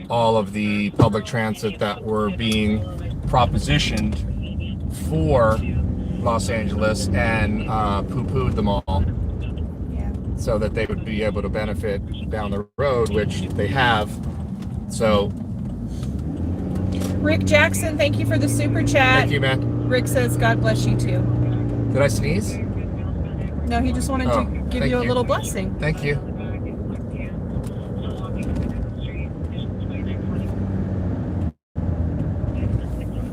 all of the public transit that were being propositioned for Los Angeles and poo-pooed them all so that they would be able to benefit down the road, which they have. So Rick Jackson, thank you for the super chat. Thank you, man. Rick says, God bless you too. Did I sneeze? No, he just wanted to give you a little blessing. Thank you.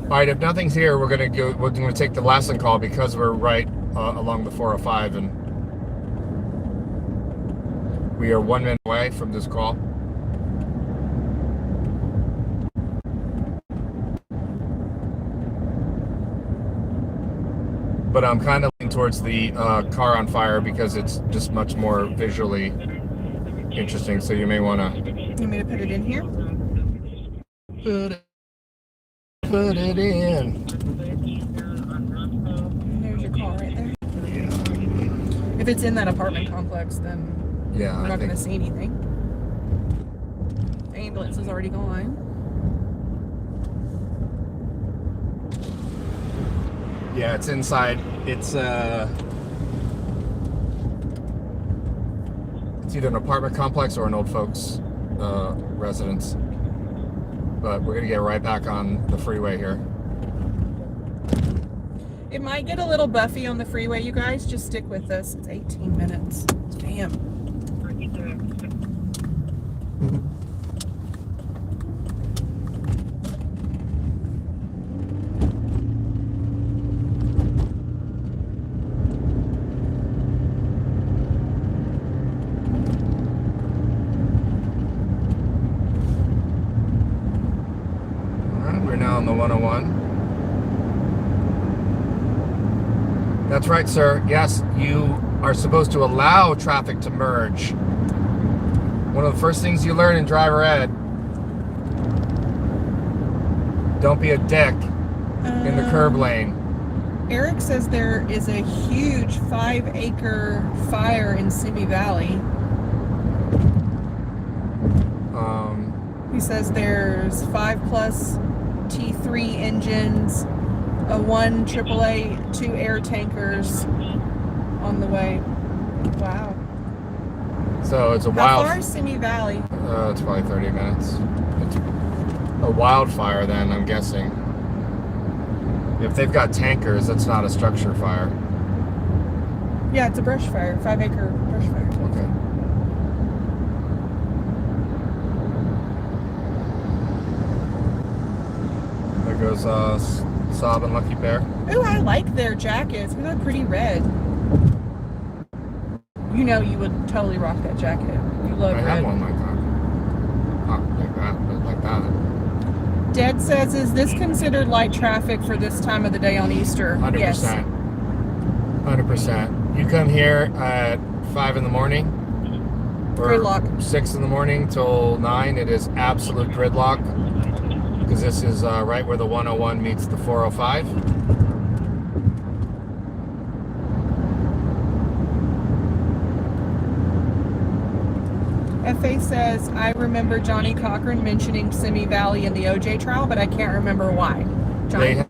All right, if nothing's here, we're gonna take the Lassen call because we're right along the 405, and we are 1 minute away from this call. But I'm kind of leaning towards the car on fire because it's just much more visually interesting. So you may want to. You want me to put it in here? Put it in. There's your call right there. Yeah. If it's in that apartment complex, then we're not going to see anything. The ambulance is already gone. Yeah, it's inside. It's either an apartment complex or an old folks residence. But we're gonna get right back on the freeway here. It might get a little buffy on the freeway, you guys. Just stick with us. It's 18 minutes. Damn. We're now on the 101. That's right, sir. Yes, you are supposed to allow traffic to merge. One of the first things you learn in driver ed. Don't be a dick in the curb lane. Eric says there is a huge 5-acre fire in Simi Valley. He says there's 5+ T3 engines, a 1 AAA, 2 air tankers on the way. Wow. So it's a How wild. far is Simi Valley? It's probably 30 minutes. It's a wildfire, then I'm guessing. If they've got tankers, that's not a structure fire. Yeah, it's a brush fire, 5-acre brush fire. Okay. There goes Sob and Lucky Bear. Ooh, I like their jackets. They're pretty red. You know you would totally rock that jacket. You love I red. have one like that. Not like that, but like that. Dad says, is this considered light traffic for this time of the day on Easter? 100%. Yes. 100%. You come here at 5 in the morning or Gridlock. 6 in the morning till 9, it is absolute gridlock. Because this is right where the 101 meets the 405. FA says, I remember Johnny Cochran mentioning Simi Valley in the OJ trial, but I can't remember why. Johnny?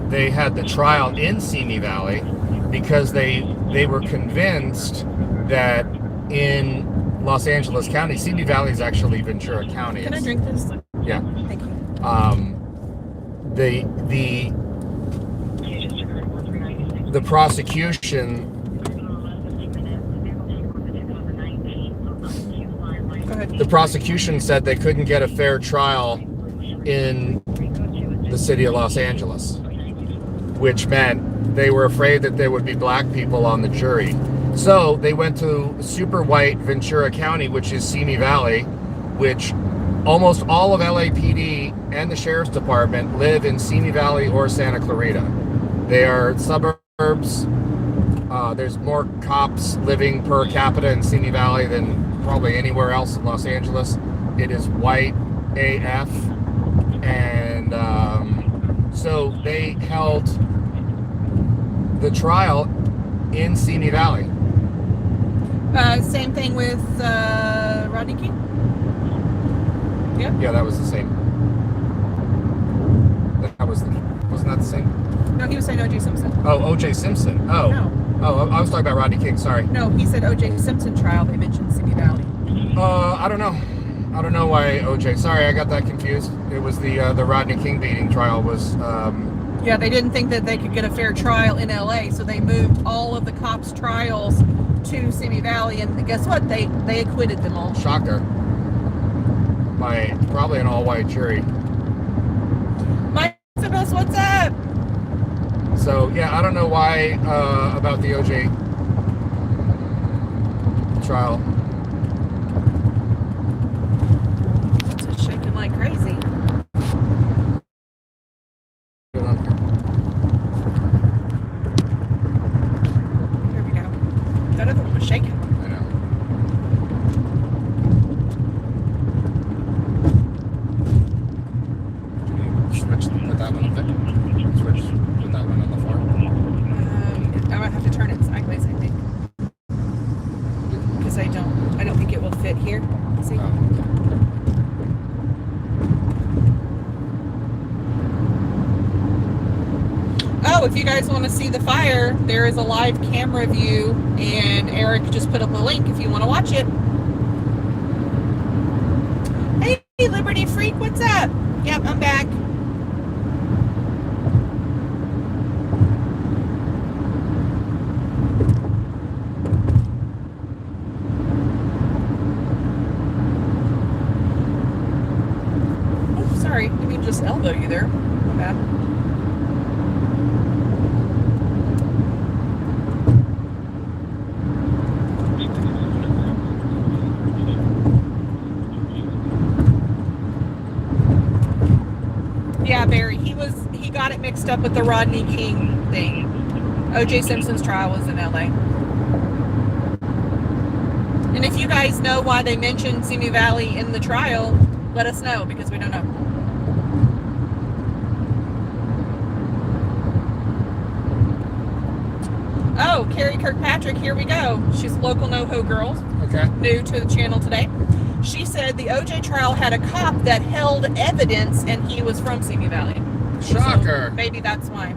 They had the trial in Simi Valley because they were convinced that in Los Angeles County, Simi Valley is actually Ventura County. Can I drink this? Yeah. Thank you. The prosecution. Go ahead. The prosecution said they couldn't get a fair trial in the city of Los Angeles, which meant they were afraid that there would be black people on the jury. So they went to super white Ventura County, which is Simi Valley, which almost all of LAPD and the Sheriff's Department live in Simi Valley or Santa Clarita. They are suburbs. There's more cops living per capita in Simi Valley than probably anywhere else in Los Angeles. It is white AF. And so they held the trial in Simi Valley. Same thing with Rodney King? Yep. Yeah, that was the same. Wasn't that the same? No, he was saying O.J. Simpson. Oh, O.J. Simpson. Oh. No. Oh, I was talking about Rodney King. Sorry. No, he said O.J. Simpson trial. They mentioned Simi Valley. I don't know. I don't know why O.J. Sorry, I got that confused. It was the Rodney King beating trial was. Yeah, they didn't think that they could get a fair trial in L.A., so they moved all of the cops' trials to Simi Valley, and guess what? They acquitted them all. Shocker. By probably an all-white jury. Mike, what's up? So yeah, I don't know why about the O.J. trial. It's just shaking like crazy. Here we go. That other one was shaking. I know. Switch, put that one up there. Switch, put that one on the floor. I might have to turn it sideways, I think. Because I don't think it will fit here. See? Oh, if you guys want to see the fire, there is a live camera view, and Eric just put up a link if you want to watch it. Hey, Liberty Freak, what's up? Yep, I'm back. Oh, sorry, didn't mean to just elbow you there. My bad. Yeah, Barry, he got it mixed up with the Rodney King thing. O.J. Simpson's trial was in LA. And if you guys know why they mentioned Simi Valley in the trial, let us know, because we don't know. Oh, Carrie Kirkpatrick, here we go. She's a local NoHo girl. Okay. New to the channel today. She said the OJ trial had a cop that held evidence, and he was from Simi Valley. Shocker. So maybe that's why.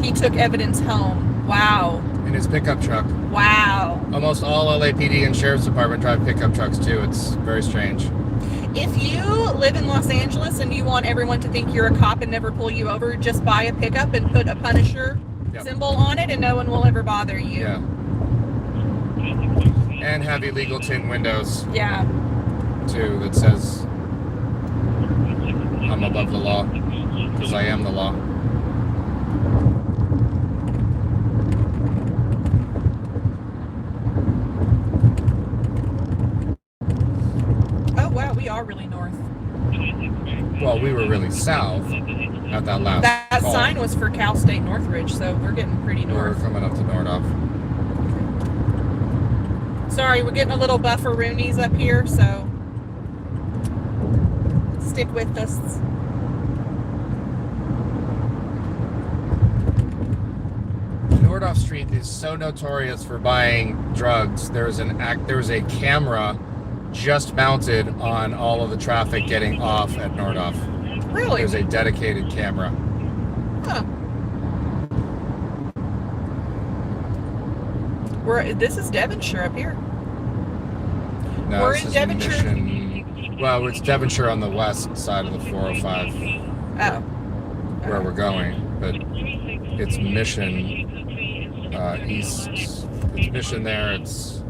He took evidence home. Wow. In his pickup truck. Wow. Almost all LAPD and Sheriff's Department drive pickup trucks too. It's very strange. If you live in Los Angeles and you want everyone to think you're a cop and never pull you over, just buy a pickup and put a Punisher symbol on it, and no one will ever bother you. Yeah. And have illegal tint windows. Yeah. Too, that says I'm above the law, because I am the law. Oh wow, we are really north. Well, we were really south at that last That call. sign was for Cal State Northridge, so we're getting pretty We're north. coming up to Nordhoff. Sorry, we're getting a little buffer-roonies up here, so stick with us. Nordhoff Street is so notorious for buying drugs. There's a camera just mounted on all of the traffic getting off at Nordhoff. Really? There's a dedicated camera. Huh. This is Devonshire up here. No, We're this in is Devonshire. Mission. Well, it's Devonshire on the west side of the 405. Oh. Where we're going, but it's Mission east. It's Mission there. It's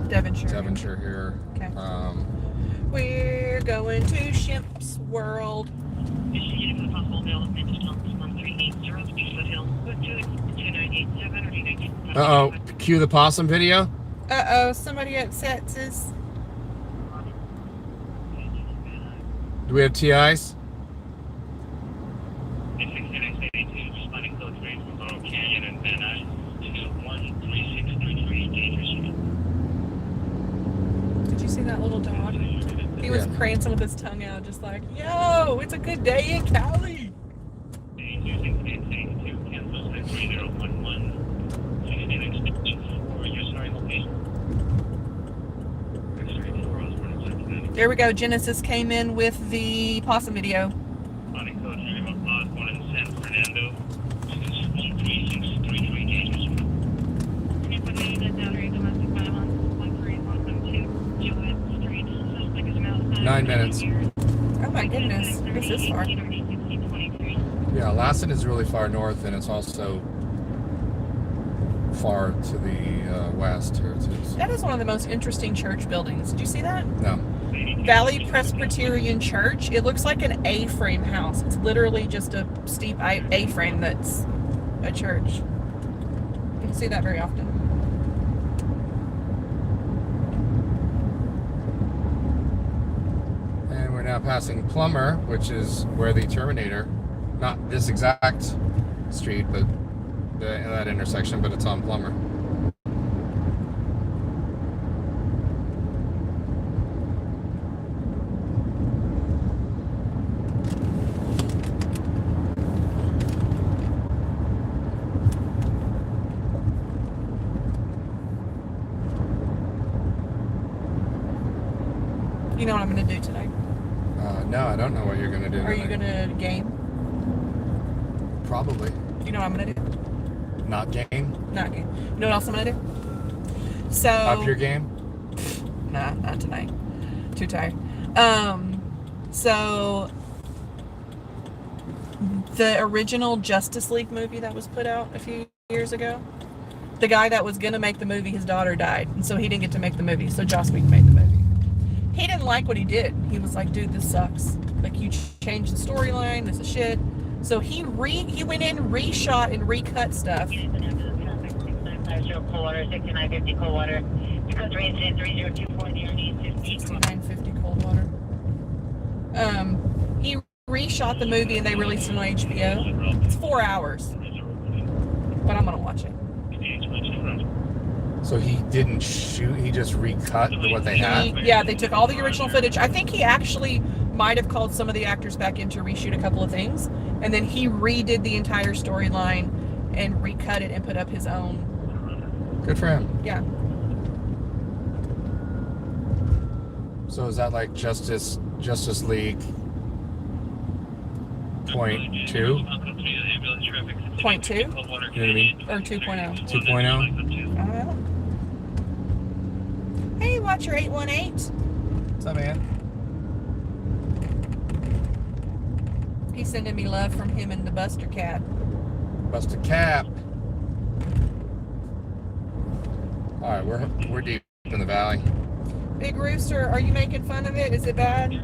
Devonshire. here. Okay. We're going to Shimp's World. Uh-oh. Cue the possum video. Uh-oh, somebody upsets us. Do we have TIs? Did you see that little dog? He was prancing with his tongue out, just like, yo, it's a good day in Cali. There we go. Genesis came in with the possum video. Nine minutes. Oh my goodness, this is far. Yeah, Lassen is really far north, and it's also far to the west here too. That is one of the most interesting church buildings. Did you see that? No. Valley Presbyterian Church. It looks like an A-frame house. It's literally just a steep A-frame that's a church. You can see that very often. And we're now passing Plummer, which is where the Terminator, not this exact street, but that intersection, but it's on Plummer. You know what I'm going to do today? No, I don't know what you're gonna do. Are you gonna game? Probably. You know what I'm gonna do? Not game. Not game. You know what else I'm gonna do? So. Up your game. Nah, not tonight. Too tired. So the original Justice League movie that was put out a few years ago, the guy that was gonna make the movie, his daughter died, and so he didn't get to make the movie. So Joss Whedon made the movie. He didn't like what he did. He was like, "Dude, this sucks. Like, you changed the storyline. This is shit." So he went in, reshot, and recut stuff. 6950 Coldwater. Because range 6950 Coldwater. He reshot the movie and they released it on HBO. It's 4 hours, but I'm gonna watch it. So he didn't shoot, he just recut what they had? Yeah, they took all the original footage. I think he actually might have called some of the actors back in to reshoot a couple of things, and then he redid the entire storyline and recut it and put up his own. Good for him. Yeah. So is that like Justice League .2? Point 2? You know what I mean? Or 2.0? 2.0? Hey, Watcher 818. What's up, man? He's sending me love from him and the Buster Cat. Buster Cap. All right, we're deep in the valley. Big Rooster, are you making fun of it? Is it bad?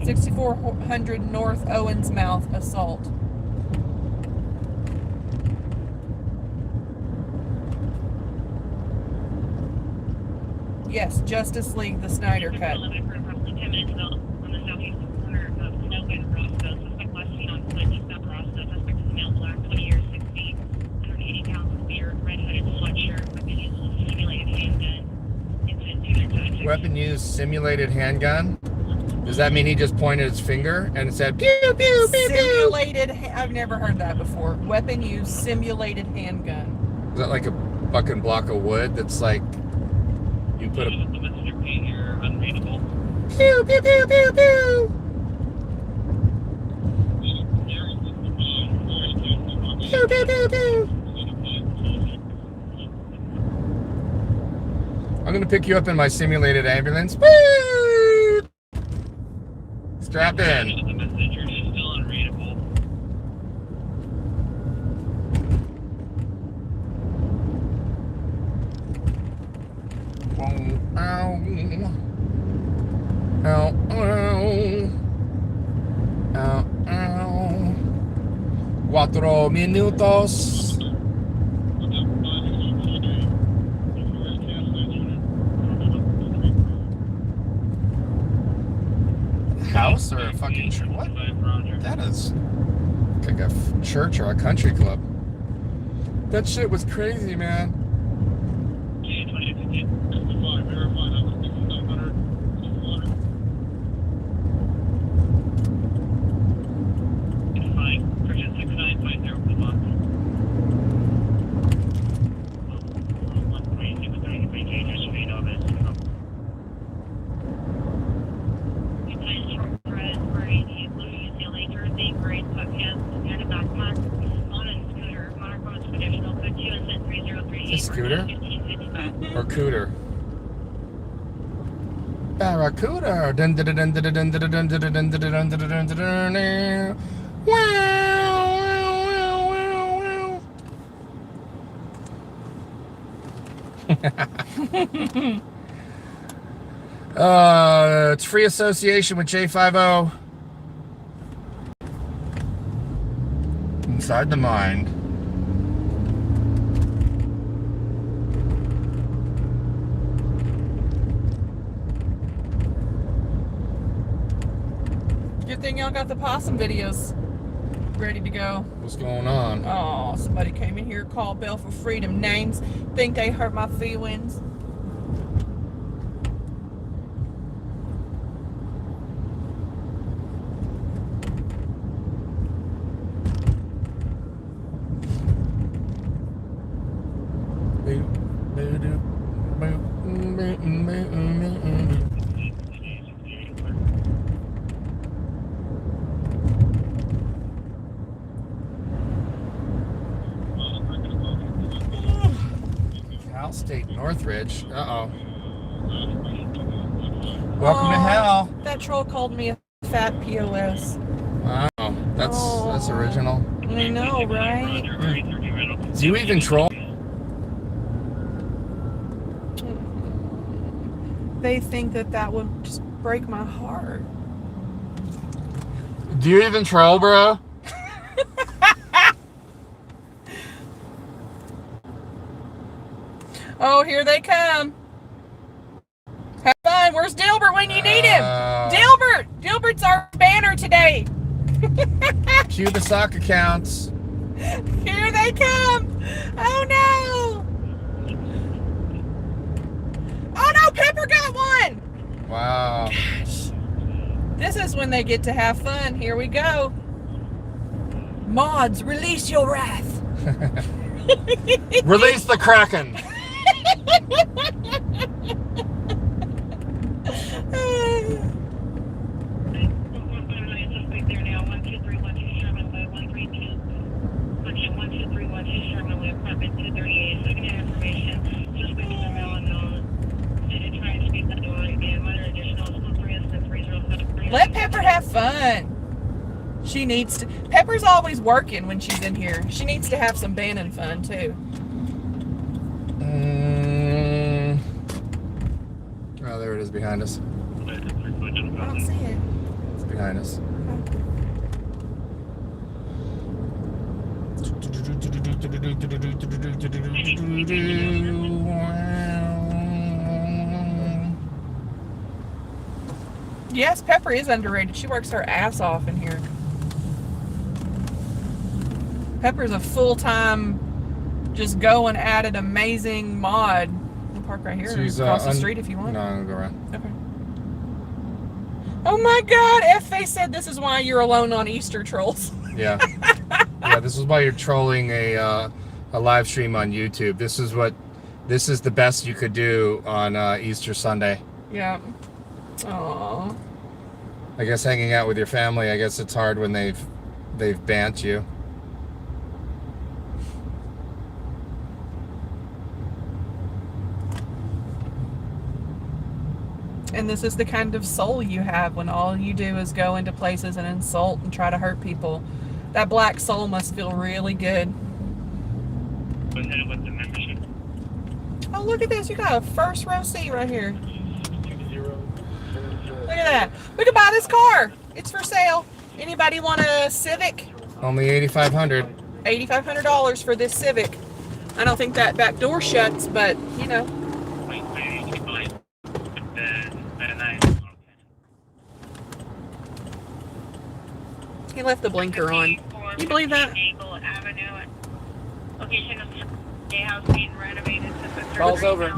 6400 North Owens Mouth assault. Yes, Justice League, the Snyder Cut. Weapon used simulated handgun. Does that mean he just pointed his finger and said pew pew pew pew? Simulated. I've never heard that before. Weapon used simulated handgun. Is that like a fucking block of wood that's like you put a pew pew pew pew pew? Pew pew pew pew. I'm gonna pick you up in my simulated ambulance. Woo! Strap in. The messenger is still unreadable. Ow, ow, ow, ow. 4 minutos. House or a fucking church? What? That is like a church or a country club. That shit was crazy, man. Scooter or cooter? Barracuda. Dun dun dun dun dun dun dun dun dun dun dun dun dun dun dun. Wow. It's free association with J50. Inside the mind. Good thing y'all got the possum videos ready to go. What's going on? Oh, somebody came in here, called Belle for freedom. Names think they hurt my feelings. Cal State Northridge. Uh-oh. Welcome to hell. That troll called me a fat POS. Wow, that's original. I know, right? Do you even troll? They think that would just break my heart. Do you even troll, bro? Oh, here they come. Have fun. Where's Dilbert when you need him? Dilbert! Dilbert's our banner today. Cue the sock accounts. Here they come. Oh, no. Oh, no, Pepper got one. Wow. Gosh. This is when they get to have fun. Here we go. Mods, release your wrath. Release the Kraken. Let Pepper have fun. She needs to. Pepper's always working when she's in here. She needs to have some Bannon fun too. Oh, there it is behind us. I don't see it. It's behind us. Yes, Pepper is underrated. She works her ass off in here. Pepper's a full-time, just going at it, amazing mod. We'll park right here across the street if you want. No, I'm gonna go around. Okay. Oh my God! F-Face said this is why you're alone on Easter, trolls. Yeah. Yeah, this is why you're trolling a live stream on YouTube. This is the best you could do on Easter Sunday. Yeah. Aww. I guess hanging out with your family, I guess it's hard when they've banned you. And this is the kind of soul you have when all you do is go into places and insult and try to hurt people. That black soul must feel really good. Oh, look at this. You got a first row seat right here. Look at that. We could buy this car. It's for sale. Anybody want a Civic? Only $8,500. $8,500 for this Civic. I don't think that back door shuts, but, you know. He left the blinker on. You believe that? Falls over.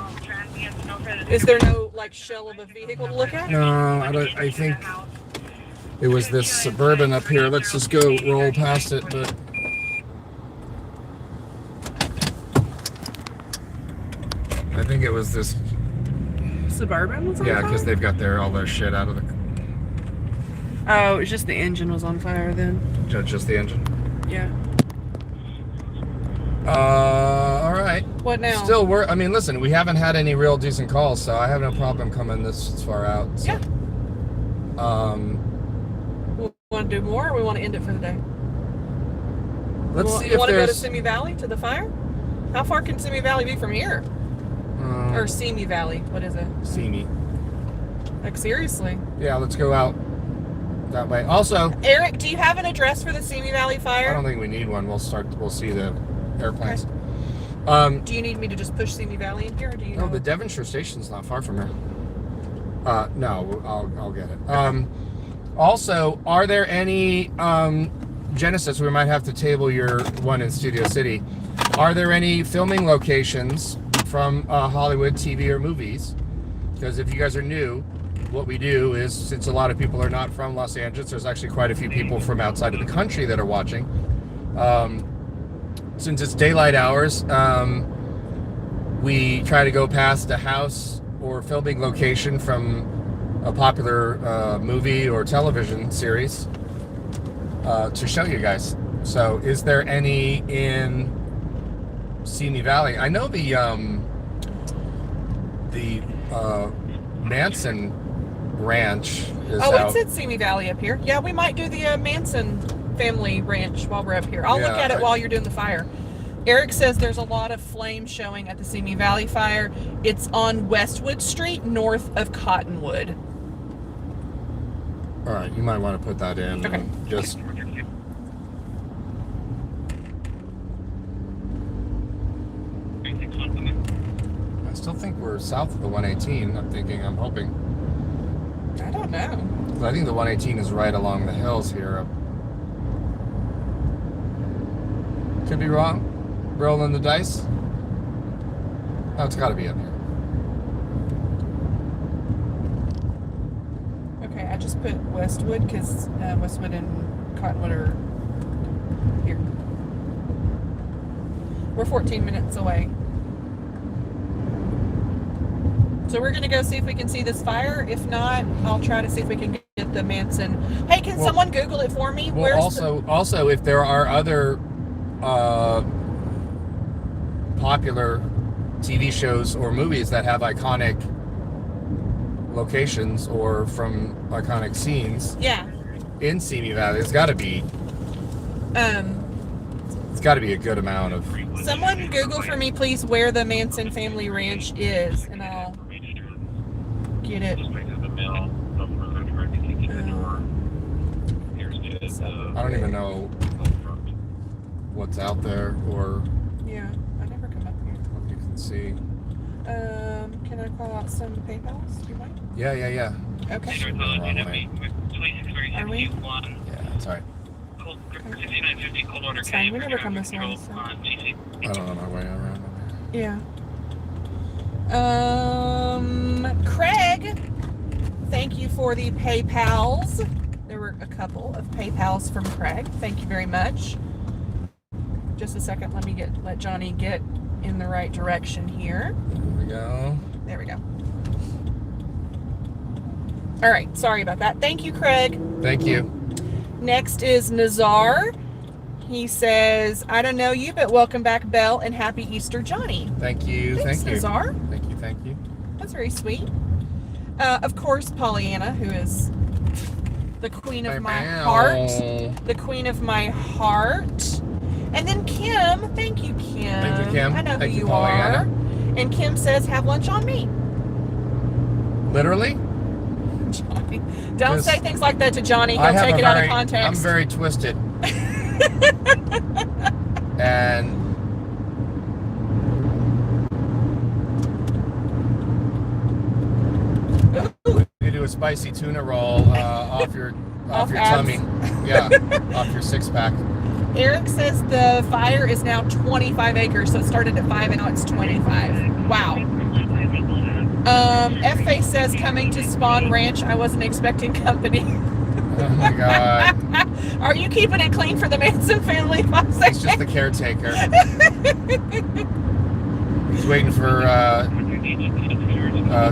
Is there no, like, shell of a vehicle to look at? No, I think it was this Suburban up here. Let's just go roll past it, but... I think it was this... Suburban was on Yeah, fire? because they've got all their shit out of the... Oh, it was just the engine was on fire then. Just the engine. Yeah. All right. What now? Still, I mean, listen, we haven't had any real decent calls, so I have no problem coming this far out. So. Yeah. We want to do more, or we want to end it for the day? Let's see if you want to go to there's... Simi Valley to the fire? How far can Simi Valley be from here? Or Simi Valley? What is it? Simi. Like, seriously? Yeah, let's go out that way. Also, Eric, do you have an address for the Simi Valley fire? I don't think we need one. We'll see the airplanes. Okay. Do you need me to just push Simi Valley in here, or do you know? No, the Devonshire station's not far from here. No, I'll get it. Also, are there any Genesis? We might have to table your one in Studio City. Are there any filming locations from Hollywood, TV, or movies? Because if you guys are new, what we do is, since a lot of people are not from Los Angeles, there's actually quite a few people from outside of the country that are watching. Since it's daylight hours, we try to go past a house or filming location from a popular movie or television series to show you guys. So is there any in Simi Valley? I know the Manson Ranch is out. It's at Simi Valley up here. Yeah, we might do the Manson family ranch while we're up here. I'll look at it while you're doing the fire. Eric says there's a lot of flames showing at the Simi Valley fire. It's on Westwood Street, north of Cottonwood. All right, you might want to put that in. Okay. And just. I still think we're south of the 118. I'm hoping. I don't know. I think the 118 is right along the hills here. Could be wrong. Rolling the dice. Oh, it's got to be up here. Okay, I just put Westwood because Westwood and Cottonwood are here. We're 14 minutes away. So we're going to go see if we can see this fire. If not, I'll try to see if we can get the Manson. Hey, can someone Google it for me? Well, also, if there are other popular TV shows or movies that have iconic locations or from iconic scenes in Simi Valley, it's got to be a good amount of. Someone Google for me, please, where the Manson family ranch is, and I'll get it. I don't even know what's out there or. Yeah, I never come up here. What you can see. Can I call out some PayPals? Do you mind? Yeah. Okay. Are we? Yeah, that's all right. It's fine. We never come this way. So. I don't know my way around. Yeah. Craig, thank you for the PayPals. There were a couple of PayPals from Craig. Thank you very much. Just a second. Let Johnny get in the right direction here. There we go. All right. Sorry about that. Thank you, Craig. Thank you. Next is Nazar. He says, I don't know you, but welcome back, Belle, and happy Easter, Johnny. Thank you. Thanks, Thank you. Nazar. Thank you. That's very sweet. Of course, Pollyanna, who is the queen of my heart. The queen of my heart. And then Kim. Thank you, Kim. Thank you, Kim. I know Thank who you, you are. Pollyanna. And Kim says, have lunch on me. Literally? Johnny. Don't say things like that to Johnny. He'll take it out of context. I'm very twisted. And you do a spicy tuna roll off your tummy. Yeah, off your six pack. Eric says the fire is now 25 acres, so it started at 5 and now it's 25. Wow. F-Face says coming to Spawn Ranch. I wasn't expecting company. Oh my God. Are you keeping it clean for the Manson family? He's just the caretaker. He's waiting for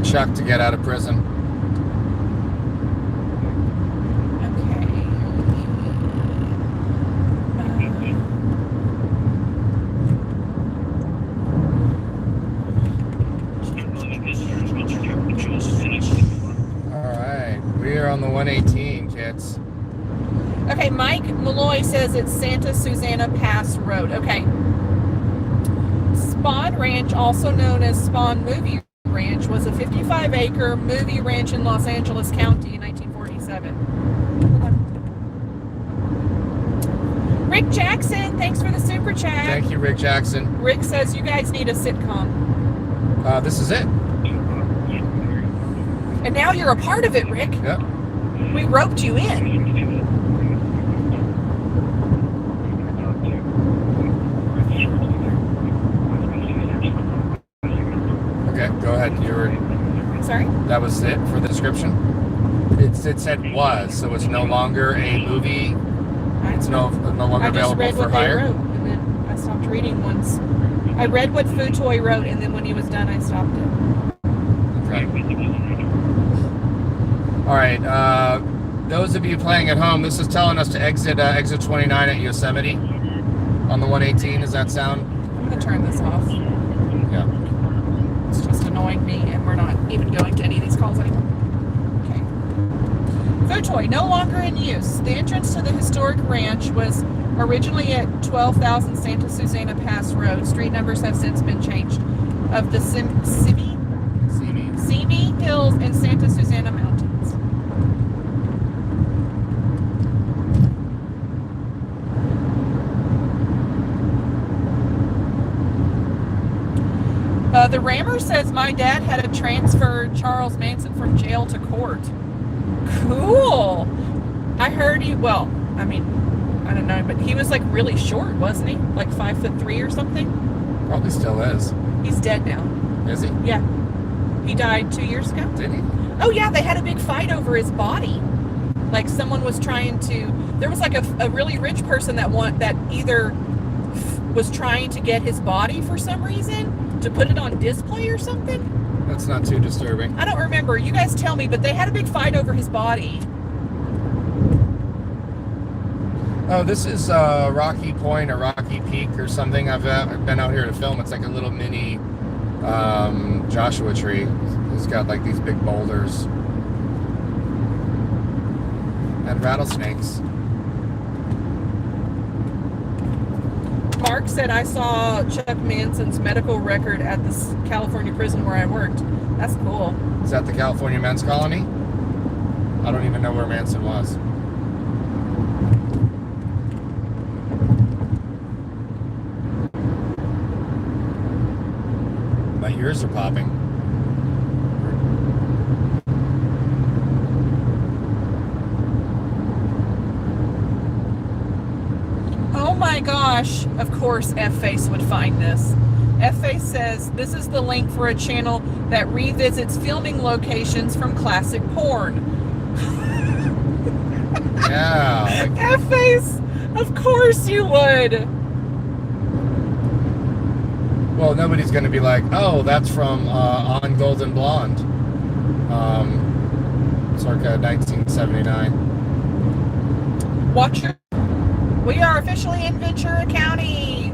Chuck to get out of prison. On the 118, kids. Okay, Mike Malloy says it's Santa Susana Pass Road. Okay. Spawn Ranch, also known as Spawn Movie Ranch, was a 55-acre movie ranch in Los Angeles County in 1947. Rick Jackson, thanks for the super chat. Thank you, Rick Jackson. Rick says you guys need a sitcom. This is it. And now you're a part of it, Rick. Yep. We roped you in. Okay, go ahead. Sorry? That was it for the description? It said was, so it's no longer a movie. It's no longer available for hire. I just read what they wrote, and then I stopped reading once I read what Futoy wrote, and then when he was done, I stopped it. Okay. All right. Those of you playing at home, this is telling us to exit 29 at Yosemite on the 118. Does that sound? I'm going to turn this off. Yeah. It's just annoying me, and we're not even going to any of these calls anymore. Okay. Futoy, no longer in use. The entrance to the historic ranch was originally at 12,000 Santa Susana Pass Road. Street numbers have since been changed. Of the Simi Hills and Santa Susana Mountains. The Rammer says my dad had to transfer Charles Manson from jail to court. Cool. I heard I don't know, but he was like really short, wasn't he? Like 5'3" or something? Probably still is. He's dead now. Is he? Yeah. He died 2 years ago. Did he? Oh yeah, they had a big fight over his body. Like someone was trying to, there was like a really rich person that either was trying to get his body for some reason, to put it on display or something. That's not too disturbing. I don't remember. You guys tell me, but they had a big fight over his body. Oh, this is Rocky Point or Rocky Peak or something. I've been out here to film. It's like a little mini Joshua tree. It's got like these big boulders and rattlesnakes. Mark said I saw Chuck Manson's medical record at this California prison where I worked. That's cool. Is that the California Men's Colony? I don't even know where Manson was. My ears are popping. Oh my gosh, of course F-Face would find this. F-Face says, this is the link for a channel that revisits filming locations from classic porn. Yeah. F-Face, of course you would. Well, nobody's going to be like, oh, that's from On Golden Blonde, circa 1979. Watcher, we are officially in Ventura County.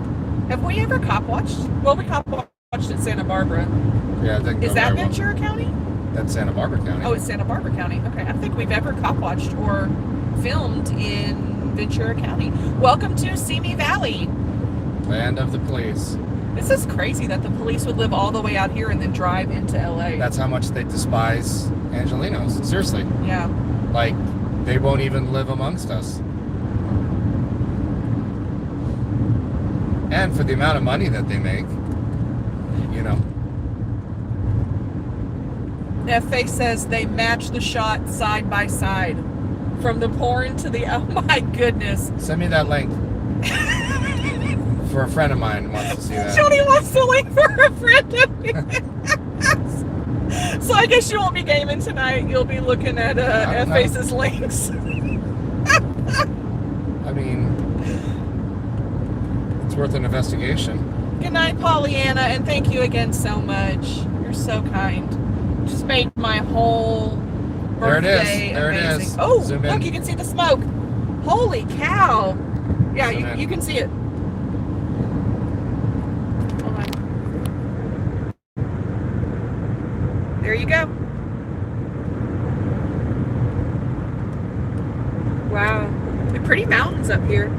Have we ever cop-watched? Well, we cop-watched in Santa Barbara. Yeah, I think is that Ventura County? That's Santa Barbara County. Oh, it's Santa Barbara County. Okay, I don't think we've ever cop-watched or filmed in Ventura County. Welcome to Simi Valley. Land of the police. This is crazy that the police would live all the way out here and then drive into LA. That's how much they despise Angelenos. Seriously. Yeah. Like, they won't even live amongst us. And for the amount of money that they make, you know. F-Face says they match the shot side by side. From the porn to the, oh my goodness. Send me that link. For a friend of mine who wants to see that. Jody wants to link for a friend of his. So I guess you won't be gaming tonight. You'll be looking at F-Face's links. I mean, it's worth an investigation. Good night, Pollyanna, and thank you again so much. You're so kind. Just made my whole birthday there amazing. It is. Oh, Zoom look, in. you can see the smoke. Holy cow. Yeah, you can see it. Hold on. There you go. Wow. They're pretty mountains up here.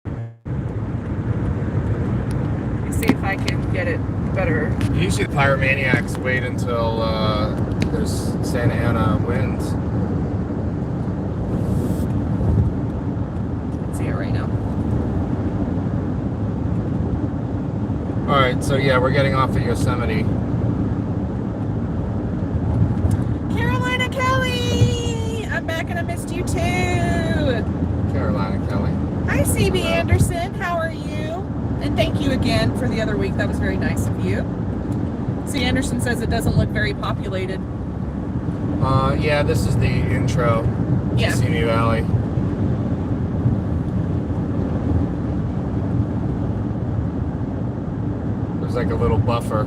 Let me see if I can get it better. Usually the pyromaniacs wait until there's Santa Ana winds. Let's see it right now. All right, so yeah, we're getting off at Yosemite. Carolina Kelly! I'm back and I missed you too. Carolina Kelly. Hi, CB Anderson. How are you? And thank you again for the other week. That was very nice of you. C. Anderson says it doesn't look very populated. Yeah, this is the intro to Simi Valley. There's like a little buffer.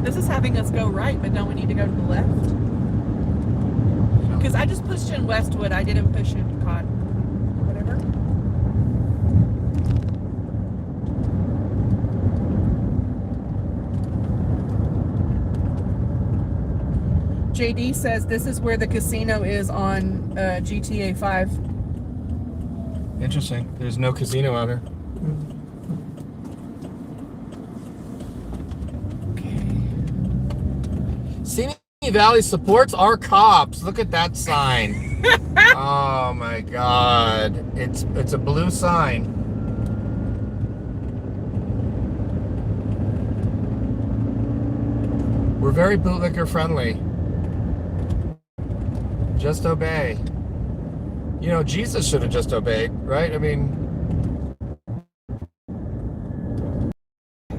This is having us go right, but don't we need to go to the left? Because I just pushed in Westwood. I didn't push in Cotton. Whatever. JD says this is where the casino is on GTA 5. Interesting. There's no casino out here. Simi Valley supports our cops. Look at that sign. Oh my God. It's a blue sign. We're very bootlicker friendly. Just obey. You know, Jesus should have just obeyed, right? I mean, I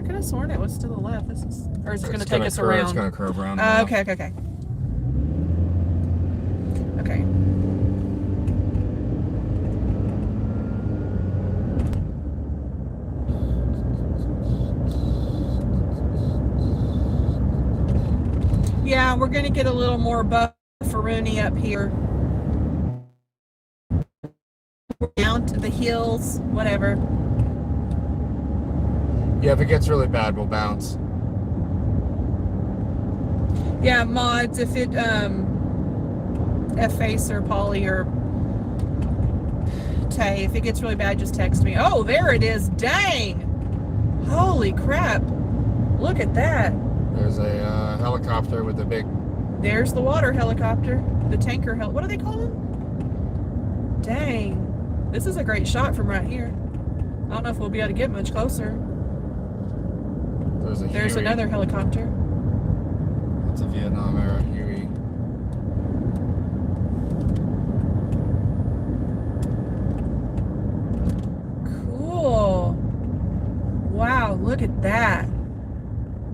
could have sworn it was to the left. This is, or is it going to take us around? It's going to curve around. Okay. Okay. Yeah, we're going to get a little more bufferoonie up here. Down to the hills, whatever. Yeah, if it gets really bad, we'll bounce. Yeah, mods, if it, F-Face or Polly or Tay, if it gets really bad, just text me. Oh, there it is. Dang. Holy crap. Look at that. There's a helicopter with a big... There's the water helicopter. The tanker what do they call them? Dang. This is a great shot from right here. I don't know if we'll be able to get much closer. There's another helicopter. It's a Vietnam era Huey. Cool. Wow, look at that.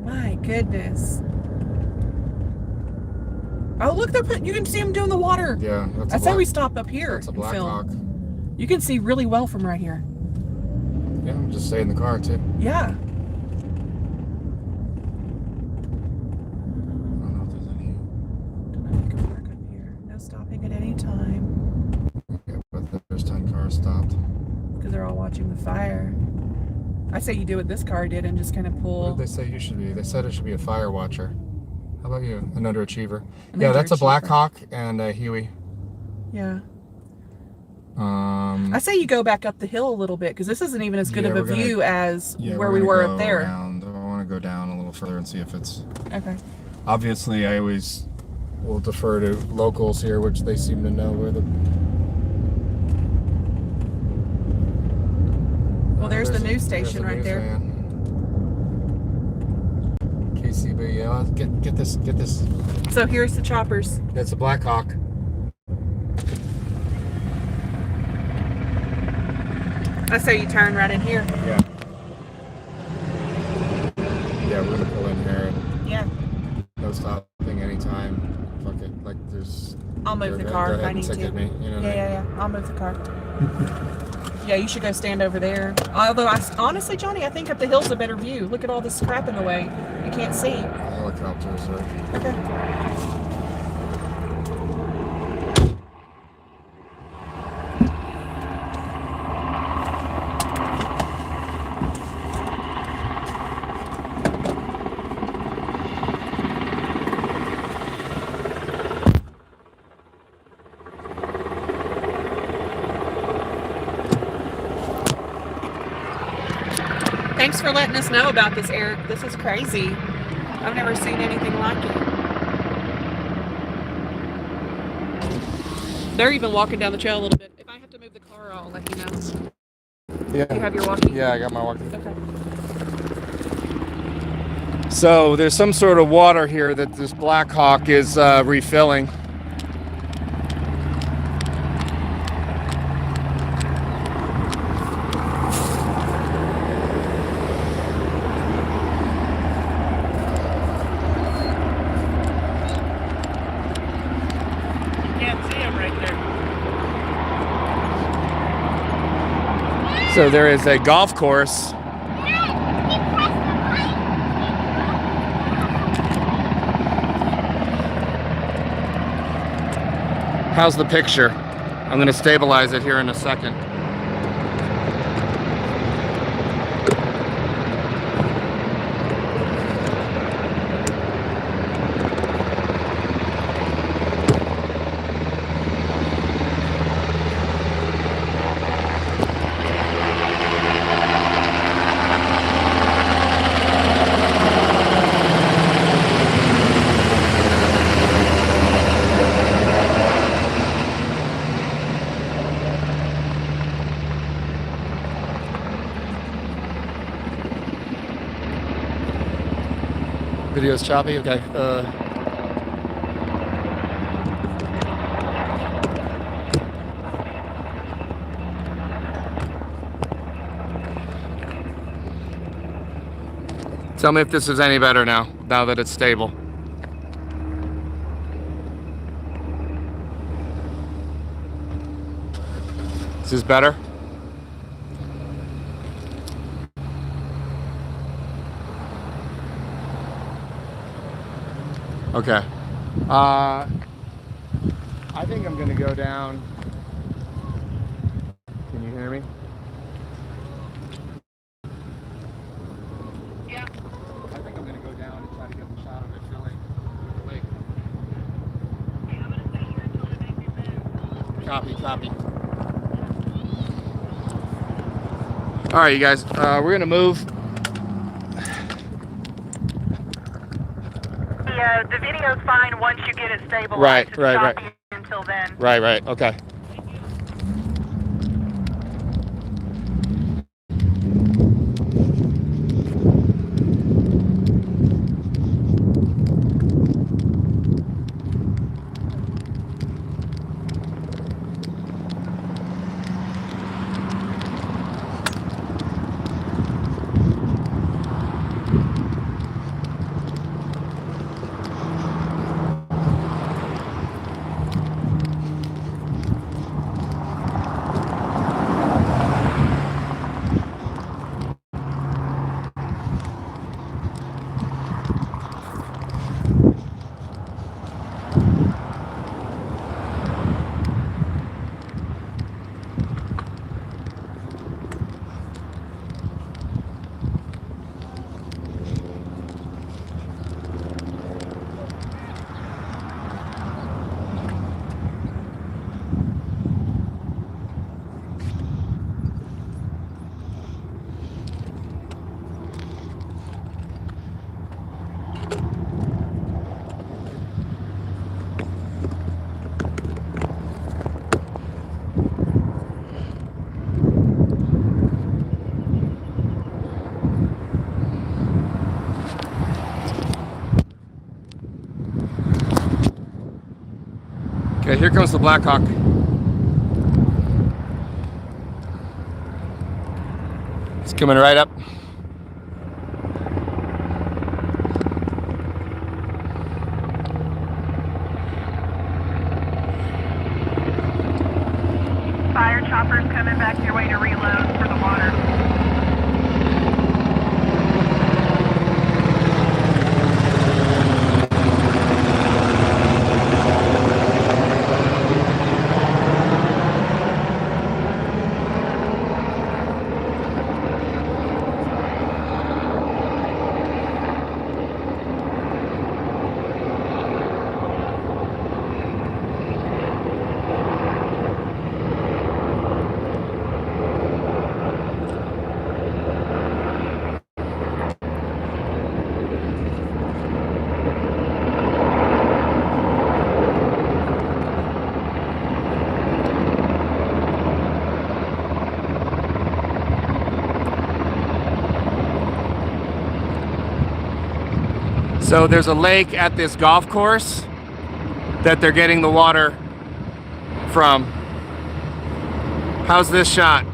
My goodness. Oh, look, you can see them doing the water. Yeah, I say we stop up here and film. Hawk. You can see really well from right here. Yeah, I'm just stay in the car too. Yeah. Stopping at any time. Yeah, but there's 10 cars stopped. Because they're all watching the fire. I say you do what this car did and just kind of pull. What did they say you should be? They said it should be a fire watcher. How about you? An underachiever. Yeah, that's a Black Hawk and a Huey. Yeah. I say you go back up the hill a little bit because this isn't even as good of a view as where we were up there. I want to go down a little further and see if it's... Okay. Obviously, I always... We'll defer to locals here, which they seem to know where the... Well, there's the news station right there. KCB, yeah, get this. So here's the choppers. That's a Black Hawk. I say you turn right in here. Yeah. Yeah, we're gonna pull in here. Yeah. No stopping anytime. Fuck it. Like there's... I'll move the car if I need to. Me, you know yeah. I'll move the car. Yeah, you should go stand over there. Although, honestly, Johnny, I think up the hill's a better view. Look at all this crap in the way. You can't see. Helicopters are... Okay. Thanks for letting us know about this, Eric. This is crazy. I've never seen anything like it. They're even walking down the trail a little bit. If I have to move the car, I'll let you know. Yeah. You have your walkie? Yeah, I got my walkie. Okay. So there's some sort of water here that this Black Hawk is refilling. So there is a golf course. How's the picture? I'm going to stabilize it here in a second. Video's choppy, okay. Tell me if this is any better now that it's stable. Is this better? Okay. I think I'm gonna go down. Can you hear me? Yeah. I think I'm gonna go down and try to get the shot of it filling the lake. Okay, I'm gonna stay here until I make your move. Copy, copy. All right, you guys, we're gonna move. The video's fine once you get it stabilized. Right, It's right. choppy until then. Right, okay. Okay, here comes the Blackhawk. It's coming right up. Fire choppers coming back your way to reload for the water. So there's a lake at this golf course that they're getting the water from. How's this shot?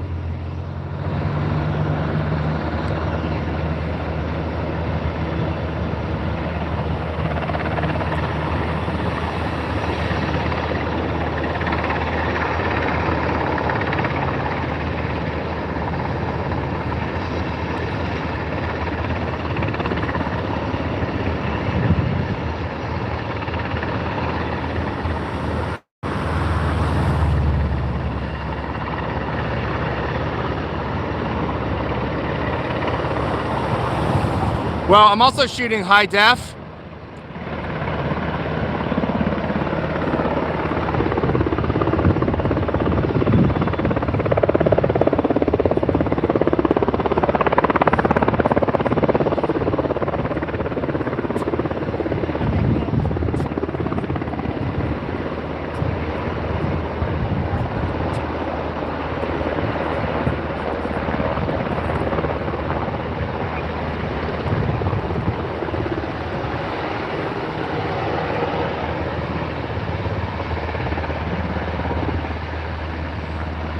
Well, I'm also shooting high def.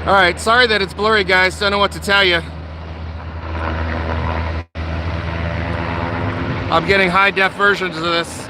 All right, sorry that it's blurry, guys. Don't know what to tell you. I'm getting high def versions of this.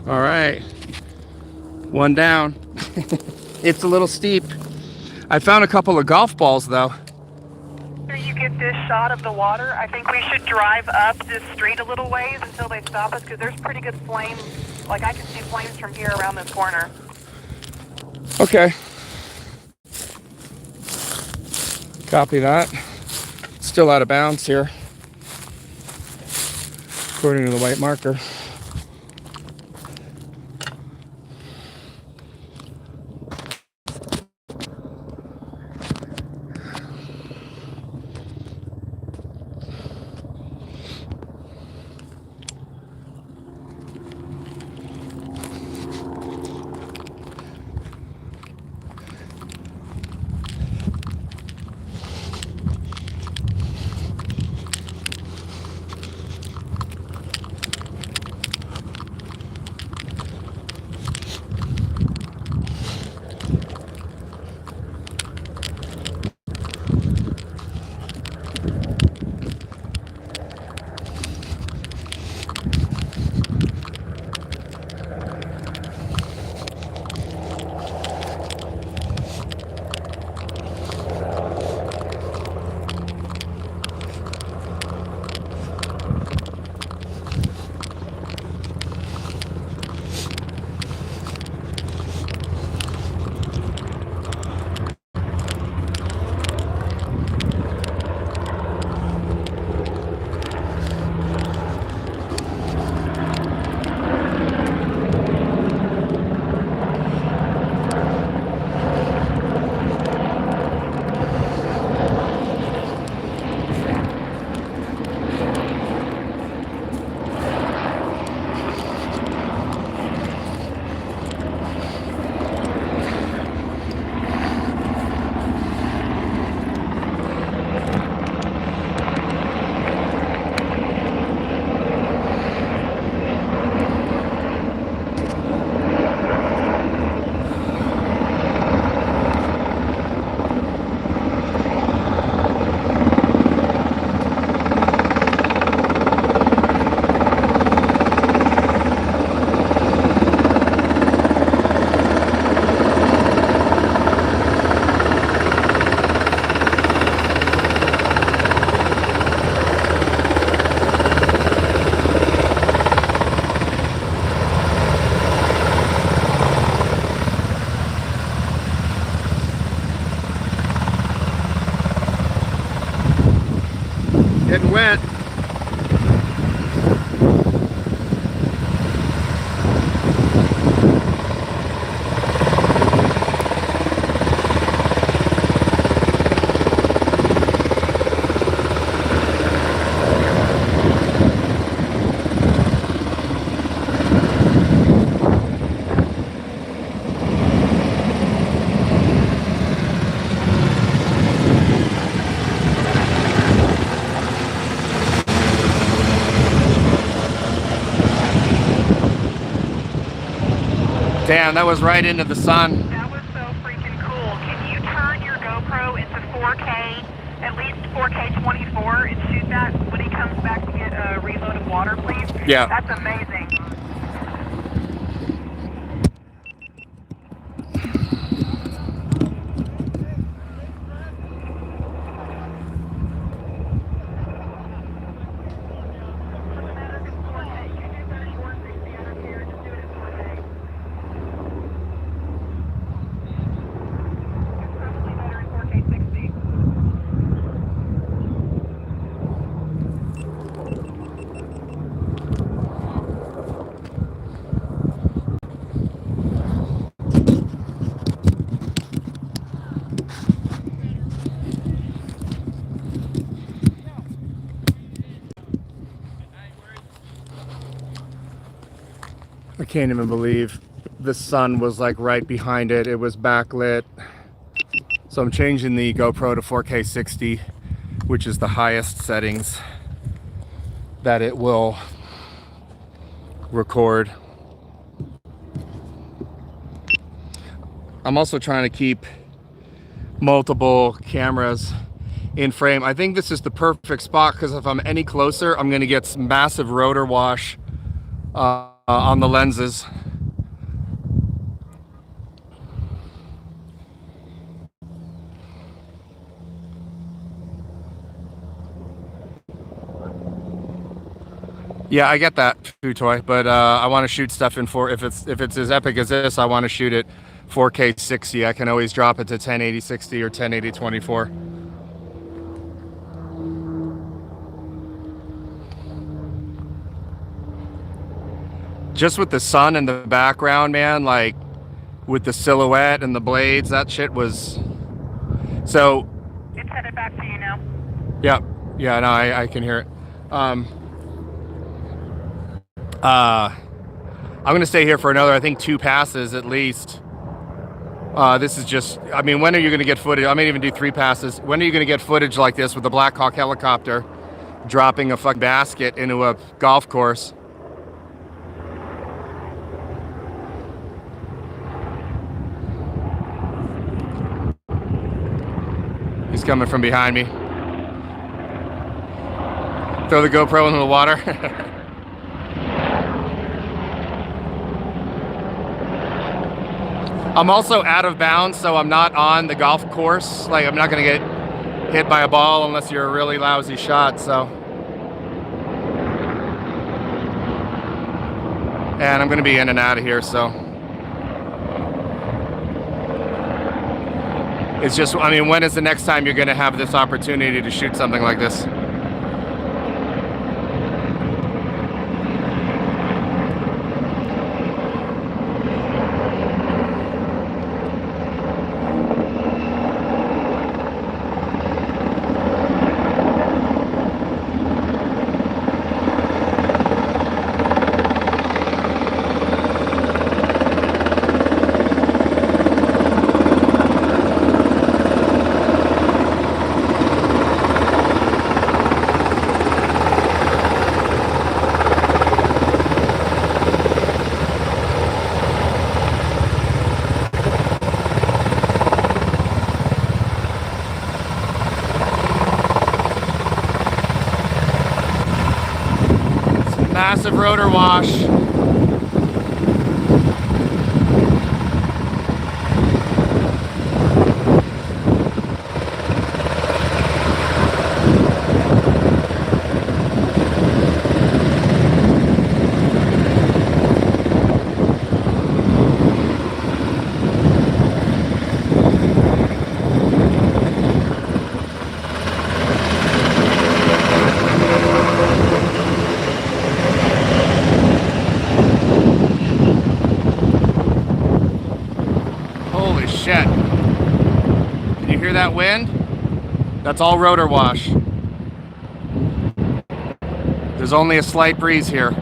All right, one down. It's a little steep. I found a couple of golf balls though. After you get this shot of the water, I think we should drive up this street a little ways until they stop us, because there's pretty good flames. Like, I can see flames from here around this corner. Okay. Copy that. Still out of bounds here, according to the white marker. getting wet. Damn, that was right into the sun. That was so freaking cool. Can you turn your GoPro into 4K, at least 4K 24, and shoot that when he comes back to get a reload of water, please? Yeah. That's amazing. I can't even believe the sun was like right behind it. It was backlit. So I'm changing the GoPro to 4K 60, which is the highest settings that it will record. I'm also trying to keep multiple cameras in frame. I think this is the perfect spot because if I'm any closer, I'm going to get some massive rotor wash on the lenses. Yeah, I get that, Futoy, but I want to shoot stuff in if it's as epic as this, I want to shoot it 4K 60. I can always drop it to 1080 60 or 1080 24. Just with the sun in the background, man, like with the silhouette and the blades, that shit was so. It's headed back to you now. Yeah, no, I can hear it. I'm gonna stay here for another, I think, 2 passes at least. This is just, I mean, when are you gonna get footage? I may even do 3 passes. When are you gonna get footage like this with the Black Hawk helicopter dropping a fucking basket into a golf course? He's coming from behind me. Throw the GoPro into the water. I'm also out of bounds, so I'm not on the golf course. Like, I'm not gonna get hit by a ball unless you're a really lousy shot, so. And I'm gonna be in and out of here, so. It's just, I mean, when is the next time you're gonna have this opportunity to shoot something like this? Massive rotor wash. hear that wind? That's all rotor wash. There's only a slight breeze here.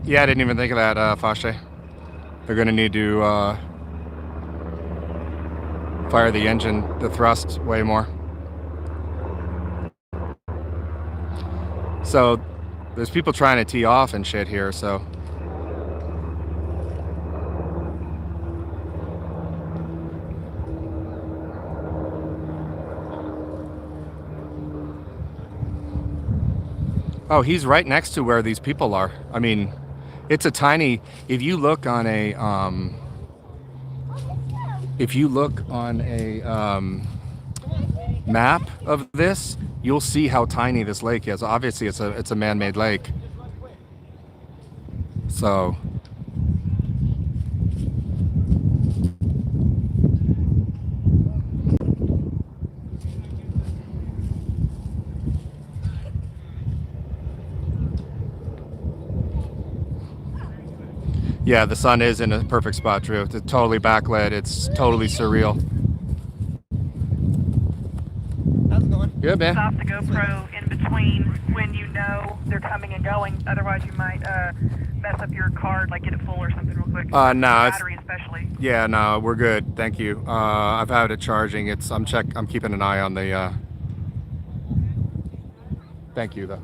Yeah, I didn't even think of that, Fashe. They're gonna need to fire the engine, the thrust, way more. So, there's people trying to tee off and shit here, so. Oh, he's right next to where these people are. I mean, it's a tiny, if you look on a map of this, you'll see how tiny this lake is. Obviously, it's a man-made lake. So, yeah, the sun is in a perfect spot, Drew. It's totally backlit. It's totally surreal. How's it going? Good, man. Stop the GoPro in between when you know they're coming and going. Otherwise, you might mess up your card, like get it full or something real quick. No, battery especially. Yeah, no, we're good. Thank you. I've had it charging. I'm keeping an eye on the. Thank you, though.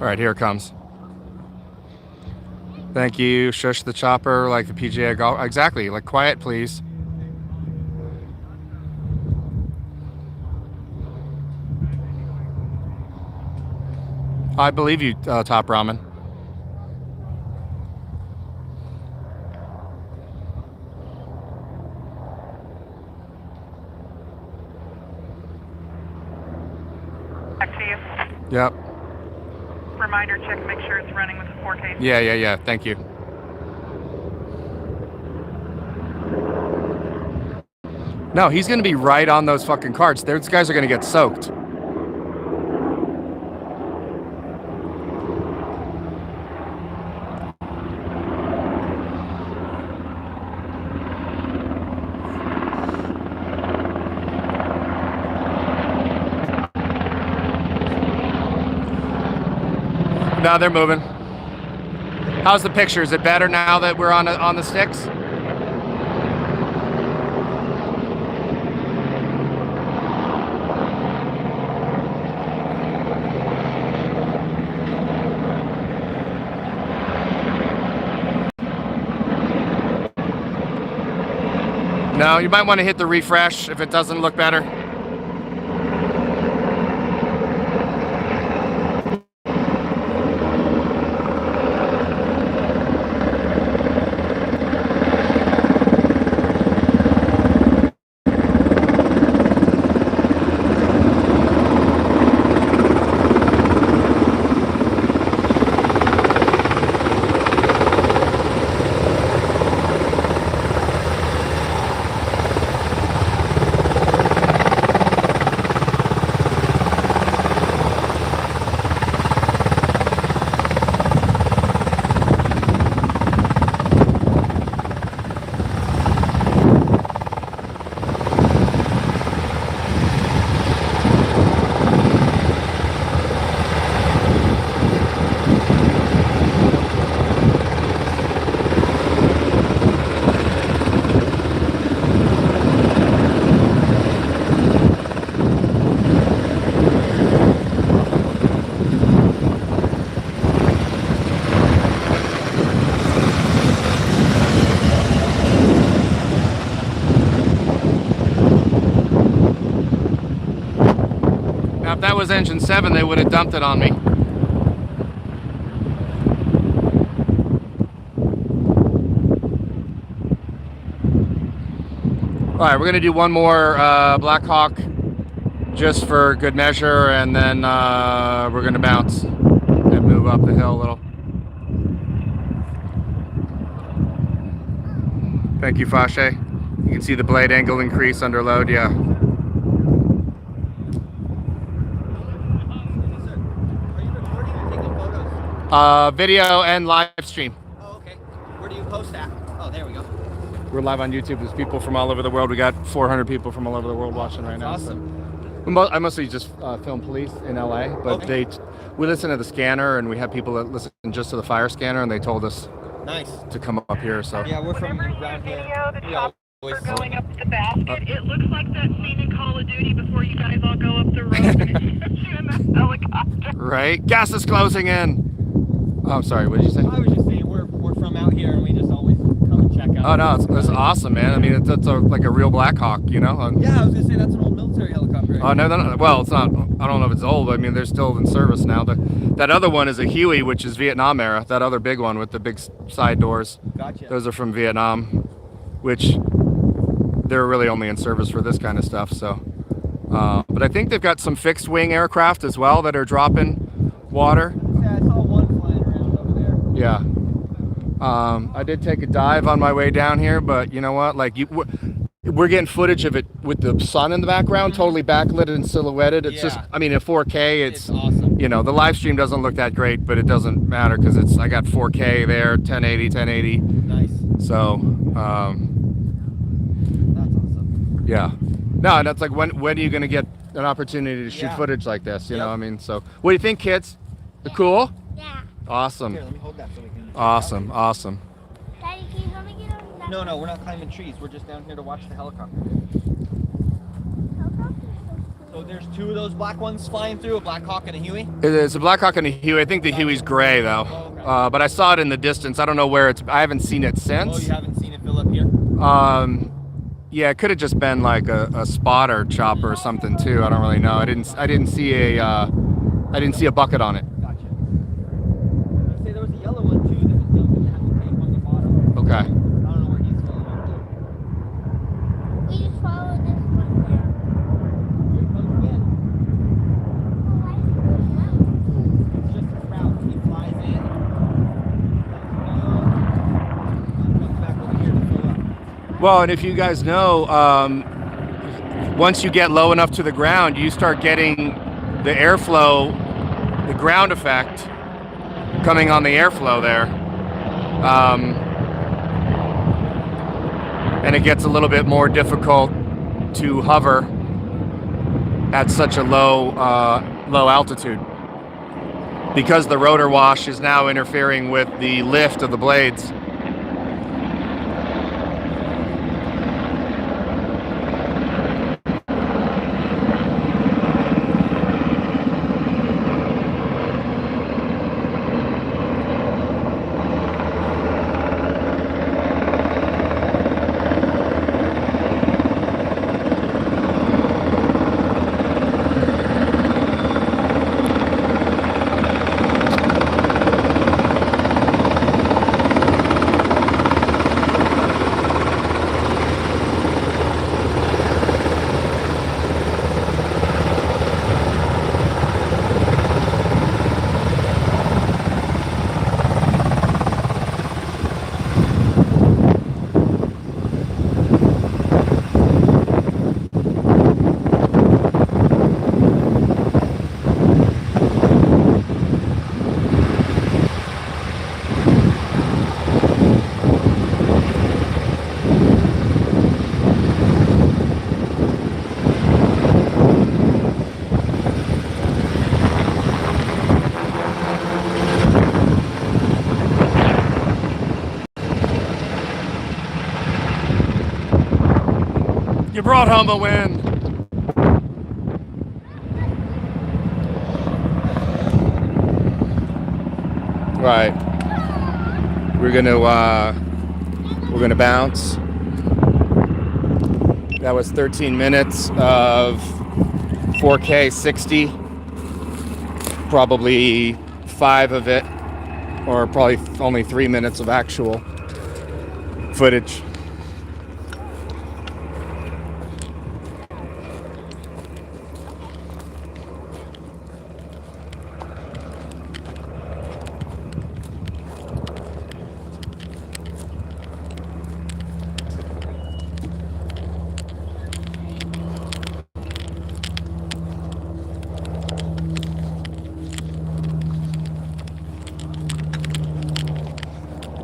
All right, here it comes. Thank you. Shush the chopper like the PGA golf. Exactly. Like, quiet, please. I believe you, Top Ramen. Back to you. Yep. Reminder, check to make sure it's running with the 4K. Yeah. Thank you. No, he's going to be right on those fucking carts. Those guys are going to get soaked. No, they're moving. How's the picture? Is it better now that we're on the sticks? No, you might want to hit the refresh if it doesn't look better. Now, if that was engine 7, they would have dumped it on me. All right, we're gonna do one more Black Hawk just for good measure, and then we're gonna bounce and move up the hill a little. Thank you, Fashe. You can see the blade angle increase under load, yeah. Are you recording or taking photos? Video and live stream. Oh, okay. Where do you post at? Oh, there we go. We're live on YouTube. There's people from all over the world. We got 400 people from all over the world watching right now. Awesome. So. I mostly just film police in LA, but okay. we listen to the scanner, and we have people that listen just to the fire scanner, and they told us to come up here. So yeah, we're from around here. The chopper going up the basket. It looks like that scene in Call of Duty before you guys all go up the road and you in the helicopter. Right? Gas is closing in. Oh, I'm sorry. What did you say? I was just saying we're from out here, and we just always come and check out. Oh no, it's awesome, man. I mean, it's like a real Black Hawk, you know. Yeah, I was gonna say that's an old military helicopter. Oh no. Well, it's not. I don't know if it's old. I mean, they're still in service now. That other one is a Huey, which is Vietnam era. That other big one with the big side doors. Gotcha. Those are from Vietnam, which they're really only in service for this kind of stuff. So, but I think they've got some fixed wing aircraft as well that are dropping water. Yeah, I saw one flying around over there. Yeah. I did take a dive on my way down here, but you know what? Like we're getting footage of it with the sun in the background, totally backlit and silhouetted. It's just, I mean, in 4K, it's awesome. You know, the live stream doesn't look that great, but it doesn't matter because I got 4K there, 1080. Nice. So, that's awesome. Yeah. No, and that's like when are you gonna get an opportunity to shoot footage like this? You know, I mean, so what do you think, kids? They're cool? Yeah. Awesome. Here, let me hold that so we can. Awesome. Daddy, can you let me get on that? No, we're not climbing trees. We're just down here to watch the helicopter. So there's two of those black ones flying through, a Black Hawk and a Huey? It's a Black Hawk and a Huey. I think the Huey's gray though. Oh, okay. But I saw it in the distance. I don't know where it's. I haven't seen it since. Oh, you haven't seen it fill up here? Yeah, it could have just been like a spotter chopper or something too. I don't really know. I didn't see a bucket on it. Gotcha. I'd say there was a yellow one too that was dumping that had the tape on the bottom. Okay. I don't know where he's going up to. We just follow this one here. Here comes again. Oh, It's just a route. He flies in. Comes back over here to fill up. Well, and if you guys know, once you get low enough to the ground, you start getting the airflow, the ground effect coming on the airflow there. And it gets a little bit more difficult to hover at such a low altitude because the rotor wash is now interfering with the lift of the blades. You brought home a win. Right. We're gonna bounce. That was 13 minutes of 4K 60, probably 5 of it, or probably only 3 minutes of actual footage.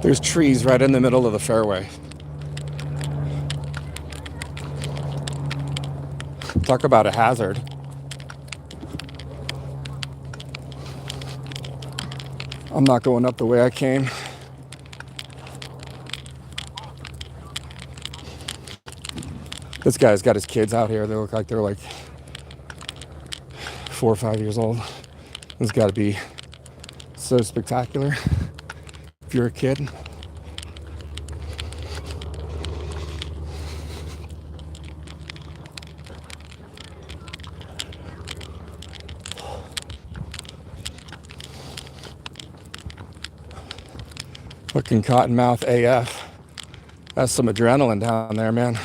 There's trees right in the middle of the fairway. Talk about a hazard. I'm not going up the way I came. This guy's got his kids out here. They look like they're like 4 or 5 years old. This has got to be so spectacular if you're a kid. Fucking cottonmouth AF. That's some adrenaline down there, man.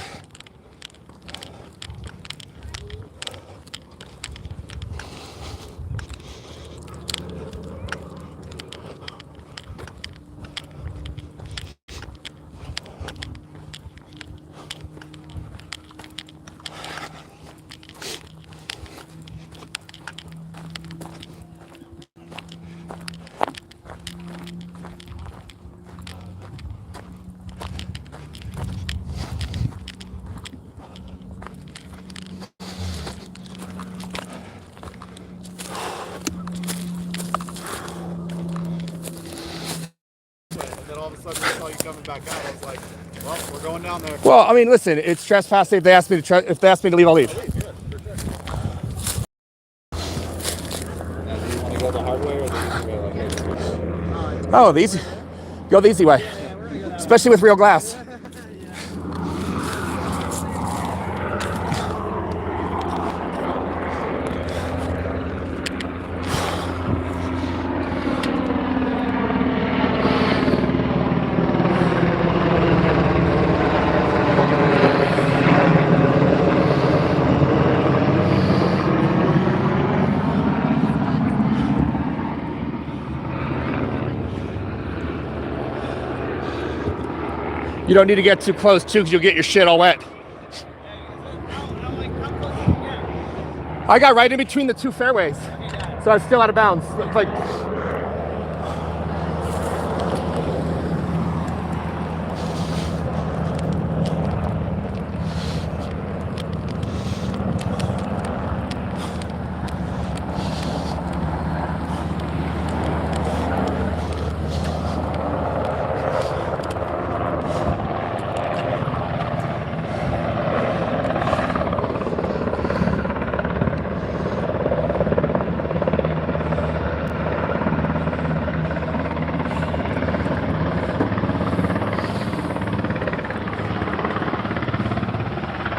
Well, I mean, listen, it's trespassing. If they ask me to leave, I'll leave. Oh, the easy. Go the easy way, especially with real glass. You don't need to get too close too, because you'll get your shit all wet. I got right in between the two fairways, so I was still out of bounds. Like,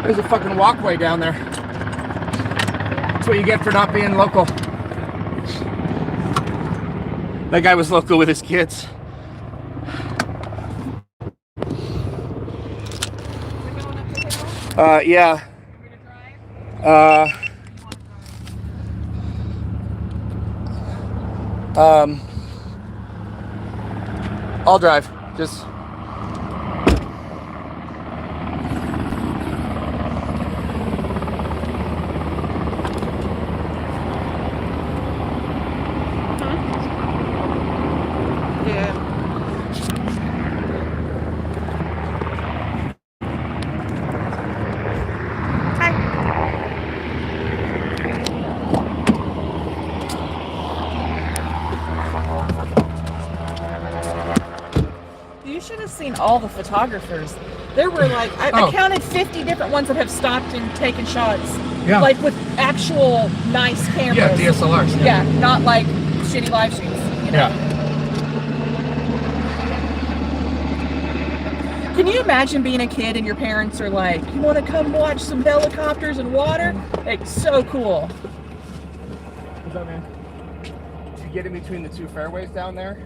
there's a fucking walkway down there. That's what you get for not being local. That guy was local with his kids. Yeah. I'll drive. Just. Seen all the photographers. There were like I counted 50 different ones that have stopped and taken shots. Yeah. Like with actual nice cameras. Yeah, DSLRs. Yeah, not like shitty live streams. You know? Yeah. Can you imagine being a kid and your parents are like, you want to come watch some helicopters and water? Like, so cool. What's up, man? If you get in between the two fairways down there,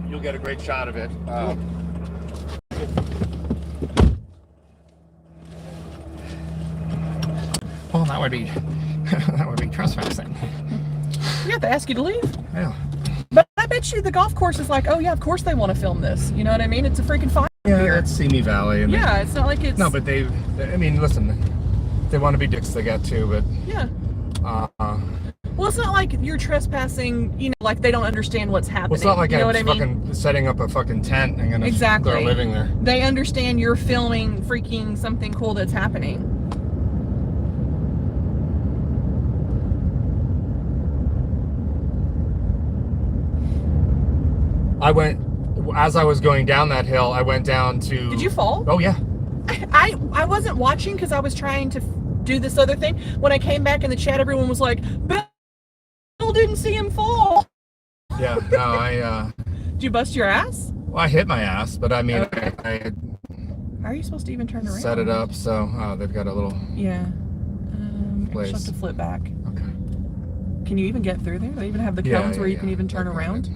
you'll get a great shot of it. Well, that would be trespassing. We have to ask you to leave. Yeah. But I bet you the golf course is like, oh yeah, of course they want to film this. You know what I mean? It's a freaking fire here. It's Simi Valley. Yeah, it's not like it's... No, but I mean, listen, they want to be dicks, they got to, but... Yeah. Well, it's not like you're trespassing, you know, like they don't understand what's happening. Well, it's not like you know I'm fucking setting up a fucking tent and gonna start living there. They understand you're filming freaking something cool that's happening. As I was going down that hill, I went down to... Did you fall? Oh, yeah. I wasn't watching because I was trying to do this other thing. When I came back in the chat, everyone was like, Belle didn't see him fall. Yeah, no, Did you bust your ass? Well, I hit my ass, but I mean, Okay. I How are you supposed to even turn around? set it up, so... Oh, they've got a little... Yeah. I place. just have to flip back. Okay. Can you even get through there? They even have the cones where you can even turn around?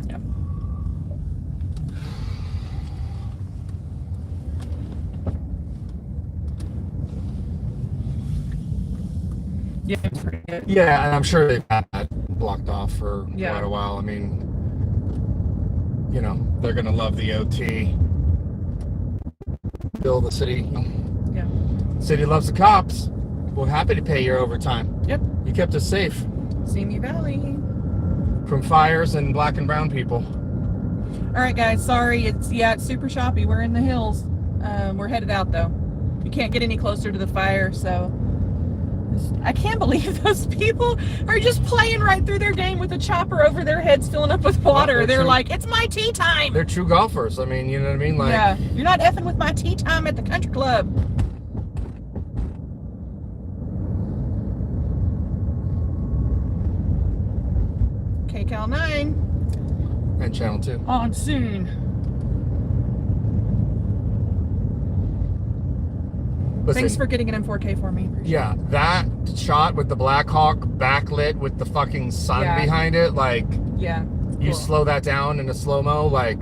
Yeah. Yeah, it's pretty good. Yeah, and I'm sure they've had that blocked off for Yeah. quite a while. I mean, you know, they're gonna love the OT. Bill, the city. Yeah. City loves the cops. We're happy to pay your overtime. Yep. You kept us safe Simi Valley. from fires and black and brown people. All right, guys. Sorry. It's super choppy. We're in the hills. We're headed out though. You can't get any closer to the fire, so I can't believe those people are just playing right through their game with a chopper over their heads, filling up with water. Well, they're like, "It's my tea time." They're true golfers. I mean, you know what I mean? Like, Yeah, you're not effing with my tea time at the country club. KCal 9 and Channel 2. on scene. Listen, Thanks for getting it in 4K for me. yeah, that shot with the Black Hawk backlit with the fucking sun Yeah. behind it, like, Yeah. you cool. slow that down in a slow-mo, like...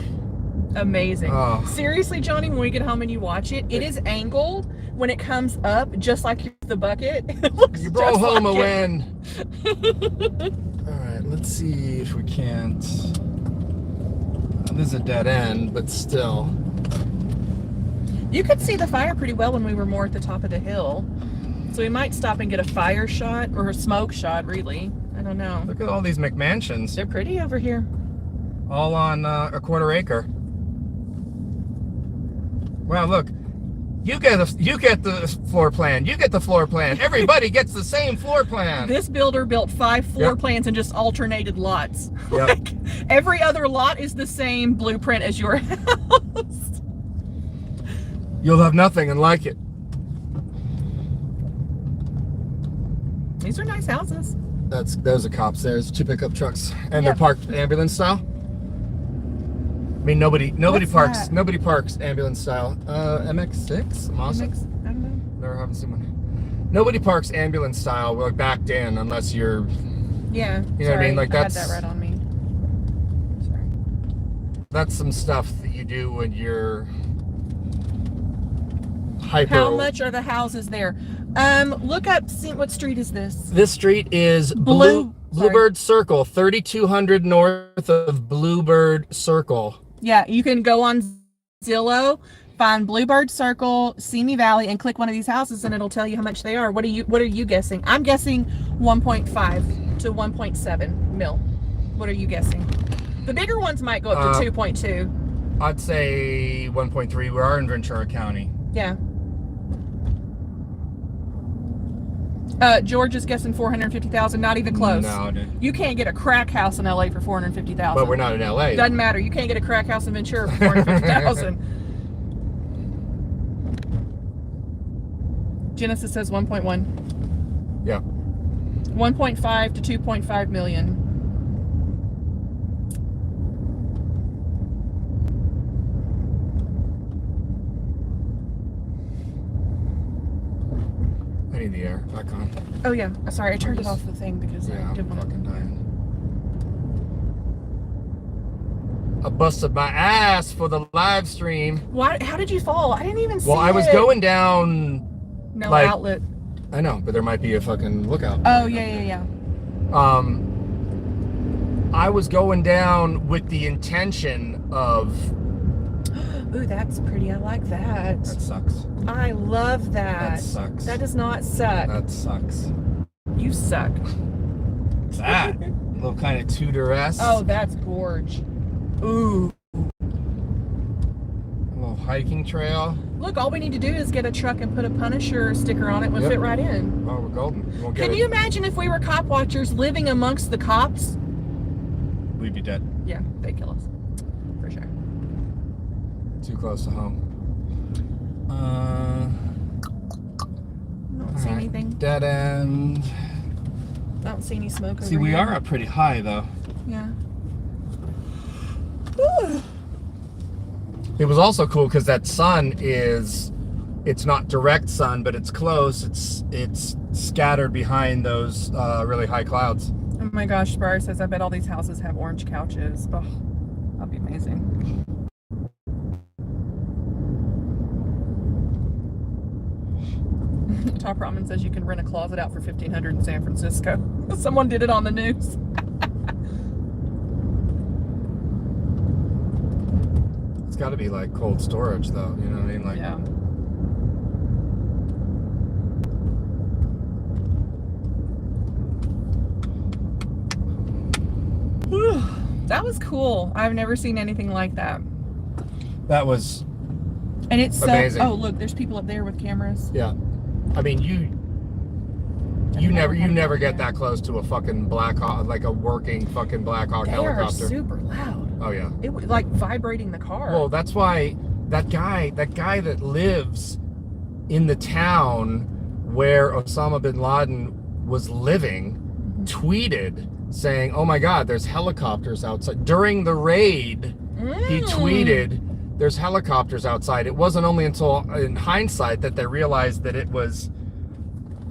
Amazing. Oh. Seriously, Johnny, when we get home and you watch it, it is angled when it comes up, just like the bucket. It looks You brought just home like a it. win. All right, let's see if we can't... This is a dead end, but still. You could see the fire pretty well when we were more at the top of the hill. So we might stop and get a fire shot, or a smoke shot, really. I don't know. Look at all these McMansions. They're pretty over here. All on a quarter acre. Wow, look. You get the floor plan. You get the floor plan. Everybody gets the same floor plan. This builder built 5 floor plans and just alternated lots. Yep. Like, every other lot is the same blueprint as your house. You'll have nothing and like it. These are nice houses. Those are cops. There's 2 pickup trucks, and Yeah. they're parked ambulance style. I mean, nobody What's parks. that? Nobody parks ambulance style. MX6. Awesome. I don't know. Never haven't seen one. Nobody parks ambulance style, like backed in, unless you're. Yeah. You know what I mean? Like, I had that's- that right on me. Sorry. That's some stuff that you do when you're hyper. How much are the houses there? Look up. See, what street is this? This street is Blue- Bluebird Circle, 3200 north of Bluebird Circle. Yeah, you can go on Zillow, find Bluebird Circle, Simi Valley, and click one of these houses, and it'll tell you how much they are. What are you guessing? I'm guessing 1.5 to 1.7 mil. What are you guessing? The bigger ones might go up to 2.2. I'd say 1.3. We are in Ventura County. Yeah. George is guessing 450,000. Not even close. No, dude. You can't get a crack house in LA for 450,000. But we're not in LA. Doesn't matter. You can't get a crack house in Ventura for 450,000. Genesis says 1.1. Yeah. 1.5 to 2.5 million. need the air back on. Oh yeah, sorry, I turned it off the thing because I Yeah, didn't I'm want fucking dying. I busted my ass for the live stream. Why? How did you fall? I didn't even see it. Well, I was going down. No like, outlet. I know, but there might be a fucking lookout. Oh yeah. I was going down with the intention of. Ooh, that's pretty. I like that. That sucks. I love that. That sucks. That does not suck. That sucks. You suck. What's that? A little kind of Tudor-esque. Oh, that's gorge. Ooh. A little hiking trail. Look, all we need to do is get a truck and put a Punisher sticker on it. We'll fit right in. Oh, we're golden. Can you imagine if we were cop watchers living amongst the cops? We'd be dead. Yeah, they'd kill us. For sure. Too close to home. Don't see anything. Dead end. I don't see any smoke See, over we here. are up pretty high, though. Yeah. Whew. It was also cool because that sun is, it's not direct sun, but it's close. It's scattered behind those really high clouds. Oh my gosh, Spar says, I bet all these houses have orange couches. Oh, that'd be amazing. Top Ramen says you can rent a closet out for $1,500 in San Francisco. Someone did it on the news. It's got to be like cold storage, though. You know what I mean? Like, yeah. That was cool. I've never seen anything like that. That was and it's amazing. Oh, look, there's people up there with cameras. Yeah. I mean, you never get that close to a fucking Black Hawk, like a working fucking Black Hawk helicopter. They are super loud. Oh yeah. It was like vibrating the car. Well, that's why that guy that lives in the town where Osama bin Laden was living tweeted saying, "Oh my God, there's helicopters outside." During the raid, he tweeted, "There's helicopters outside." It wasn't only until in hindsight that they realized that it was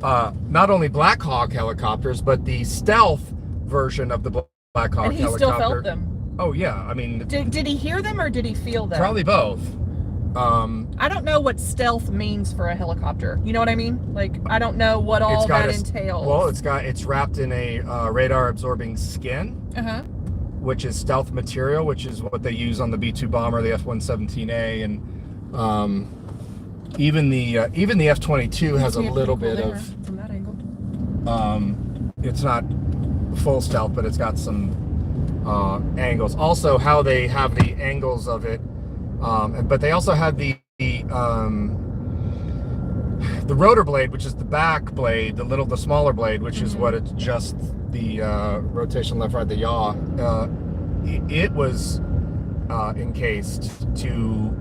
not only Black Hawk helicopters, but the stealth version of the Black Hawk and he helicopter. still felt them. Oh yeah, I mean, did he hear them or did he feel them? Probably both. I don't know what stealth means for a helicopter. You know what I mean? Like, I don't know what all that entails. Well, it's wrapped in a radar absorbing skin, which is stealth material, which is what they use on the B-2 bomber, the F-117A, and even the F-22 has a little bit of from that angle. It's not full stealth, but it's got some angles. Also, how they have the angles of it. But they also had the rotor blade, which is the back blade, the smaller blade, which is what it's just the rotation left, right, the yaw. It was encased to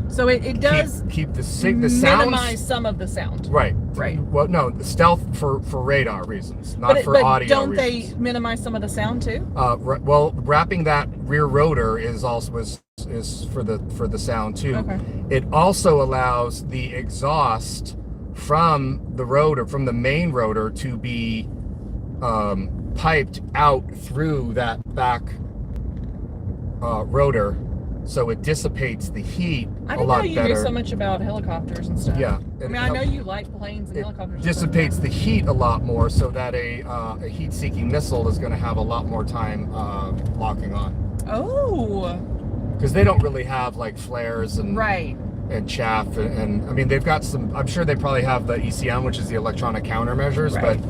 so it does keep the minimize sounds, some of the sound. Right. Well, no, the stealth for radar reasons, not for audio don't reasons. They minimize some of the sound too? Well, wrapping that rear rotor is also is for the sound too. Okay. It also allows the exhaust from the rotor, from the main rotor, to be piped out through that back rotor, so it dissipates the heat a lot better. I didn't know you knew so much about helicopters and stuff. Yeah. I mean, I know you like planes and helicopters. It dissipates the heat a lot more, so that a heat-seeking missile is going to have a lot more time locking on. Oh. Because they don't really have like flares and right. and chaff, and I mean they've got some. I'm sure they probably have the ECM, which is the electronic countermeasures, right.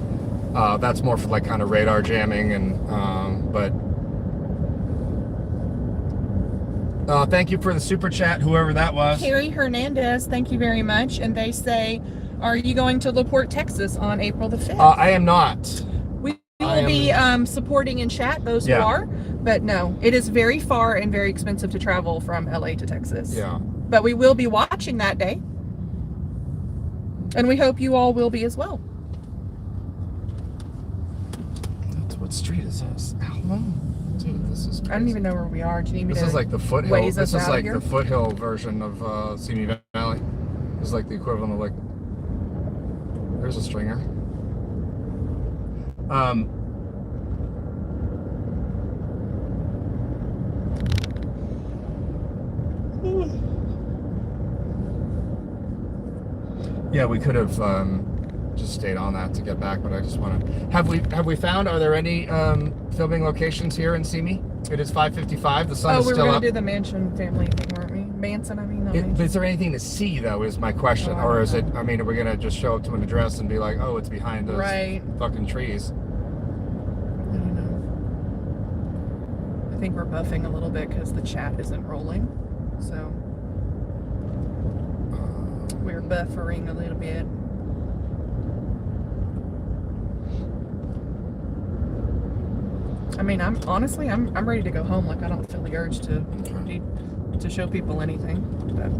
but that's more for like kind of radar jamming and but. Thank you for the super chat, whoever that was. Carrie Hernandez, thank you very much. And they say, are you going to LaPorte, Texas on April the 5th? I am not. We will be supporting in chat those who are, but no, it is very far and very expensive to travel from LA to Texas. Yeah. But we will be watching that day. And we hope you all will be as well. What street is this? How long? Dude, this is crazy. I don't even know where we are. Do you need me This to is like the foothill. waze This us is out like here? the foothill version of Simi Valley. This is like the equivalent of like there's a stringer. Yeah, we could have just stayed on that to get back, but I just want to. Have we found? Are there any filming locations here in Simi? It is 5:55. The sun is still up. Oh, we were going to do the mansion family thing, weren't we? Manson, I mean. Is there anything to see though? Is my question, or is it? I mean, are we going to just show up to an address and be like, oh, it's behind those fucking trees? I don't know. I think we're buffing a little bit because the chat isn't rolling, so we're buffering a little bit. I mean, I'm ready to go home. Like, I don't feel the urge to show people anything. But.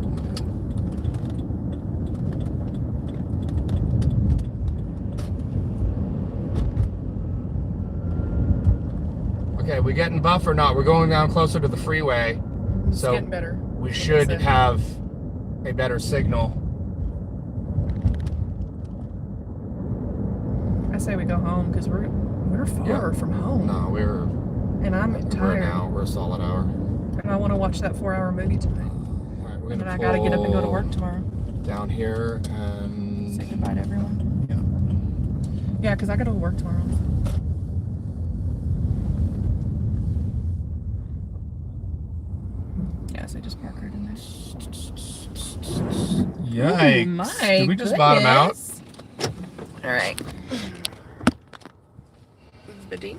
Okay, we getting buff or not? We're going down closer to the freeway, It's getting better. We should have a better signal. I say we go home because we're far from home. No, and I'm tired. We're a solid hour. And I want to watch that 4-hour movie tonight. All right, And then I got to get up and go to work tomorrow. Down here and say goodbye to everyone. Yeah, because I got to work tomorrow. Yeah, so just park right in there. Yikes. Ooh, my Did we just bottom out? All right. Bading.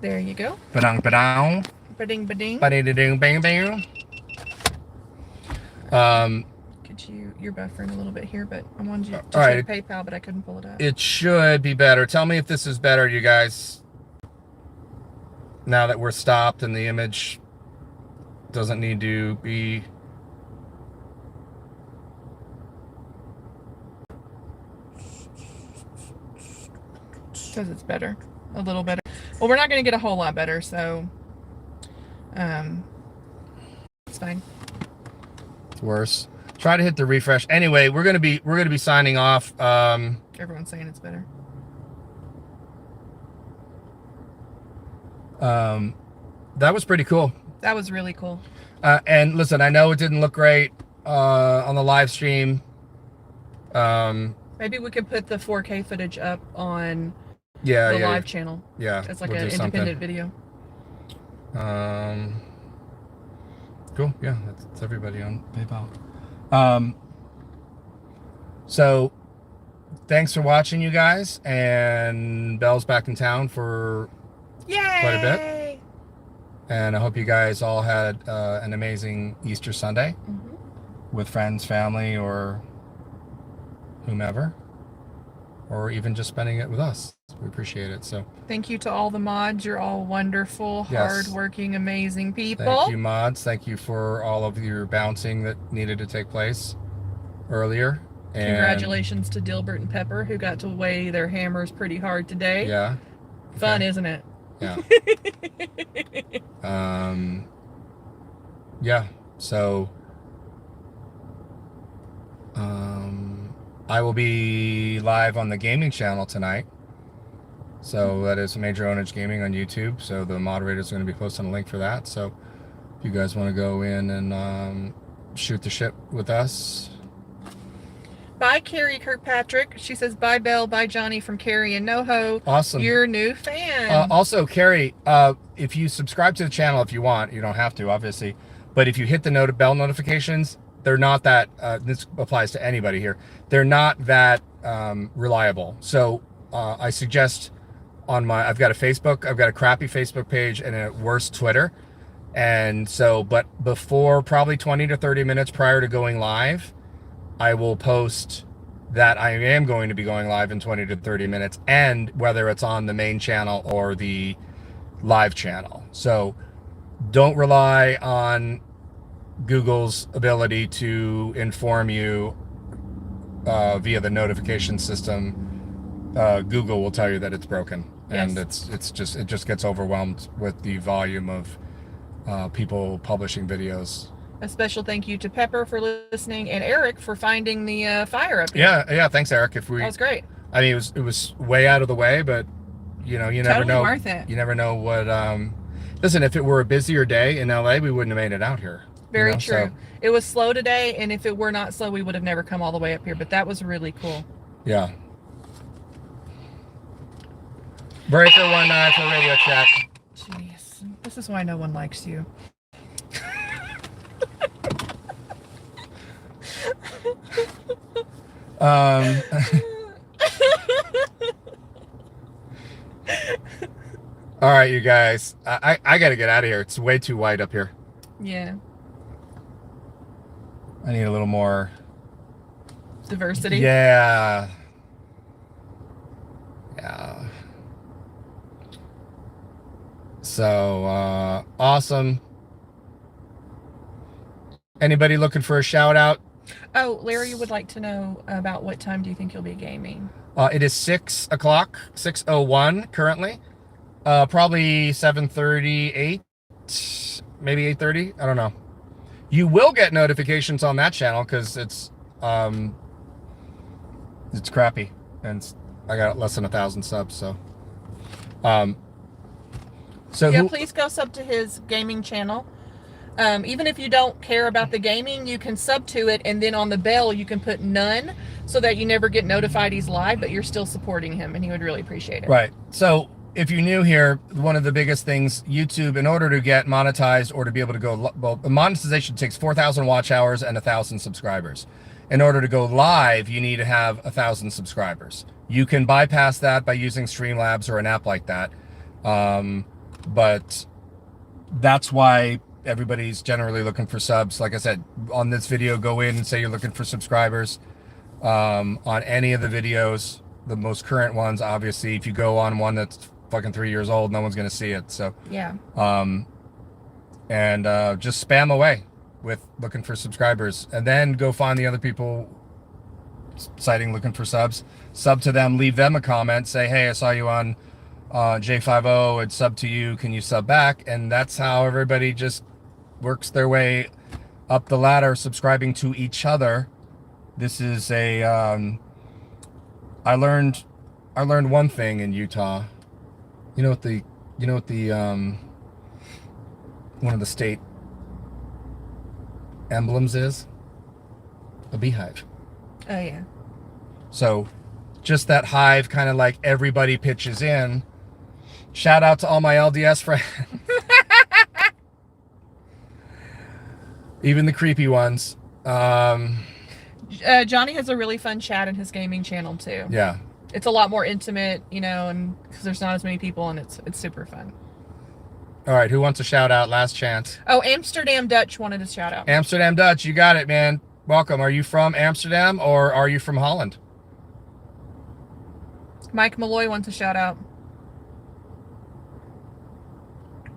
There you go. Badang badang. Bading bading. Bading bang bang. You're buffering a little bit here, but I wanted you to check PayPal, but I couldn't pull it up. It should be better. Tell me if this is better, you guys. Now that we're stopped and the image doesn't need to be. Because it's better. A little better. Well, we're not going to get a whole lot better, so it's fine. It's worse. Try to hit the refresh. Anyway, we're gonna be signing off. Everyone's saying it's better. That was pretty cool. That was really cool. And listen, I know it didn't look great on the live stream. Maybe we could put the 4K footage up on the live channel. Yeah, it's like an independent video. Cool. Yeah, that's everybody on PayPal. So thanks for watching, you guys, and Belle's back in town for quite a bit, and I hope you guys all had an amazing Easter Sunday with friends, family, or whomever, or even just spending it with us. We appreciate it. So thank you to all the mods. You're all wonderful, hardworking, amazing people. Thank you, mods. Thank you for all of your bouncing that needed to take place earlier. And congratulations to Dilbert and Pepper, who got to weigh their hammers pretty hard today. Yeah. Fun, isn't it? Yeah. Yeah. So I will be live on the gaming channel tonight. So that is Major Ownage Gaming on YouTube. So the moderator's going to be posting a link for that. So if you guys want to go in and shoot the shit with us. Bye, Carrie Kirkpatrick. She says, bye, Belle. Bye, Johnny from Carrie and NoHo. Awesome. Your new fan. Also, Carrie, if you subscribe to the channel, if you want, you don't have to, obviously. But if you hit the bell notifications, they're not that, this applies to anybody here. They're not that reliable. So I suggest I've got a Facebook, I've got a crappy Facebook page and a worse Twitter. And so, but before probably 20 to 30 minutes prior to going live, I will post that I am going to be going live in 20 to 30 minutes, and whether it's on the main channel or the live channel. So don't rely on Google's ability to inform you via the notification system. Google will tell you that it's broken, and it just gets overwhelmed with the volume of people publishing videos. A special thank you to Pepper for listening and Eric for finding the fire up here. Yeah, thanks, Eric. That was great. I mean, it was way out of the way, but you know, you never totally know. Worth it. You never know what. Listen, if it were a busier day in LA, we wouldn't have made it out here. Very you know, true. So. It was slow today, and if it were not slow, we would have never come all the way up here. But that was really cool. Yeah. Breaker 19 for radio check. Jeez, this is why no one likes you. All right, you guys. I got to get out of here. It's way too white up here. Yeah. I need a little more diversity. Yeah. Yeah. So, awesome. Anybody looking for a shout out? Oh, Larry would like to know about what time do you think you'll be gaming? It is 6 o'clock, 6:01 currently. Probably 7:30, 8, maybe 8:30. I don't know. You will get notifications on that channel because it's crappy, and I got less than 1,000 subs. So, yeah, please go sub to his gaming channel. Even if you don't care about the gaming, you can sub to it, and then on the bell you can put none so that you never get notified he's live, but you're still supporting him, and he would really appreciate it. Right. So if you're new here, one of the biggest things, YouTube, in order to get monetized or to be able to go, well, monetization takes 4,000 watch hours and 1,000 subscribers. In order to go live, you need to have 1,000 subscribers. You can bypass that by using Streamlabs or an app like that. But that's why everybody's generally looking for subs. Like I said, on this video, go in and say you're looking for subscribers. On any of the videos, the most current ones, obviously, if you go on one that's fucking 3 years old, no one's going to see it. So, yeah. And just spam away with looking for subscribers, and then go find the other people citing looking for subs, sub to them, leave them a comment, say, hey, I saw you on J50, it's sub to you, can you sub back? And that's how everybody just works their way up the ladder, subscribing to each other. This is a I learned one thing in Utah. You know what the one of the state emblems is? A beehive. Oh yeah. So just that hive, kind of like everybody pitches in. Shout out to all my LDS friends. Even the creepy ones. Johnny has a really fun chat in his gaming channel too. Yeah. It's a lot more intimate, you know, and because there's not as many people, and it's super fun. All right, who wants a shout out? Last chance. Oh, Amsterdam Dutch wanted a shout out. Amsterdam Dutch, you got it, man. Welcome. Are you from Amsterdam or are you from Holland? Mike Malloy wants a shout out.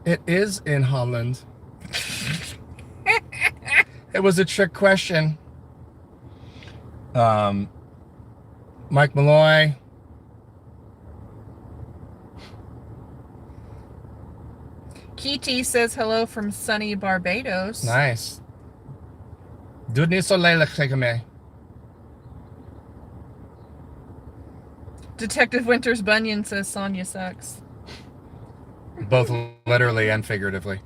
It is in Holland. It was a trick question. Mike Malloy. Kitty says hello from sunny Barbados. Nice. Doe niet zo lelijk tegen mij. Detective Winters Bunyan says Sonya sucks. Both literally and figuratively.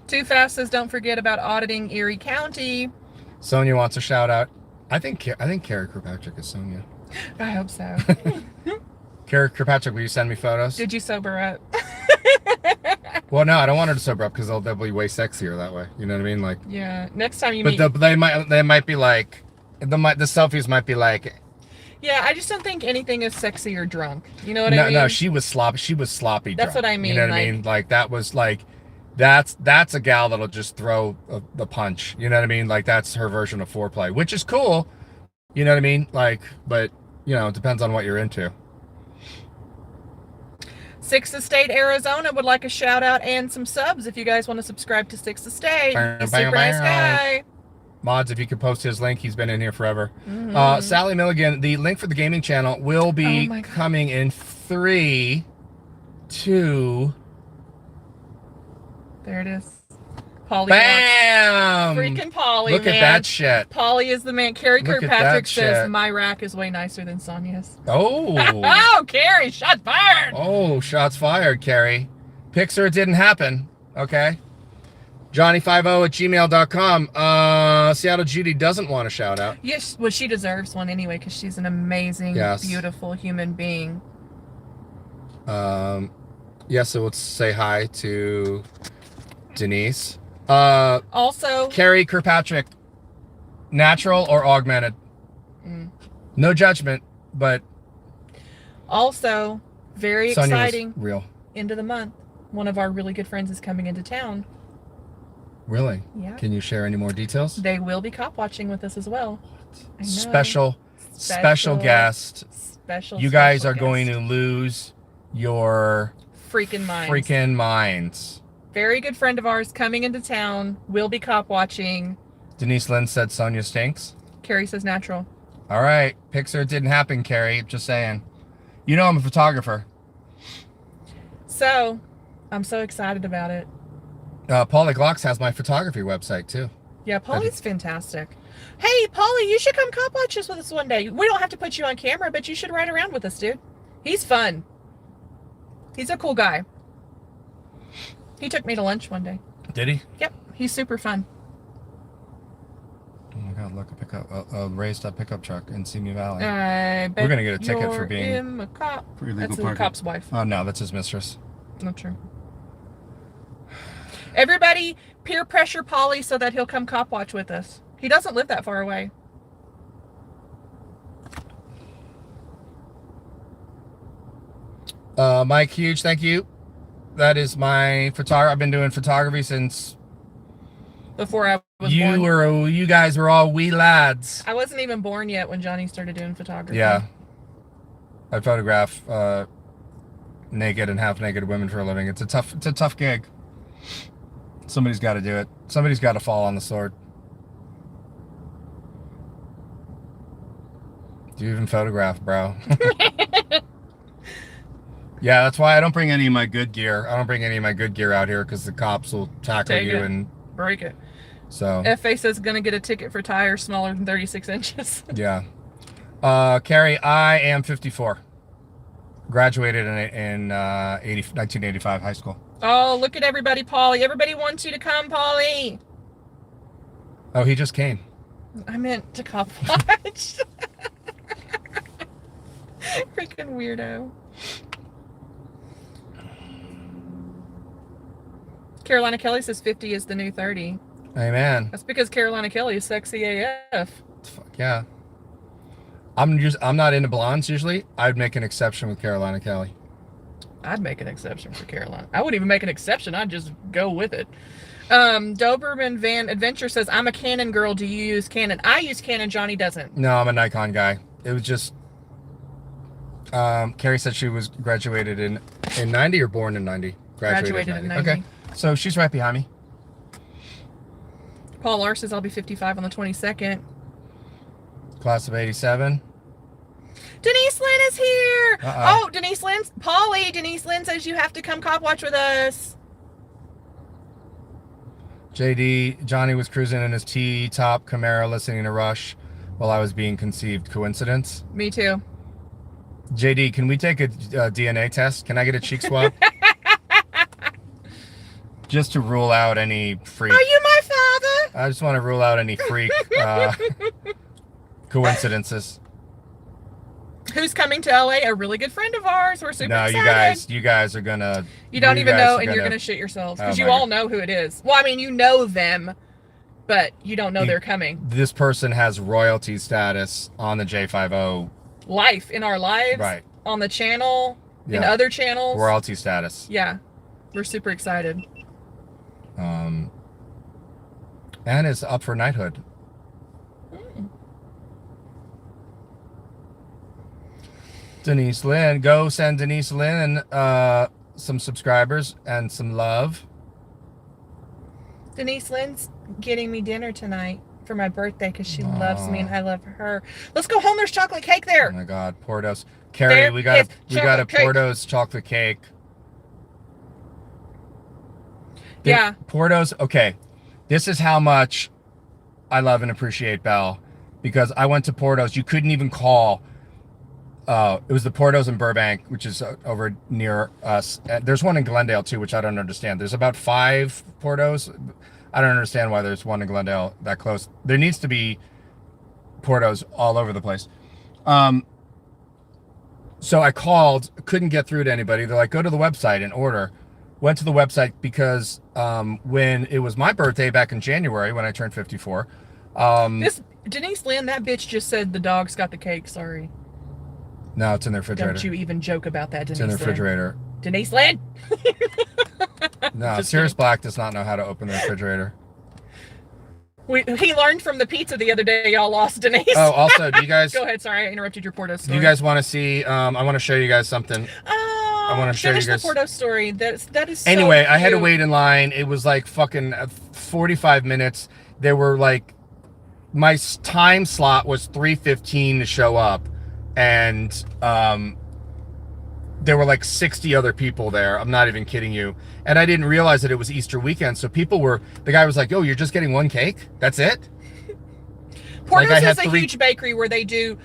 Too Fast says don't forget about auditing Erie County. Sonia wants a shout out. I think Carrie Kirkpatrick is Sonia. I hope so. Carrie Kirkpatrick, will you send me photos? Did you sober up? Well, no, I don't want her to sober up because they'll be way sexier that way. You know what I mean? Like, yeah. Next time you meet, they might be like, the selfies might be like. Yeah, I just don't think anything is sexy or drunk. You know what I mean? No, she was sloppy. She was sloppy. That's drunk. what I mean. You know what I mean? Like that was like, that's a gal that'll just throw the punch. You know what I mean? Like that's her version of foreplay, which is cool. You know what I mean? Like, but you know, it depends on what you're into. Sixth Estate Arizona would like a shout out and some subs if you guys want to subscribe to Sixth Estate. He's super nice guy. Mods, if you could post his link, he's been in here forever. Mm-hmm. Sally Milligan, the link for the gaming channel will be coming in 3, 2. There it is. Polly. Bam! Freaking Polly, Look man. at that shit. Polly is the man. Carrie Look at Kirkpatrick that says, shit. my rack is way nicer than Sonia's. Oh. Oh, Carrie, shots fired. Oh, shots fired, Carrie. Pixar, it didn't happen. Okay. Johnny50@gmail.com. Seattle Judy doesn't want a shout out. Yes, well, she deserves one anyway because she's an amazing, beautiful human being. Yes, so let's say hi to Denise. Also, Carrie Kirkpatrick, natural or augmented? No judgment, but also very Sonia exciting. Real. End of the month. One of our really good friends is coming into town. Really? Yeah. Can you share any more details? They will be cop watching with us as well. I know. Special guest. You guys are going to lose your freaking minds. Very good friend of ours coming into town. Will be cop watching. Denise Lynn said Sonia stinks. Carrie says natural. All right. Pixar, it didn't happen, Carrie. Just saying. You know I'm a photographer. So, I'm so excited about it. Paulie Glocks has my photography website, too. Yeah, Paulie's fantastic. Hey, Paulie, you should come cop watch us with us one day. We don't have to put you on camera, but you should ride around with us, dude. He's fun. He's a cool guy. He took me to lunch one day. Did he? Yep, he's super fun. Oh my God! Look, a raised up pickup truck in Simi Valley. I bet we're gonna get a ticket for being him a cop. For illegal That's parking. the cop's wife. Oh no, that's his mistress. Not true. Everybody, peer pressure Paulie so that he'll come cop watch with us. He doesn't live that far away. Mike Huge, thank you. That is my photography. I've been doing photography since before I was born. You guys were all wee lads. I wasn't even born yet when Johnny started doing photography. Yeah. I photograph naked and half naked women for a living. It's a tough gig. Somebody's got to do it. Somebody's got to fall on the sword. Do you even photograph, bro? Yeah, that's why I don't bring any of my good gear. I don't bring any of my good gear out here because the cops will tackle you and break it. So FA says gonna get a ticket for tires smaller than 36 inches. Yeah. Carrie, I am 54. Graduated in 1985 high school. Oh, look at everybody, Paulie. Everybody wants you to come, Paulie. Oh, he just came. I meant to cop watch. Freaking weirdo. Carolina Kelly says 50 is the new 30. Amen. That's because Carolina Kelly is sexy AF. Fuck yeah. I'm not into blondes usually. I'd make an exception with Carolina Kelly. I'd make an exception for Carolina. I wouldn't even make an exception. I'd just go with it. Doberman Van Adventure says, I'm a Canon girl. Do you use Canon? I use Canon. Johnny doesn't. No, I'm a Nikon guy. It was just... Carrie said she was graduated in 90 or born in 90? Graduated in 90. Okay. So she's right behind me. Paul R says I'll be 55 on the 22nd. Class of 87. Denise Lynn is here. Uh-oh. Oh, Denise Lynn. Paulie, Denise Lynn says you have to come cop watch with us. JD, Johnny was cruising in his T-top Camaro listening to Rush while I was being conceived. Coincidence? Me too. JD, can we take a DNA test? Can I get a cheek swab? Just to rule out any freak. Are you my father? I just want to rule out any freak coincidences. Who's coming to LA? A really good friend of ours. We're super excited. you guys are gonna. You don't even know, and you're gonna shit yourselves because you all know who it is. Well, I mean, you know them, but you don't know they're coming. This person has royalty status on the J50. Life in our lives, right? On the channel, in other channels. Royalty status. Yeah, we're super excited. And is up for knighthood. Denise Lynn, go send Denise Lynn some subscribers and some love. Denise Lynn's getting me dinner tonight for my birthday because she loves me and I love her. Let's go home. There's chocolate cake there. Oh my God, Portos. Carrie, we got a Portos chocolate cake. Yeah. Portos, okay. This is how much I love and appreciate Belle, because I went to Porto's. You couldn't even call. It was the Porto's in Burbank, which is over near us. There's one in Glendale too, which I don't understand. There's about 5 Porto's. I don't understand why there's one in Glendale that close. There needs to be Porto's all over the place. So I called, couldn't get through to anybody. They're like, go to the website and order. Went to the website because when it was my birthday back in January, when I turned 54. This Denise Lynn, that bitch just said the dog's got the cake. Sorry. No, it's in the refrigerator. Don't you even joke about that, Denise It's in the refrigerator. Lynn. Denise Lynn! No, Sirius Black does not know how to open the refrigerator. He learned from the pizza the other day y'all lost, Denise. Oh, also, do you guys... Go ahead, sorry, I interrupted your Porto story. Do you guys want to see... I want to show you guys something. I want to show you guys... Finish the Porto story. That is so Anyway, I had to cute. wait in line. It was like fucking 45 minutes. There were like... My time slot was 3:15 to show up. And there were like 60 other people there. I'm not even kidding you. And I didn't realize that it was Easter weekend. So people were... The guy was like, oh, you're just getting one cake? That's it? Porto's like is a huge bakery where they do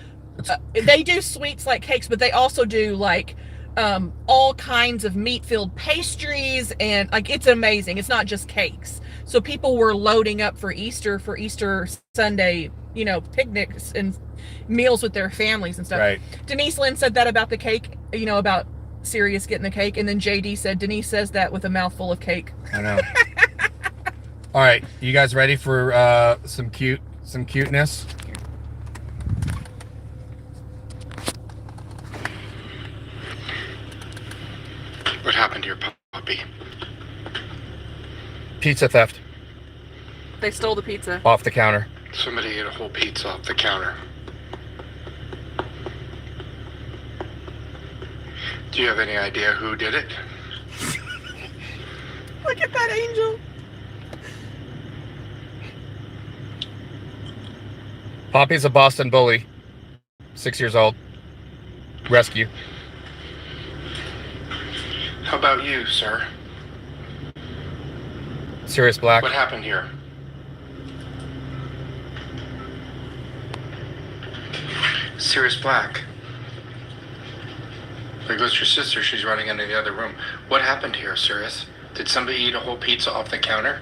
sweets like cakes, but they also do like all kinds of meat-filled pastries, and like it's amazing. It's not just cakes. So people were loading up for Easter Sunday, you know, picnics and meals with their families and stuff. Right. Denise Lynn said that about the cake, you know, about Sirius getting the cake, and then JD said Denise says that with a mouthful of cake. I know. All right, you guys ready for some cuteness? What happened to your puppy? Pizza theft. They stole the pizza. Off the counter. Somebody ate a whole pizza off the counter. Do you have any idea who did it? Look at that angel. Poppy's a Boston bully. 6 years old. Rescue. How about you, sir? Sirius Black. What happened here? Sirius Black. There goes your sister. She's running into the other room. What happened here, Sirius? Did somebody eat a whole pizza off the counter?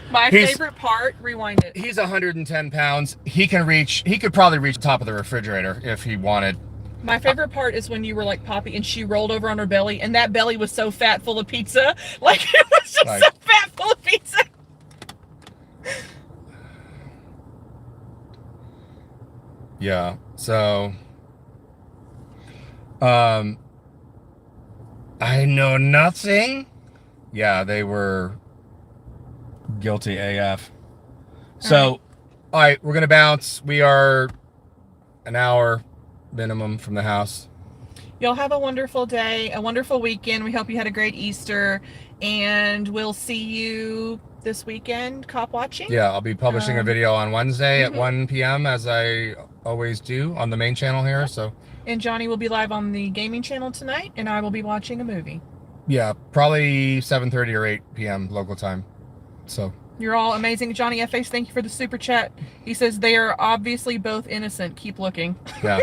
My favorite part, rewind it. He's 110 pounds. He could probably reach the top of the refrigerator if he wanted. My favorite part is when you were like Poppy and she rolled over on her belly, and that belly was so fat full of pizza. Like it was just so fat full of pizza. Yeah. So I know nothing. Yeah, they were guilty AF. So, all right, we're going to bounce. We are an hour minimum from the house. Y'all have a wonderful day, a wonderful weekend. We hope you had a great Easter, and we'll see you this weekend cop watching. Yeah, I'll be publishing a video on Wednesday at 1 p.m. as I always do on the main channel here. So, and Johnny will be live on the gaming channel tonight, and I will be watching a movie. Yeah, probably 7:30 or 8 p.m. local time. So you're all amazing. Johnny F.A.'s, thank you for the super chat. He says they are obviously both innocent. Keep looking. Yeah.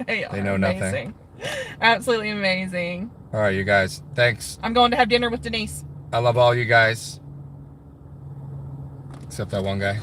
They know amazing. Nothing. Absolutely amazing. All right, you guys. Thanks. I'm going to have dinner with Denise. I love all you guys. Except that one guy.